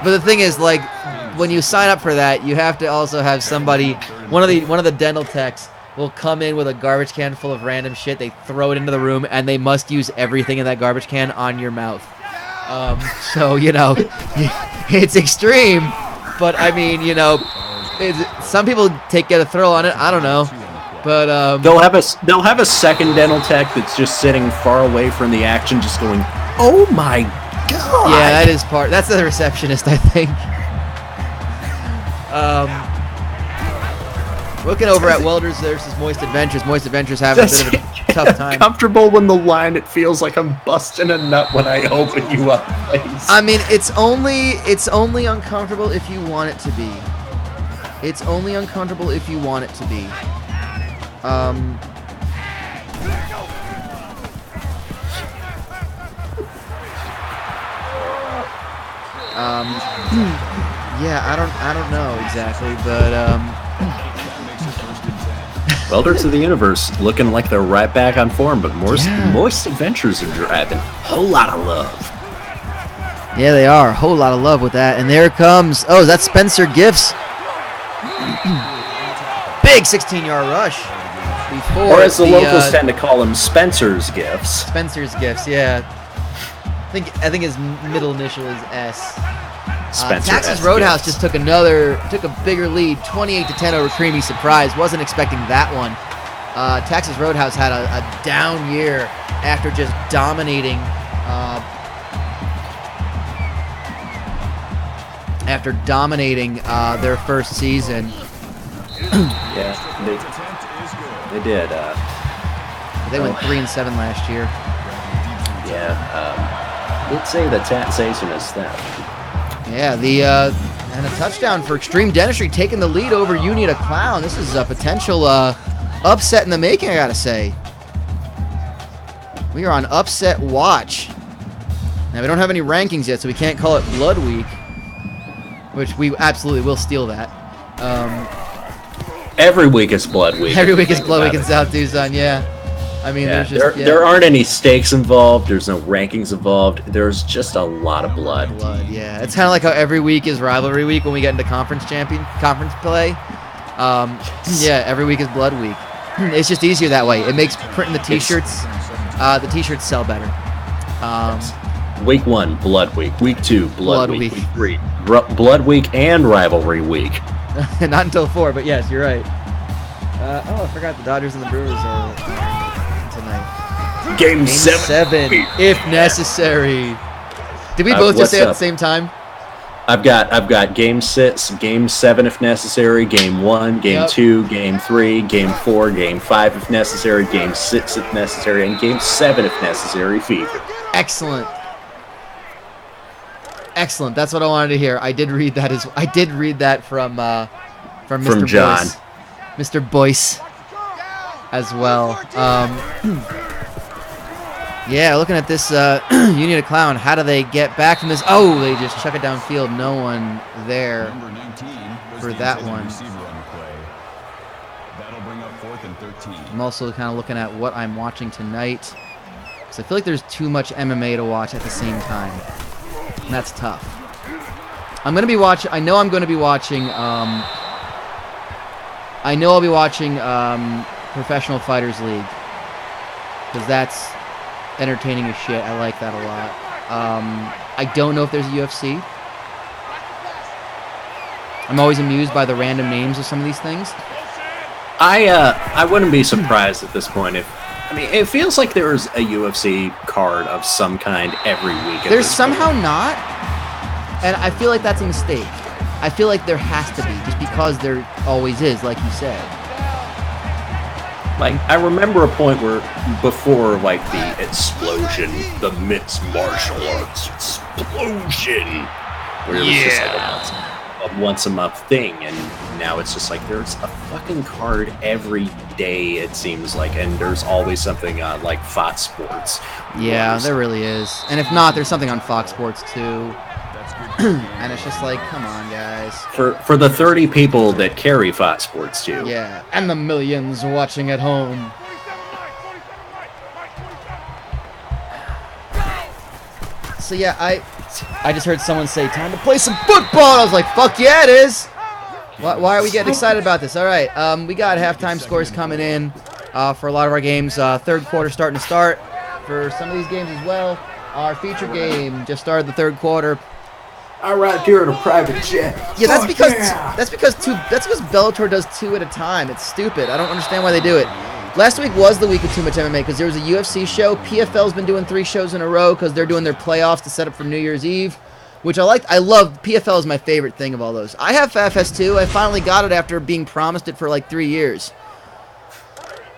[SPEAKER 1] But the thing is, like, when you sign up for that, you have to also have somebody. One of the dental techs will come in with a garbage can full of random shit. They throw it into the room, and they must use everything in that garbage can on your mouth. So, you know, it's extreme, but I mean, you know, some people get a thrill on it. I don't know, but
[SPEAKER 2] they'll have a second dental tech that's just sitting far away from the action, just going, "Oh my god!"
[SPEAKER 1] Yeah, that's the receptionist, I think. Looking over at Welders versus Moist Adventures. Moist Adventures having a bit of a tough time.
[SPEAKER 2] Comfortable when the line, it feels like I'm busting a nut when I open you up. Please.
[SPEAKER 1] I mean, it's only uncomfortable if you want it to be. It's only uncomfortable if you want it to be. Yeah, I don't know exactly, but
[SPEAKER 2] Welders of the Universe looking like they're right back on form, but Moist Adventures are driving a whole lot of love.
[SPEAKER 1] Yeah, they are. A whole lot of love with that. And there comes... Oh, is that Spencer Gifts? Big 16-yard rush.
[SPEAKER 2] Or as the locals tend to call them, Spencer's Gifts.
[SPEAKER 1] Spencer's Gifts, yeah. I think his middle initial is S. Texas Roadhouse just took a bigger lead, 28-10 over Creamy. Surprise, wasn't expecting that one. Texas Roadhouse had a down year after just dominating. Their first season.
[SPEAKER 2] Yeah, they did.
[SPEAKER 1] They went 3-7 last year.
[SPEAKER 2] Yeah, did say the taxation is that.
[SPEAKER 1] Yeah, and a touchdown for Extreme Dentistry taking the lead over You Need a Clown. This is a potential upset in the making, I gotta say. We are on upset watch. Now, we don't have any rankings yet, so we can't call it Blood Week, which we absolutely will steal that.
[SPEAKER 2] Every week is Blood Week.
[SPEAKER 1] Every week is Blood Week in South Tucson, yeah. I mean,
[SPEAKER 2] there aren't any stakes involved. There's no rankings involved. There's just a lot of blood.
[SPEAKER 1] Yeah. It's kind of like how every week is Rivalry Week when we get into conference play. Yeah, every week is Blood Week. It's just easier that way. It makes printing the T-shirts. The T-shirts sell better.
[SPEAKER 2] Week 1, Blood Week. Week 2, Blood Week. Week 3, Blood Week and Rivalry Week.
[SPEAKER 1] Not until 4, but yes, you're right. I forgot the Dodgers and the Brewers are tonight.
[SPEAKER 2] Game 7,
[SPEAKER 1] if necessary. Did we both just say at the same time?
[SPEAKER 2] I've got Game 6, Game 7 if necessary, Game 1, Game 2, Game 3, Game 4, Game 5 if necessary, Game 6 if necessary, and Game 7 if necessary. Fever.
[SPEAKER 1] Excellent. Excellent. That's what I wanted to hear. I did read that from Mr.
[SPEAKER 2] John.
[SPEAKER 1] Boyce. Mr. Boyce as well. Yeah, looking at this, You Need a Clown. How do they get back from this? Oh, they just chuck it downfield. No one there for that one. I'm also kind of looking at what I'm watching tonight, because I feel like there's too much MMA to watch at the same time. And that's tough. I know I'm going to be watching Professional Fighters League, because that's entertaining as shit. I like that a lot. I don't know if there's a UFC. I'm always amused by the random names of some of these things.
[SPEAKER 2] I wouldn't be surprised at this point it feels like there's a UFC card of some kind every week.
[SPEAKER 1] There's somehow not, and I feel like that's a mistake. I feel like there has to be, just because there always is, like you said.
[SPEAKER 2] Like, I remember a point where, before, like, the explosion, the mixed martial arts explosion, where it was just like a once-a-month thing, and now it's just like, there's a fucking card every day, it seems like, and there's always something on, like, Fox Sports.
[SPEAKER 1] Yeah, there really is. And if not, there's something on Fox Sports, too. And it's just like, come on, guys.
[SPEAKER 2] For the 30 people that carry Fox Sports, too.
[SPEAKER 1] Yeah, and the millions watching at home. So yeah, I just heard someone say, time to play some football. I was like, fuck yeah, it is. Why are we getting excited about this? All right, we got halftime scores coming in for a lot of our games. Third quarter starting to start for some of these games as well. Our feature game just started the third quarter.
[SPEAKER 2] All right, here in a private jet.
[SPEAKER 1] Yeah, that's because Bellator does 2 at a time. It's stupid. I don't understand why they do it. Last week was the week of too much MMA because there was a UFC show. PFL's been doing 3 shows in a row because they're doing their playoffs to set up for New Year's Eve, which I liked. I love. PFL is my favorite thing of all those. I have FS2. I finally got it after being promised it for like 3 years,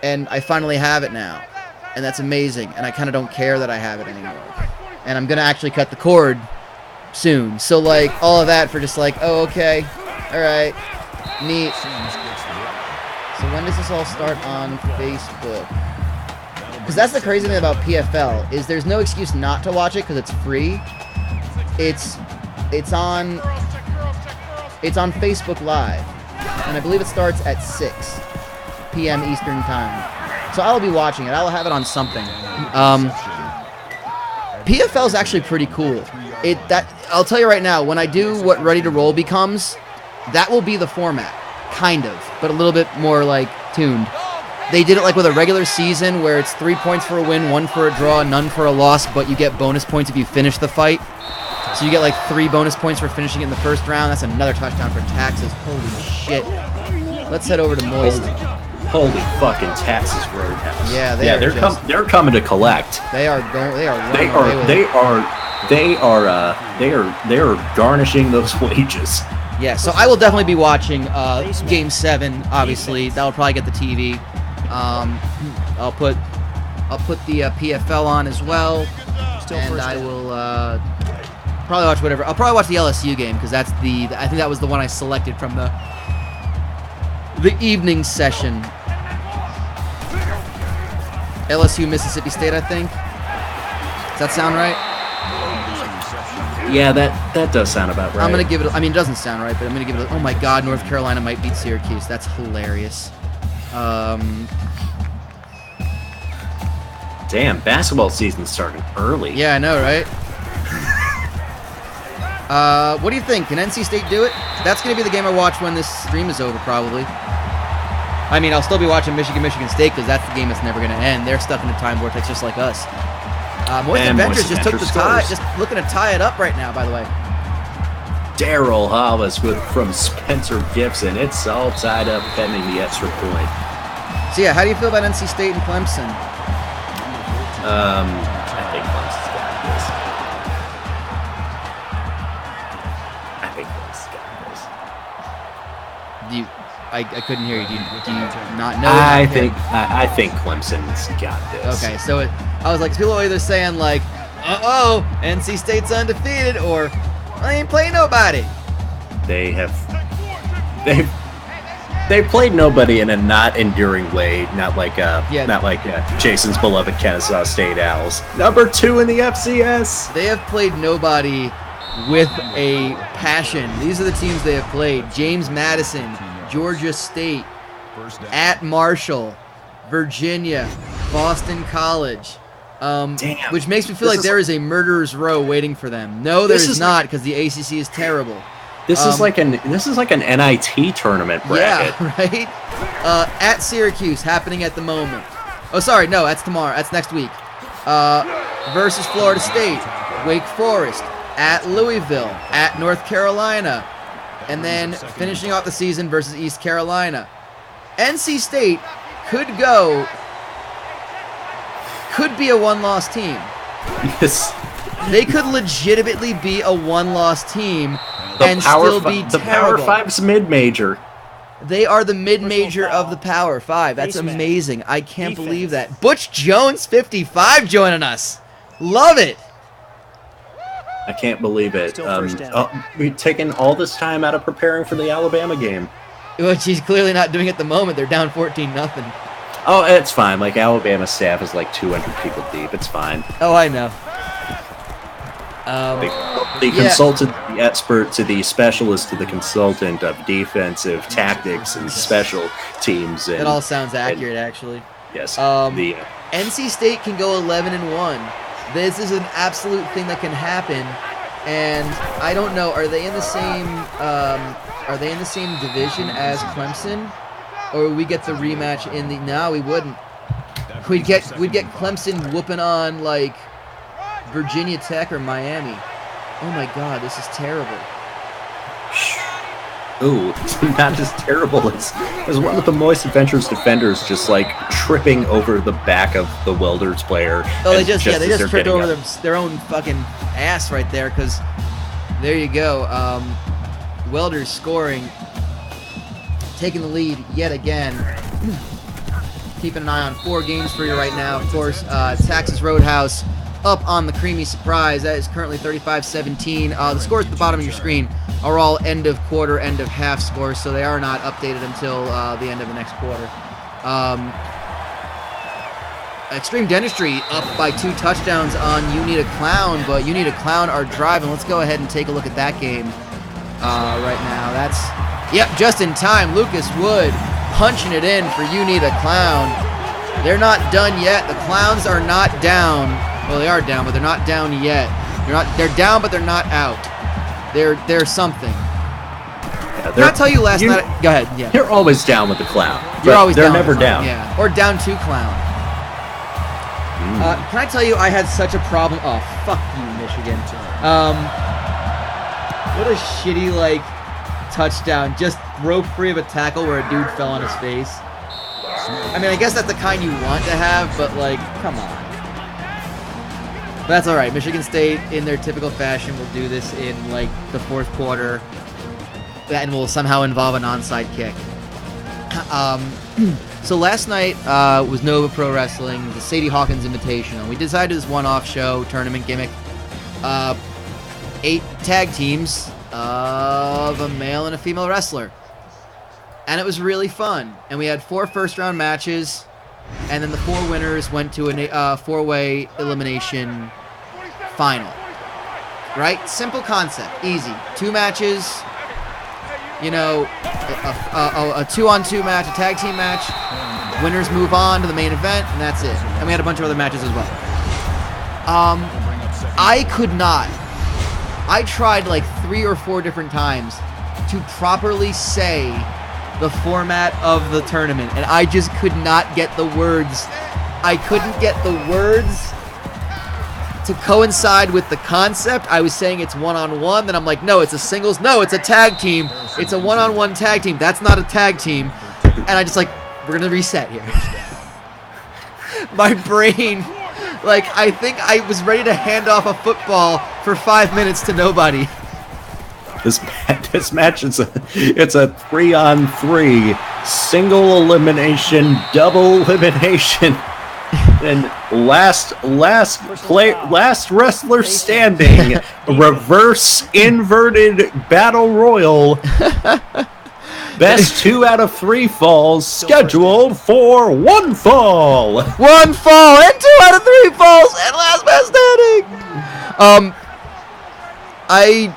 [SPEAKER 1] and I finally have it now, and that's amazing. And I kind of don't care that I have it anymore. And I'm gonna actually cut the cord soon. So like all of that for just like, oh, okay, all right, neat. So when does this all start on Facebook? Because that's the crazy thing about PFL is there's no excuse not to watch it because it's free. It's on Facebook Live, and I believe it starts at 6 p.m. Eastern Time. So I'll be watching it. I'll have it on something. PFL is actually pretty cool. I'll tell you right now, when I do what Ready to Roll becomes, that will be the format. kind of, but a little bit more like tuned. They did it like with a regular season where it's 3 points for a win, 1 for a draw, none for a loss, but you get bonus points if you finish the fight. So you get like 3 bonus points for finishing it in the first round. That's another touchdown for Taxes. Holy shit. Let's head over to Moist.
[SPEAKER 2] Holy fucking Texas Roadhouse.
[SPEAKER 1] Yeah,
[SPEAKER 2] they're coming to collect.
[SPEAKER 1] They are running away with it.
[SPEAKER 2] They are garnishing those wages.
[SPEAKER 1] Yeah, so I will definitely be watching Game 7, obviously. That'll probably get the TV. I'll put the PFL on as well. And I will probably watch whatever. I'll probably watch the LSU game because that's I think that was the one I selected from the evening session. LSU Mississippi State, I think. Does that sound right?
[SPEAKER 2] Yeah, that does sound about right.
[SPEAKER 1] I'm gonna give it. I mean, it doesn't sound right, but I'm gonna give it. Oh my God, North Carolina might beat Syracuse. That's hilarious.
[SPEAKER 2] Damn, basketball season's starting early.
[SPEAKER 1] Yeah, I know, right? What do you think? Can NC State do it? That's gonna be the game I watch when this stream is over, probably. I mean, I'll still be watching Michigan State because that's the game that's never gonna end. They're stuck in a time vortex just like us. Moist Adventures just took the tie, just looking to tie it up right now, by the way.
[SPEAKER 2] Daryl Hollis from Spencer Gibson. It's all tied up pending the extra point.
[SPEAKER 1] So yeah, how do you feel about NC State and Clemson?
[SPEAKER 2] I think Clemson's got this.
[SPEAKER 1] I couldn't hear you. Do you not know?
[SPEAKER 2] I think Clemson's got this.
[SPEAKER 1] Okay, so I was like, people are either saying like, NC State's undefeated, or they ain't playing nobody.
[SPEAKER 2] They've played nobody in a not enduring way, not like Jason's beloved Kennesaw State Owls. Number 2 in the FCS.
[SPEAKER 1] They have played nobody with a passion. These are the teams they have played: James Madison, Georgia State, at Marshall, Virginia, Boston College. Which makes me feel like there is a murderer's row waiting for them. No, there is not, because the ACC is terrible.
[SPEAKER 2] This is like an NIT tournament bracket.
[SPEAKER 1] Yeah, right. At Syracuse, happening at the moment. Oh, sorry, no, that's tomorrow. That's next week. Versus Florida State, Wake Forest, at Louisville, at North Carolina, and then finishing off the season versus East Carolina. NC State could be a one-loss team.
[SPEAKER 2] Yes.
[SPEAKER 1] They could legitimately be a one-loss team and still be terrible.
[SPEAKER 2] The Power 5's mid-major.
[SPEAKER 1] They are the mid-major of the Power 5. That's amazing. I can't believe that. Butch Jones, 55, joining us. Love it.
[SPEAKER 2] I can't believe it. We've taken all this time out of preparing for the Alabama game.
[SPEAKER 1] Which he's clearly not doing at the moment. They're down 14-0.
[SPEAKER 2] Oh, it's fine. Like, Alabama staff is like 200 people deep. It's fine.
[SPEAKER 1] Oh, I know.
[SPEAKER 2] The consultant, the expert, to the specialist, to the consultant of defensive tactics and special teams.
[SPEAKER 1] That all sounds accurate, actually.
[SPEAKER 2] Yes.
[SPEAKER 1] NC State can go 11-1. This is an absolute thing that can happen, and I don't know. Are they in the same? Are they in the same division as Clemson, or would we get the rematch in the? No, we wouldn't. We'd get Clemson whooping on like Virginia Tech or Miami. Oh my God, this is terrible.
[SPEAKER 2] Ooh, it's not as terrible as one of the Moist Adventures defenders just like tripping over the back of the Welders player.
[SPEAKER 1] Oh, they just tripped over their own fucking ass right there, because there you go. Welders scoring, taking the lead yet again. Keeping an eye on 4 games for you right now. Of course, Texas Roadhouse up on the creamy surprise. That is currently 35-17. The scores at the bottom of your screen are all end of quarter, end of half scores, so they are not updated until the end of the next quarter. Extreme Dentistry up by 2 touchdowns on You Need a Clown, but You Need a Clown are driving. Let's go ahead and take a look at that game right now. Yep, just in time. Lucas Wood punching it in for You Need a Clown. They're not done yet. The Clowns are not down. Well, they are down, but they're not down yet. They're down, but they're not out. They're something.
[SPEAKER 2] Yeah,
[SPEAKER 1] Can I tell you last night? Go ahead. Yeah.
[SPEAKER 2] You're always down with the clown.
[SPEAKER 1] You're always
[SPEAKER 2] they're
[SPEAKER 1] down
[SPEAKER 2] never
[SPEAKER 1] with the
[SPEAKER 2] down.
[SPEAKER 1] clown, yeah. Or down to clown. Can I tell you I had such a problem? Oh, fuck you, Michigan. What a shitty, like, touchdown. Just broke free of a tackle where a dude fell on his face. I mean, I guess that's the kind you want to have, but, like, come on. But that's all right. Michigan State, in their typical fashion, will do this in, like, the fourth quarter. And will somehow involve an onside kick. So last night was Nova Pro Wrestling, the Sadie Hawkins Invitational. We decided this one-off show, tournament gimmick. 8 tag teams of a male and a female wrestler. And it was really fun. And we had 4 first-round matches. And then the 4 winners went to a 4-way elimination final. Right? Simple concept. Easy. 2 matches. You know, a 2-on-2 match, a tag team match. Winners move on to the main event, and that's it. And we had a bunch of other matches as well. I could not. I tried like 3 or 4 different times to properly say the format of the tournament, and I just could not get the words. I couldn't get the words to coincide with the concept. I was saying it's one-on-one, then I'm like, no, it's a singles. No, it's a tag team. It's a one-on-one tag team. That's not a tag team. And I just like, we're gonna reset here. My brain, like, I think I was ready to hand off a football for 5 minutes to nobody.
[SPEAKER 2] This match is it's a 3-on-3 single elimination, double elimination. And last wrestler standing, reverse inverted battle royal. Best 2 out of 3 falls scheduled for 1 fall.
[SPEAKER 1] 1 fall and 2 out of 3 falls and last man standing. I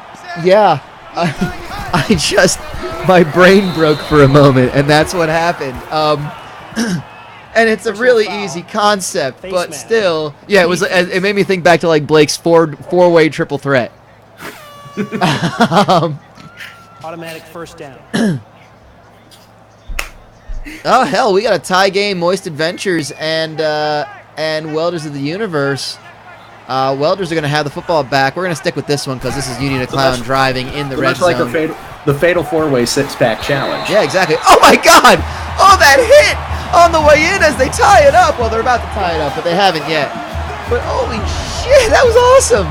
[SPEAKER 1] just, my brain broke for a moment, and that's what happened. And it's a really easy concept, but still, yeah, it was. It made me think back to like Blake's four-way triple threat.
[SPEAKER 4] Automatic first down.
[SPEAKER 1] Oh hell, we got a tie game, Moist Adventures and Welders of the Universe. Welders are gonna have the football back. We're gonna stick with this one because this is Union of Clown driving in the red zone.
[SPEAKER 2] Much like the fatal 4-way 6-pack challenge.
[SPEAKER 1] Yeah, exactly. Oh my God! Oh, that hit on the way in as they tie it up. Well, they're about to tie it up, but they haven't yet. But holy shit, that was awesome!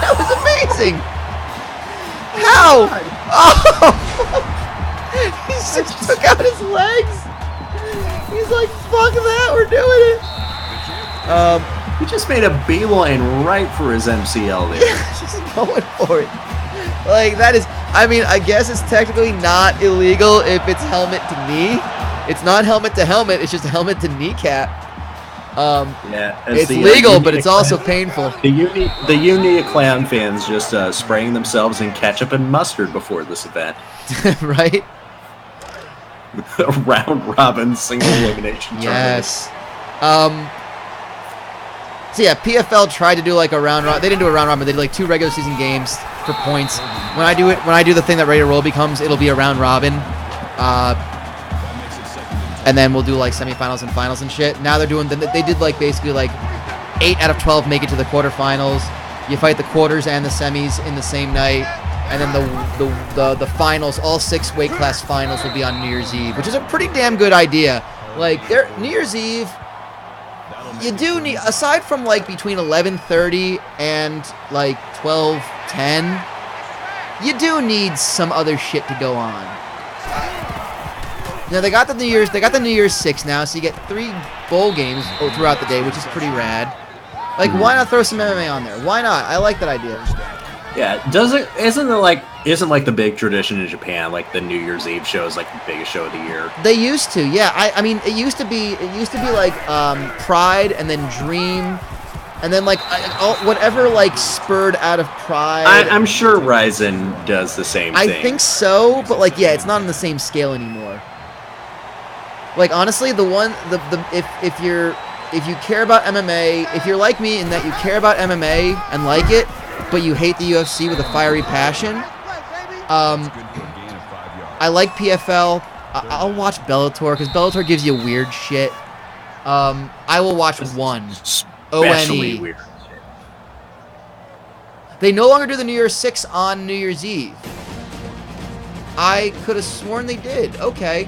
[SPEAKER 1] That was amazing. How? Oh! He just took out his legs. He's like, fuck that, we're doing it.
[SPEAKER 2] He just made a beeline right for his MCL there.
[SPEAKER 1] Yeah, just going for it. Like, that is, I mean, I guess it's technically not illegal if it's helmet to knee. It's not helmet to helmet, it's just helmet to kneecap.
[SPEAKER 2] Yeah,
[SPEAKER 1] it's legal, but it's also painful.
[SPEAKER 2] The Unia Clown fans just spraying themselves in ketchup and mustard before this event.
[SPEAKER 1] Right?
[SPEAKER 2] A round-robin single elimination tournament.
[SPEAKER 1] Yes. So yeah, PFL tried to do like a round robin. They didn't do a round robin. They did like 2 regular season games for points. When I do the thing that Ready to Roll becomes, it'll be a round robin. And then we'll do like semifinals and finals and shit. Now they're doing, they did like basically like 8 out of 12 make it to the quarterfinals. You fight the quarters and the semis in the same night. And then the finals, all 6 weight class finals will be on New Year's Eve, which is a pretty damn good idea. Like, New Year's Eve, you do need, aside from like between 11:30 and like 12:10, you do need some other shit to go on. Now they got the New Year's 6 now, so you get 3 bowl games throughout the day, which is pretty rad. Like, why not throw some MMA on there? Why not? I like that idea.
[SPEAKER 2] Yeah, isn't like the big tradition in Japan, like the New Year's Eve show is like the biggest show of the year?
[SPEAKER 1] They used to, yeah. I mean, it used to be like Pride and then Dream, and then like whatever like spurred out of Pride.
[SPEAKER 2] I'm sure Ryzen does the same thing.
[SPEAKER 1] I think so, but like, yeah, it's not on the same scale anymore. Like, honestly, if you care about MMA, if you're like me in that you care about MMA and like it, but you hate the UFC with a fiery passion, I like PFL. I'll watch Bellator because Bellator gives you weird shit. I will watch one.
[SPEAKER 2] Especially
[SPEAKER 1] ONE.
[SPEAKER 2] weird.
[SPEAKER 1] They no longer do the New Year's 6 on New Year's Eve. I could have sworn they did. Okay.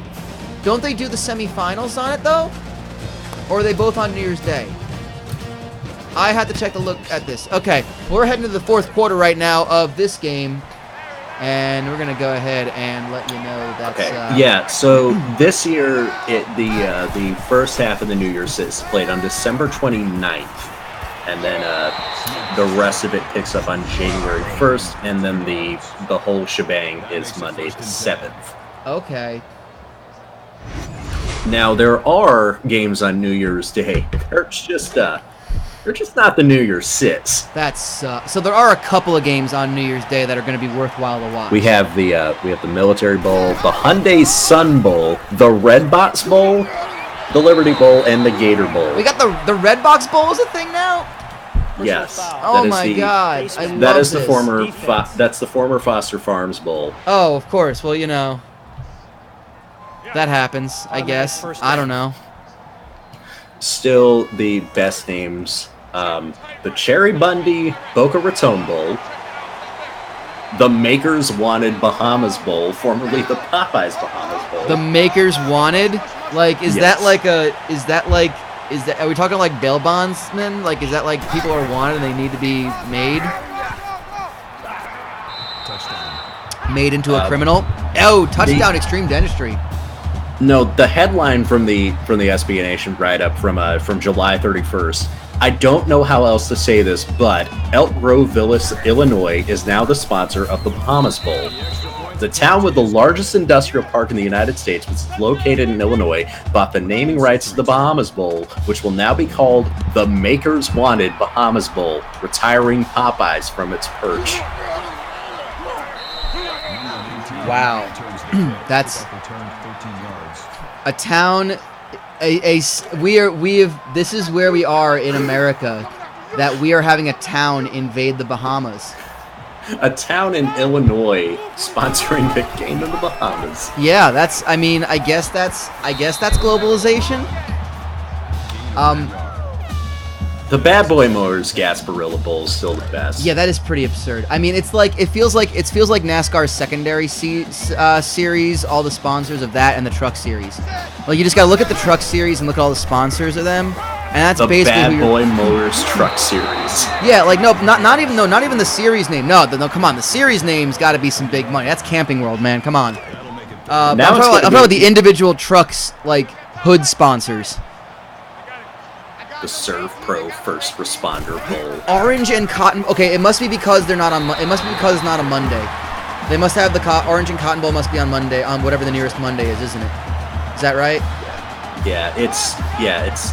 [SPEAKER 1] Don't they do the semifinals on it, though? Or are they both on New Year's Day? I had to check the look at this. Okay. We're heading to the fourth quarter right now of this game. And we're going to go ahead and let you know that's...
[SPEAKER 2] Okay. Yeah, so this year, the first half of the New Year's is played on December 29th. And then the rest of it picks up on January 1st, and then the whole shebang is Monday the 7th.
[SPEAKER 1] Okay.
[SPEAKER 2] Now there are games on New Year's Day. They're just not the New Year's 6.
[SPEAKER 1] That's so there are a couple of games on New Year's Day that are going to be worthwhile to watch.
[SPEAKER 2] We have the Military Bowl, the Hyundai Sun Bowl, the Red Box Bowl, the Liberty Bowl, and the Gator Bowl.
[SPEAKER 1] We got the Red Box Bowl is a thing now?
[SPEAKER 2] Yes.
[SPEAKER 1] Oh my god. I
[SPEAKER 2] That
[SPEAKER 1] love
[SPEAKER 2] is the
[SPEAKER 1] this.
[SPEAKER 2] former that's the former Foster Farms Bowl.
[SPEAKER 1] Oh, of course. Well, you know. That happens, I guess. I don't know.
[SPEAKER 2] Still the best names. The Cherry Bundy Boca Raton Bowl. The Makers Wanted Bahamas Bowl, formerly the Popeyes Bahamas Bowl.
[SPEAKER 1] The Makers Wanted? Like, is
[SPEAKER 2] Yes.
[SPEAKER 1] that are we talking like bail bondsmen? Like, is that like people are wanted and they need to be made? Made into a criminal? Oh, touchdown, Extreme Dentistry.
[SPEAKER 2] No, the headline from the SB Nation write-up from July 31st. I don't know how else to say this, but Elk Grove Villas, Illinois, is now the sponsor of the Bahamas Bowl. The town with the largest industrial park in the United States, which is located in Illinois, bought the naming rights to the Bahamas Bowl, which will now be called the Makers Wanted Bahamas Bowl, retiring Popeyes from its perch.
[SPEAKER 1] Wow. That's a town. This is where we are in America, that we are having a town invade the Bahamas.
[SPEAKER 2] A town in Illinois sponsoring the game in the Bahamas.
[SPEAKER 1] Yeah, I guess that's globalization.
[SPEAKER 2] The Bad Boy Motors Gasparilla Bowl is still the best.
[SPEAKER 1] Yeah, that is pretty absurd. I mean, it feels like NASCAR's secondary series, all the sponsors of that and the truck series. Like, you just gotta look at the truck series and look at all the sponsors of them, and that's
[SPEAKER 2] the
[SPEAKER 1] basically
[SPEAKER 2] Bad Boy Motors Truck Series.
[SPEAKER 1] Yeah, like not even the series name. No, come on, the series name's got to be some big money. That's Camping World, man. Come on. I'm talking about the individual trucks, like hood sponsors.
[SPEAKER 2] The Serve Pro First Responder Bowl.
[SPEAKER 1] Orange and Cotton. Okay, it must be because they're not on. It must be because it's not a Monday. They must have the Orange and Cotton Bowl must be on Monday, on whatever the nearest Monday is, isn't it? Is that right?
[SPEAKER 2] Yeah, it's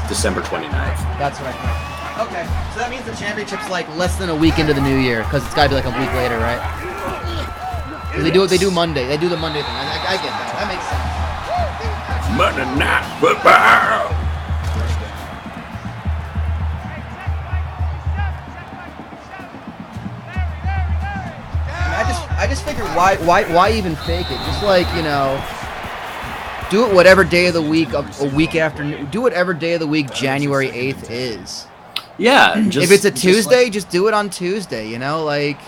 [SPEAKER 2] December 29th.
[SPEAKER 1] That's what I thought. Okay, so that means the championship's like less than a week into the new year, because it's got to be like a week later, right? 'Cause they do Monday. They do the Monday thing. I get that. That makes sense.
[SPEAKER 2] Monday Night Football.
[SPEAKER 1] I just figured why even fake it? Just like, you know, do it whatever day of the week, a week after. Do whatever day of the week January 8th is.
[SPEAKER 2] Yeah.
[SPEAKER 1] If it's a Tuesday, just do it on Tuesday. You know, like.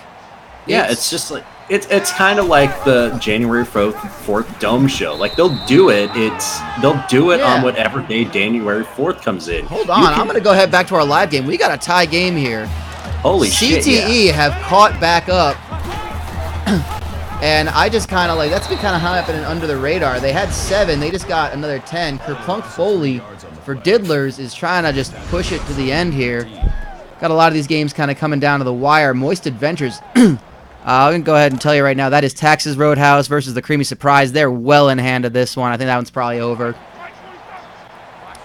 [SPEAKER 2] Yeah, it's just like it's kind of like the January 4th Dome show. Like they'll do it. They'll do it on whatever day January 4th comes in.
[SPEAKER 1] Hold on, I'm gonna go head back to our live game. We got a tie game here.
[SPEAKER 2] Holy shit!
[SPEAKER 1] CTE have caught back up. And I just kind of like, that's been kind of happening under the radar. They had 7, they just got another 10. Kerplunk Foley for Diddlers is trying to just push it to the end here. Got a lot of these games kind of coming down to the wire. Moist Adventures. I'm going to go ahead and tell you right now, that is Texas Roadhouse versus the Creamy Surprise. They're well in hand of this one. I think that one's probably over.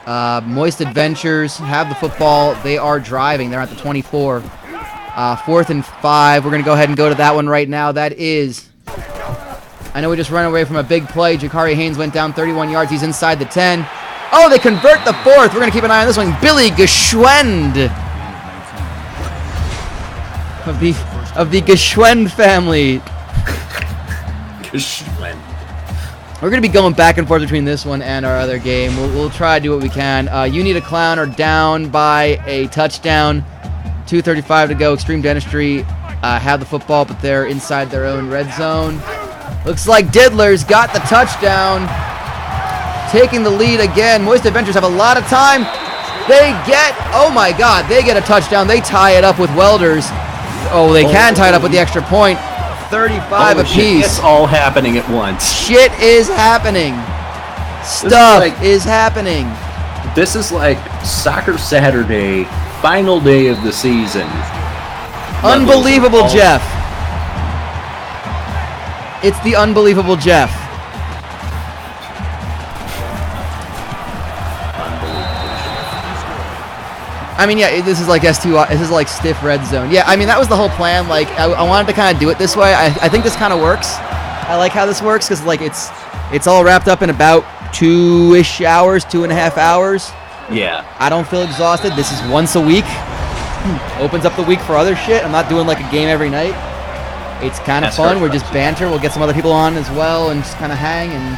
[SPEAKER 1] Moist Adventures have the football. They are driving. They're at the 24. 4th and 5. We're going to go ahead and go to that one right now. That is... I know we just ran away from a big play. Jakari Haynes went down 31 yards. He's inside the 10. Oh, they convert the 4th. We're going to keep an eye on this one. Billy Geschwend of the Geschwend family.
[SPEAKER 2] Geschwend.
[SPEAKER 1] We're going to be going back and forth between this one and our other game. We'll try to do what we can. You Need a Clown are down by a touchdown. 2:35 to go. Extreme Dentistry have the football, but they're inside their own red zone. Looks like Diddler's got the touchdown. Taking the lead again. Moist Adventures have a lot of time. They get, oh my God, they get a touchdown. They tie it up with Welders. Oh, they can tie it up with the extra point. 35 apiece.
[SPEAKER 2] Shit, it's all happening at once.
[SPEAKER 1] Shit is happening. Stuff is happening.
[SPEAKER 2] This is like Soccer Saturday, final day of the season.
[SPEAKER 1] Unbelievable, Jeff. It's the unbelievable Jeff. I mean, yeah, this is like STYF. This is like stiff red zone. Yeah, I mean, that was the whole plan. Like, I wanted to kind of do it this way. I think this kind of works. I like how this works because, like, it's all wrapped up in about 2-ish hours, 2.5 hours.
[SPEAKER 2] Yeah.
[SPEAKER 1] I don't feel exhausted. This is once a week. Opens up the week for other shit. I'm not doing, like, a game every night. It's kind of fun. We're just banter. We'll get some other people on as well and just kind of hang and...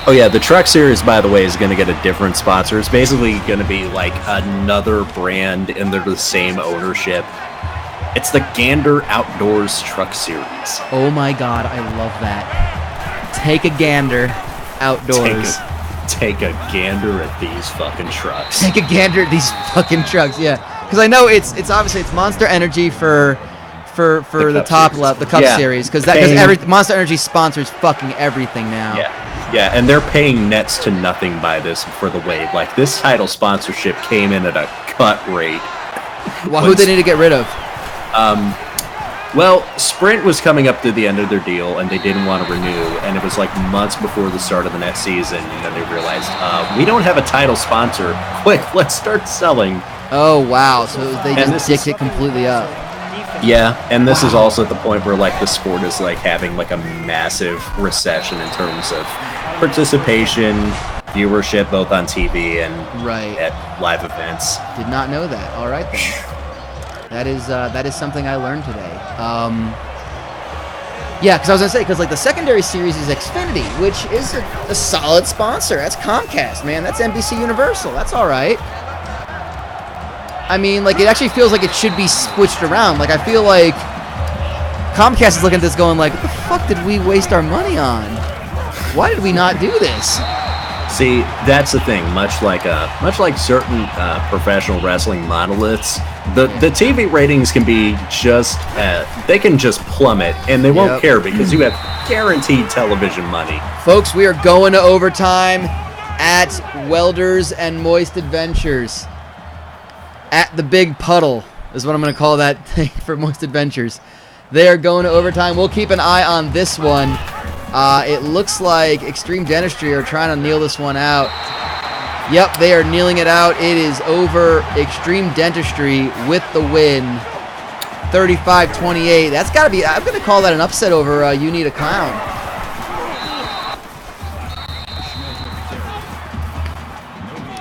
[SPEAKER 2] Oh yeah, the Truck Series, by the way, is going to get a different sponsor. It's basically going to be like another brand, and they're the same ownership. It's the Gander Outdoors Truck Series.
[SPEAKER 1] Oh my God, I love that. Take a gander outdoors.
[SPEAKER 2] Take a gander at these fucking trucks.
[SPEAKER 1] Take a gander at these fucking trucks, yeah. Because I know it's obviously it's Monster Energy for the top level, the Cup Series, because Monster Energy sponsors fucking everything now.
[SPEAKER 2] Yeah, and they're paying nets to nothing by this for the wave. Like, this title sponsorship came in at a cut rate.
[SPEAKER 1] Well, who they need to get rid of?
[SPEAKER 2] Well, Sprint was coming up to the end of their deal, and they didn't want to renew, and it was like months before the start of the next season, and then they realized, we don't have a title sponsor. Quick, let's start selling.
[SPEAKER 1] Oh, wow. So they just dicked it completely up.
[SPEAKER 2] Yeah, and this is also at the point where, like, the sport is, like, having, like, a massive recession in terms of participation, viewership, both on TV and at live events.
[SPEAKER 1] Did not know that. All right, then. That is something I learned today. Yeah, because I was going to say, because, like, the secondary series is Xfinity, which is a solid sponsor. That's Comcast, man. That's NBC Universal. That's all right. I mean, like, it actually feels like it should be switched around. Like, I feel like Comcast is looking at this going like, what the fuck did we waste our money on? Why did we not do this?
[SPEAKER 2] See, that's the thing. Much like certain professional wrestling monoliths, the TV ratings can be just they can just plummet, and they won't care because you have guaranteed television money.
[SPEAKER 1] Folks, we are going to overtime at Welders and Moist Adventures. At the Big Puddle is what I'm going to call that thing for Moist Adventures. They are going to overtime. We'll keep an eye on this one. It looks like Extreme Dentistry are trying to kneel this one out. Yep, they are kneeling it out. It is over. Extreme Dentistry with the win. 35-28. That's got to be, I'm going to call that an upset over You Need a Clown.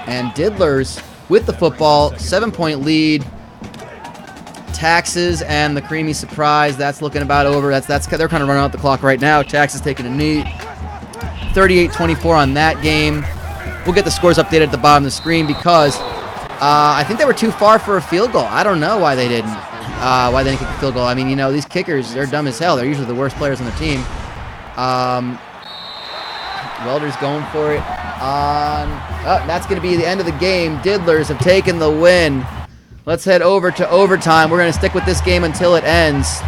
[SPEAKER 1] And Diddler's with the football, 7-point lead. Taxes and the Creamy Surprise. That's looking about over. They're kind of running out the clock right now. Taxes taking a knee. 38-24 on that game. We'll get the scores updated at the bottom of the screen because I think they were too far for a field goal. I don't know why they didn't. Why they didn't kick a field goal. I mean, you know, these kickers, they're dumb as hell. They're usually the worst players on the team. Welders going for it. That's going to be the end of the game. Diddlers have taken the win. Let's head over to overtime. We're going to stick with this game until it ends.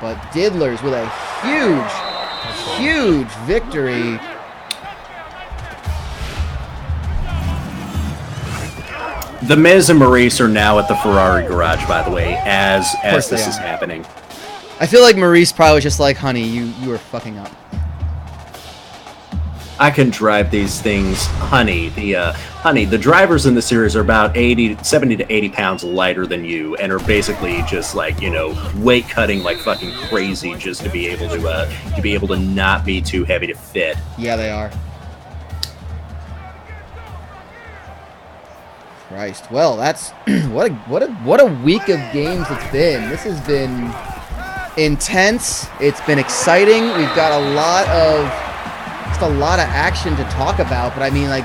[SPEAKER 1] But Diddlers with a huge victory.
[SPEAKER 2] The Miz and Maurice are now at the Ferrari garage, by the way, as this is happening.
[SPEAKER 1] I feel like Maurice probably was just like, honey, you are fucking up.
[SPEAKER 2] I can drive these things, honey. The drivers in the series are about 70 to 80 pounds lighter than you, and are basically just like, you know, weight cutting like fucking crazy just to be able to not be too heavy to fit.
[SPEAKER 1] Yeah, they are. Christ. Well, that's what a week of games it's been. This has been intense. It's been exciting. We've got a lot of action to talk about. But I mean, like,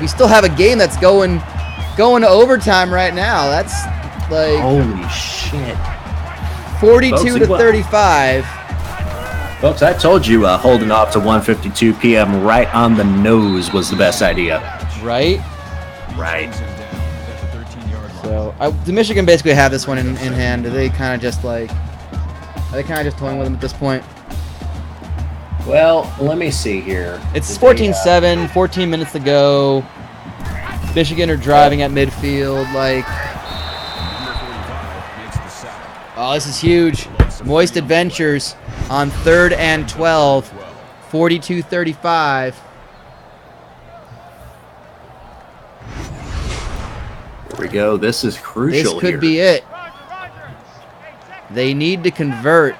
[SPEAKER 1] we still have a game that's going to overtime right now. That's like
[SPEAKER 2] holy shit.
[SPEAKER 1] 42 to 35.
[SPEAKER 2] Folks, I told you holding off to 1:52 p.m. right on the nose was the best idea.
[SPEAKER 1] Right?
[SPEAKER 2] Right.
[SPEAKER 1] So, the Michigan basically have this one in hand. Are they kind of just toying with them at this point?
[SPEAKER 2] Well, let me see here.
[SPEAKER 1] It's 14-7, 14 minutes to go. Michigan are driving at midfield. Like, oh, this is huge. Moist Adventures on 3rd and 12, 42-35.
[SPEAKER 2] Here we go. This is crucial.
[SPEAKER 1] This could be it. They need to convert.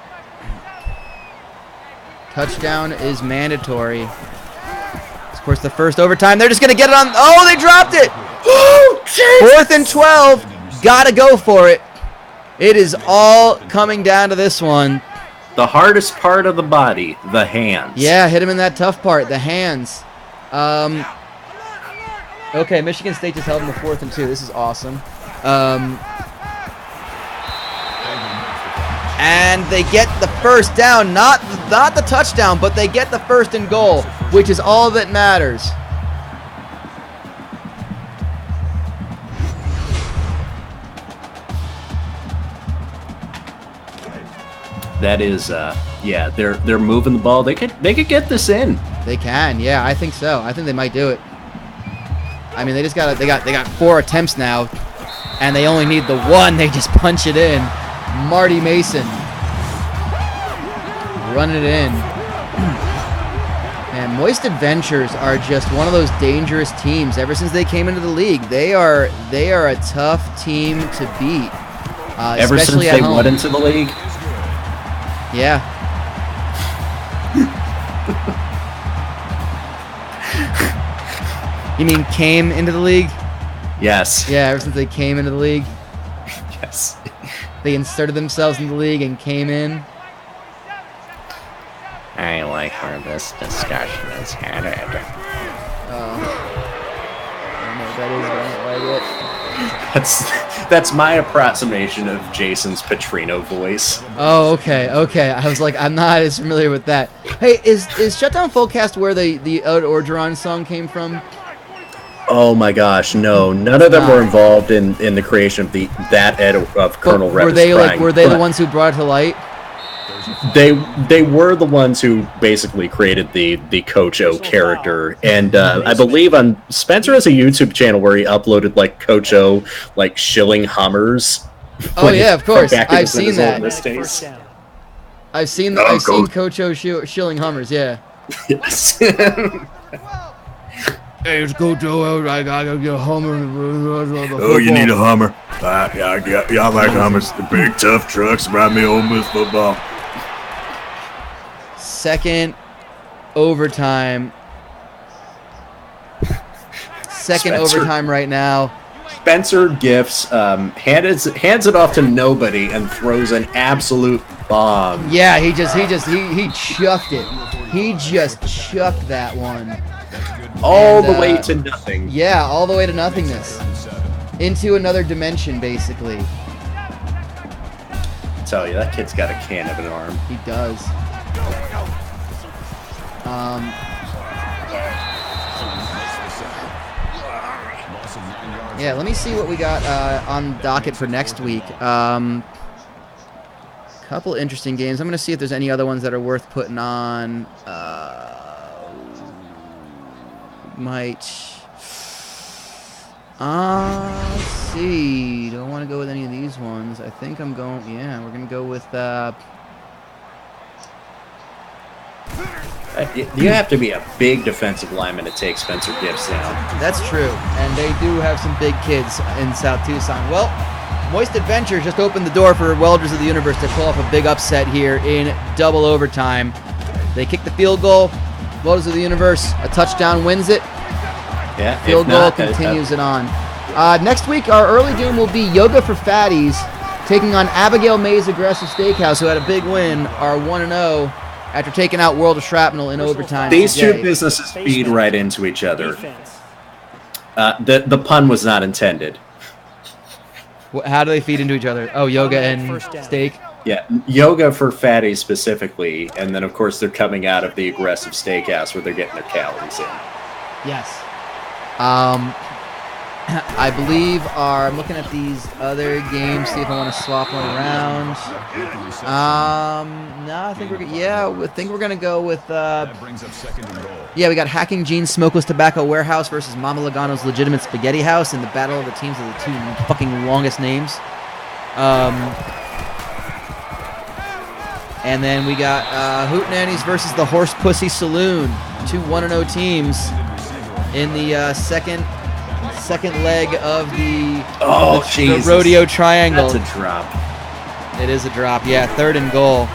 [SPEAKER 1] Touchdown is mandatory. Of course, the first overtime. They're just going to get it on. Oh, they dropped it. 4th and 12. Got to go for it. It is all coming down to this one.
[SPEAKER 2] The hardest part of the body, the hands.
[SPEAKER 1] Yeah, hit him in that tough part, the hands. Okay, Michigan State just held him to 4th and 2. This is awesome. And they get the first down, not the touchdown, but they get the 1st and goal, which is all that matters.
[SPEAKER 2] That is, yeah, they're moving the ball. They could get this in.
[SPEAKER 1] They can, yeah, I think so. I think they might do it. I mean, they got 4 attempts now, and they only need the one. They just punch it in. Marty Mason running it in. And Moist Adventures are just one of those dangerous teams. Ever since they came into the league, they are a tough team to beat.
[SPEAKER 2] Ever since they went into the league.
[SPEAKER 1] Yeah. You mean came into the league?
[SPEAKER 2] Yes.
[SPEAKER 1] Yeah, ever since they came into the league.
[SPEAKER 2] Yes.
[SPEAKER 1] They inserted themselves in the league and came in.
[SPEAKER 2] I like where this discussion is headed.
[SPEAKER 1] I don't know what that is, but I don't like it.
[SPEAKER 2] That's my approximation of Jason's Petrino voice.
[SPEAKER 1] Oh, okay. I was like, I'm not as familiar with that. Hey, is Shutdown Fullcast where the Ed Orgeron song came from?
[SPEAKER 2] Oh my gosh, no! None of them were involved in the creation of that Ed of Colonel Red.
[SPEAKER 1] Were they the ones who brought it to light?
[SPEAKER 2] They were the ones who basically created the Coach O character, and I believe on Spencer has a YouTube channel where he uploaded like Coach O like shilling Hummers.
[SPEAKER 1] Oh yeah, of course. I've seen that. I've seen Coach O shilling Hummers. Yeah.
[SPEAKER 2] Yes.
[SPEAKER 1] Hey, it's Coach O. I gotta get a Hummer.
[SPEAKER 5] Oh, you need a Hummer? Yeah, I like Hummers. The big tough trucks ride me Ole Miss football.
[SPEAKER 1] Second overtime. Overtime right now.
[SPEAKER 2] Spencer gifts hands it off to nobody and throws an absolute bomb.
[SPEAKER 1] Yeah, he chucked it. He just chucked that one.
[SPEAKER 2] All the way to nothing.
[SPEAKER 1] Yeah, all the way to nothingness. Into another dimension, basically.
[SPEAKER 2] I tell you, that kid's got a can of an arm.
[SPEAKER 1] He does. Yeah, let me see what we got on docket for next week. Couple interesting games. I'm going to see if there's any other ones that are worth putting on. Let's see. Don't want to go with any of these ones. I think I'm going. Yeah, we're going to go with.
[SPEAKER 2] You have to be a big defensive lineman to take Spencer Gibbs down.
[SPEAKER 1] That's true, and they do have some big kids in South Tucson. Well, Moist Adventure just opened the door for Welders of the Universe to pull off a big upset here in double overtime. They kick the field goal. Welders of the Universe, a touchdown wins it.
[SPEAKER 2] Yeah,
[SPEAKER 1] Field goal continues it on. Next week, our early game will be Yoga for Fatties, taking on Abigail May's Aggressive Steakhouse, who had a big win, are 1-0 after taking out World of Shrapnel in overtime.
[SPEAKER 2] These two
[SPEAKER 1] today.
[SPEAKER 2] businesses feed right into each other.
[SPEAKER 4] Defense.
[SPEAKER 2] The pun was not intended.
[SPEAKER 1] How do they feed into each other? Oh, yoga and
[SPEAKER 4] First down.
[SPEAKER 1] steak.
[SPEAKER 2] Yeah, yoga for fatties specifically, and then of course they're coming out of the Aggressive Steakhouse where they're getting their calories in.
[SPEAKER 1] Yes. I believe I'm looking at these other games, see if I want to swap one around. No, I think we're gonna go with
[SPEAKER 3] That brings up 2nd and goal.
[SPEAKER 1] yeah, we got Hacking Jeans Smokeless Tobacco Warehouse versus Mama Logano's Legitimate Spaghetti House in the battle of the teams of the two fucking longest names. And then we got Hootenannies versus the Horse Pussy Saloon, two 1-0 teams in the second leg of the rodeo triangle.
[SPEAKER 2] That's a drop.
[SPEAKER 1] It is a drop. Yeah, 3rd and goal.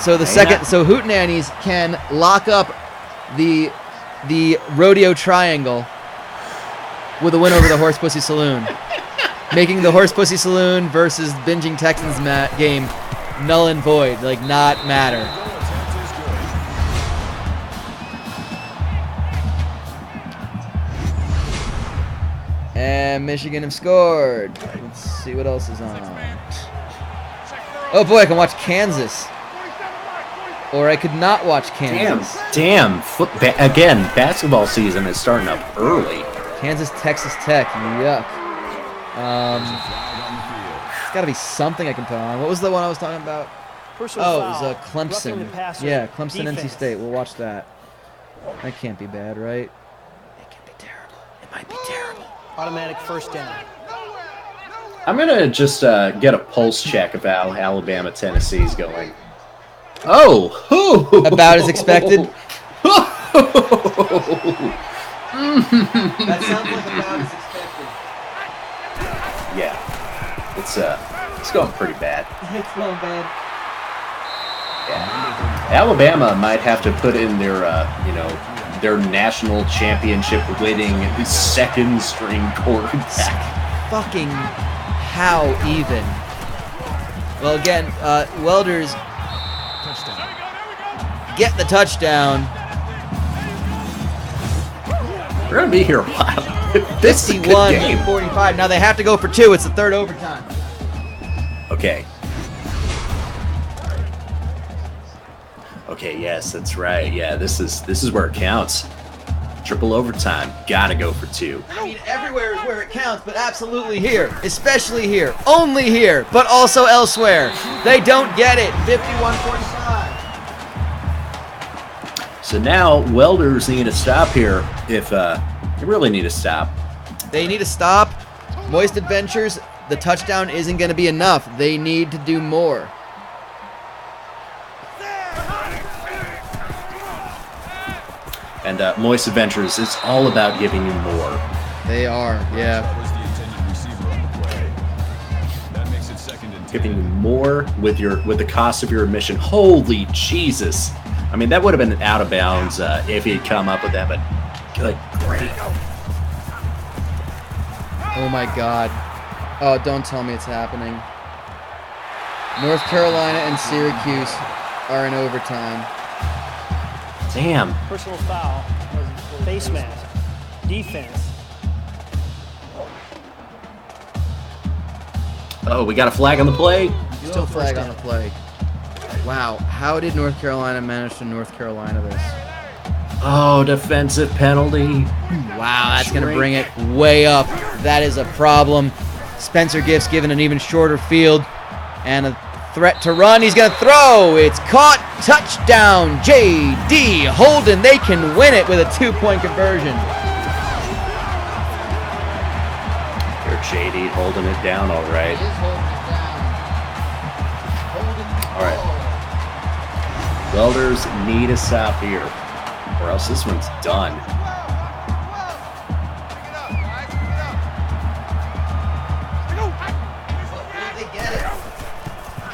[SPEAKER 1] So so Hootenannies can lock up the rodeo triangle with a win over the Horse Pussy Saloon, making the Horse Pussy Saloon versus Binging Texans game null and void, like not matter. And Michigan have scored. Let's see what else is on. Oh boy, I can watch Kansas. Or I could not watch Kansas.
[SPEAKER 2] Damn. Again, basketball season is starting up early.
[SPEAKER 1] Kansas, Texas Tech. Yuck. It's got to be something I can put on. What was the one I was talking about?
[SPEAKER 4] Personal
[SPEAKER 1] Oh, it was
[SPEAKER 4] foul.
[SPEAKER 1] Clemson.
[SPEAKER 4] Roughing the passer.
[SPEAKER 1] Yeah, Clemson, NC
[SPEAKER 4] Defense.
[SPEAKER 1] State. We'll watch that. That can't be bad, right? It can be terrible. It might be terrible.
[SPEAKER 4] Automatic first down.
[SPEAKER 2] I'm gonna just get a pulse check of how Alabama Tennessee's going. Oh,
[SPEAKER 1] About as expected. That sounds like about as expected.
[SPEAKER 2] Yeah, it's going pretty bad.
[SPEAKER 1] It's not bad.
[SPEAKER 2] Yeah. Alabama might have to put in their their national championship winning 2nd string quarterback.
[SPEAKER 1] Fucking how even? Well, again, Welders get the touchdown.
[SPEAKER 2] We're gonna be here a while. This is a good game.
[SPEAKER 1] 51-45. Now they have to go for 2. It's the 3rd overtime.
[SPEAKER 2] Okay. Okay, yes, that's right. Yeah, this is where it counts. Triple overtime. Gotta go for 2.
[SPEAKER 1] I mean, everywhere is where it counts, but absolutely here. Especially here. Only here, but also elsewhere. They don't get it. 51-45.
[SPEAKER 2] So now Welders need to stop here. If they really need to stop.
[SPEAKER 1] They need to stop. Moist Adventures, the touchdown isn't going to be enough. They need to do more.
[SPEAKER 2] And Moist Adventures, it's all about giving you more.
[SPEAKER 1] They are, yeah.
[SPEAKER 3] That was the intended receiver on the play. That makes it 2nd and 10.
[SPEAKER 2] Giving you more with the cost of your admission. Holy Jesus! I mean, that would have been out of bounds if he had come up with that, but good great.
[SPEAKER 1] Oh my God. Oh, don't tell me it's happening. North Carolina and Syracuse are in overtime.
[SPEAKER 2] Damn.
[SPEAKER 4] Personal foul. Face mask. Defense.
[SPEAKER 2] Oh, we got a flag on the play.
[SPEAKER 1] Still flag on the play. Wow, how did North Carolina manage to North Carolina this?
[SPEAKER 2] Oh, defensive penalty.
[SPEAKER 1] Wow, that's going to bring it way up. That is a problem. Spencer Gift's given an even shorter field and a threat to run. He's going to throw. It's caught. Touchdown, J.D. Holden. They can win it with a 2-point conversion.
[SPEAKER 2] Here, J.D. holding it down all right. All right. Welders need to stop here, or else this one's done.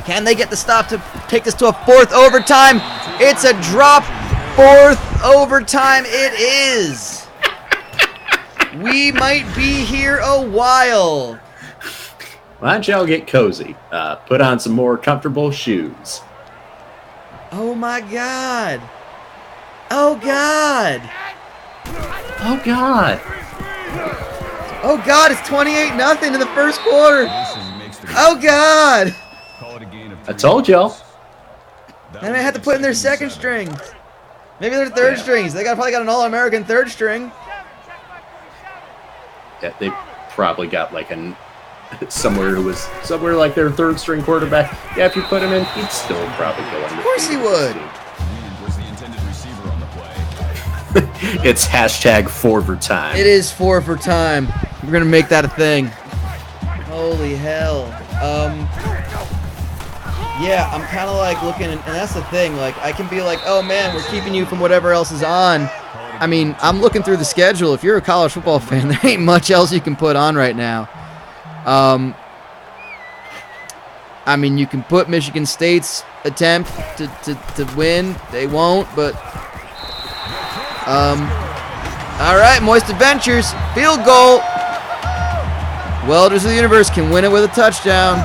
[SPEAKER 1] Can they get the stop to take this to a 4th overtime? It's a drop. 4th overtime it is. We might be here a while.
[SPEAKER 2] Why don't y'all get cozy? Put on some more comfortable shoes.
[SPEAKER 1] Oh my God. Oh God.
[SPEAKER 2] Oh God.
[SPEAKER 1] Oh God, it's 28-0 in the first quarter. Oh God.
[SPEAKER 3] Call it a gain of
[SPEAKER 2] I told y'all.
[SPEAKER 1] And I had to put in their second strings. Maybe their third strings. They probably got an All-American third string.
[SPEAKER 2] Yeah, they probably got like somewhere like their third string quarterback. Yeah, if you put him in, he'd still probably go under.
[SPEAKER 1] Of course he would.
[SPEAKER 3] was the intended receiver on the play.
[SPEAKER 2] It's hashtag forward time.
[SPEAKER 1] It is 4 for time. We're gonna make that a thing. Holy hell. Yeah, I'm kind of like looking, and that's the thing. Like, I can be like, oh man, we're keeping you from whatever else is on. I mean, I'm looking through the schedule. If you're a college football fan, there ain't much else you can put on right now. I mean, you can put Michigan State's attempt to win. They won't, but all right, Moist Adventures, field goal. Welders of the Universe can win it with a touchdown.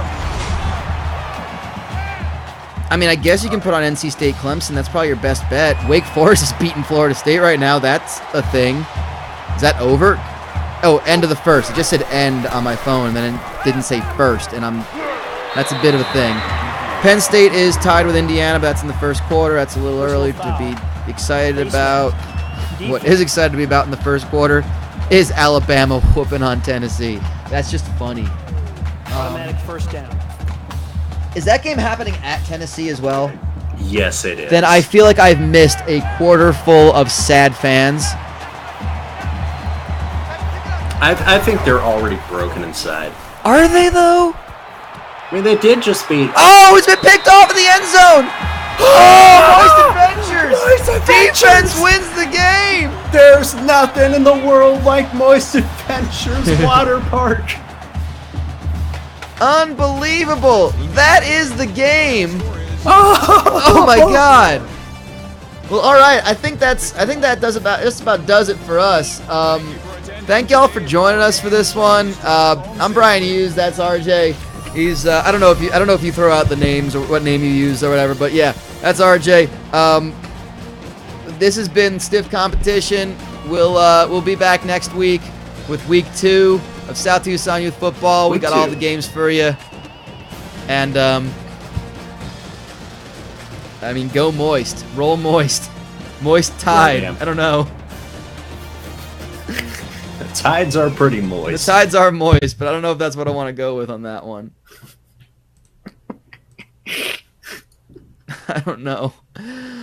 [SPEAKER 1] I mean, I guess you can put on NC State Clemson. That's probably your best bet. Wake Forest is beating Florida State right now. That's a thing. Is that over? Oh, end of the first. It just said end on my phone, and then it didn't say first, and that's a bit of a thing. Penn State is tied with Indiana, but that's in the first quarter. That's a little early to be excited about. What is excited to be about in the first quarter is Alabama whooping on Tennessee. That's just funny.
[SPEAKER 4] Automatic first down.
[SPEAKER 1] Is that game happening at Tennessee as well?
[SPEAKER 2] Yes, it is.
[SPEAKER 1] Then I feel like I've missed a quarter full of sad fans.
[SPEAKER 2] I think they're already broken inside.
[SPEAKER 1] Are they, though?
[SPEAKER 2] I mean, they did just beat.
[SPEAKER 1] Oh, it's been picked off in the end zone! Oh, Moist Adventures! Defense wins the game!
[SPEAKER 2] There's nothing in the world like Moist Adventures Water Park.
[SPEAKER 1] Unbelievable! That is the game. Oh my God! Well, all right. I think that just about does it for us. Thank y'all for joining us for this one. I'm Bryan Hughes. That's RJ. He's I don't know if you throw out the names or what name you use or whatever, but yeah, that's RJ. This has been Stiff Competition. We'll be back next week with week 2 of South Tucson Youth Football. We got all the games for you. And, I mean, go Moist. Roll Moist. Moist Tide. I don't know.
[SPEAKER 2] The tides are pretty moist.
[SPEAKER 1] The tides are moist, but I don't know if that's what I want to go with on that one. I don't know.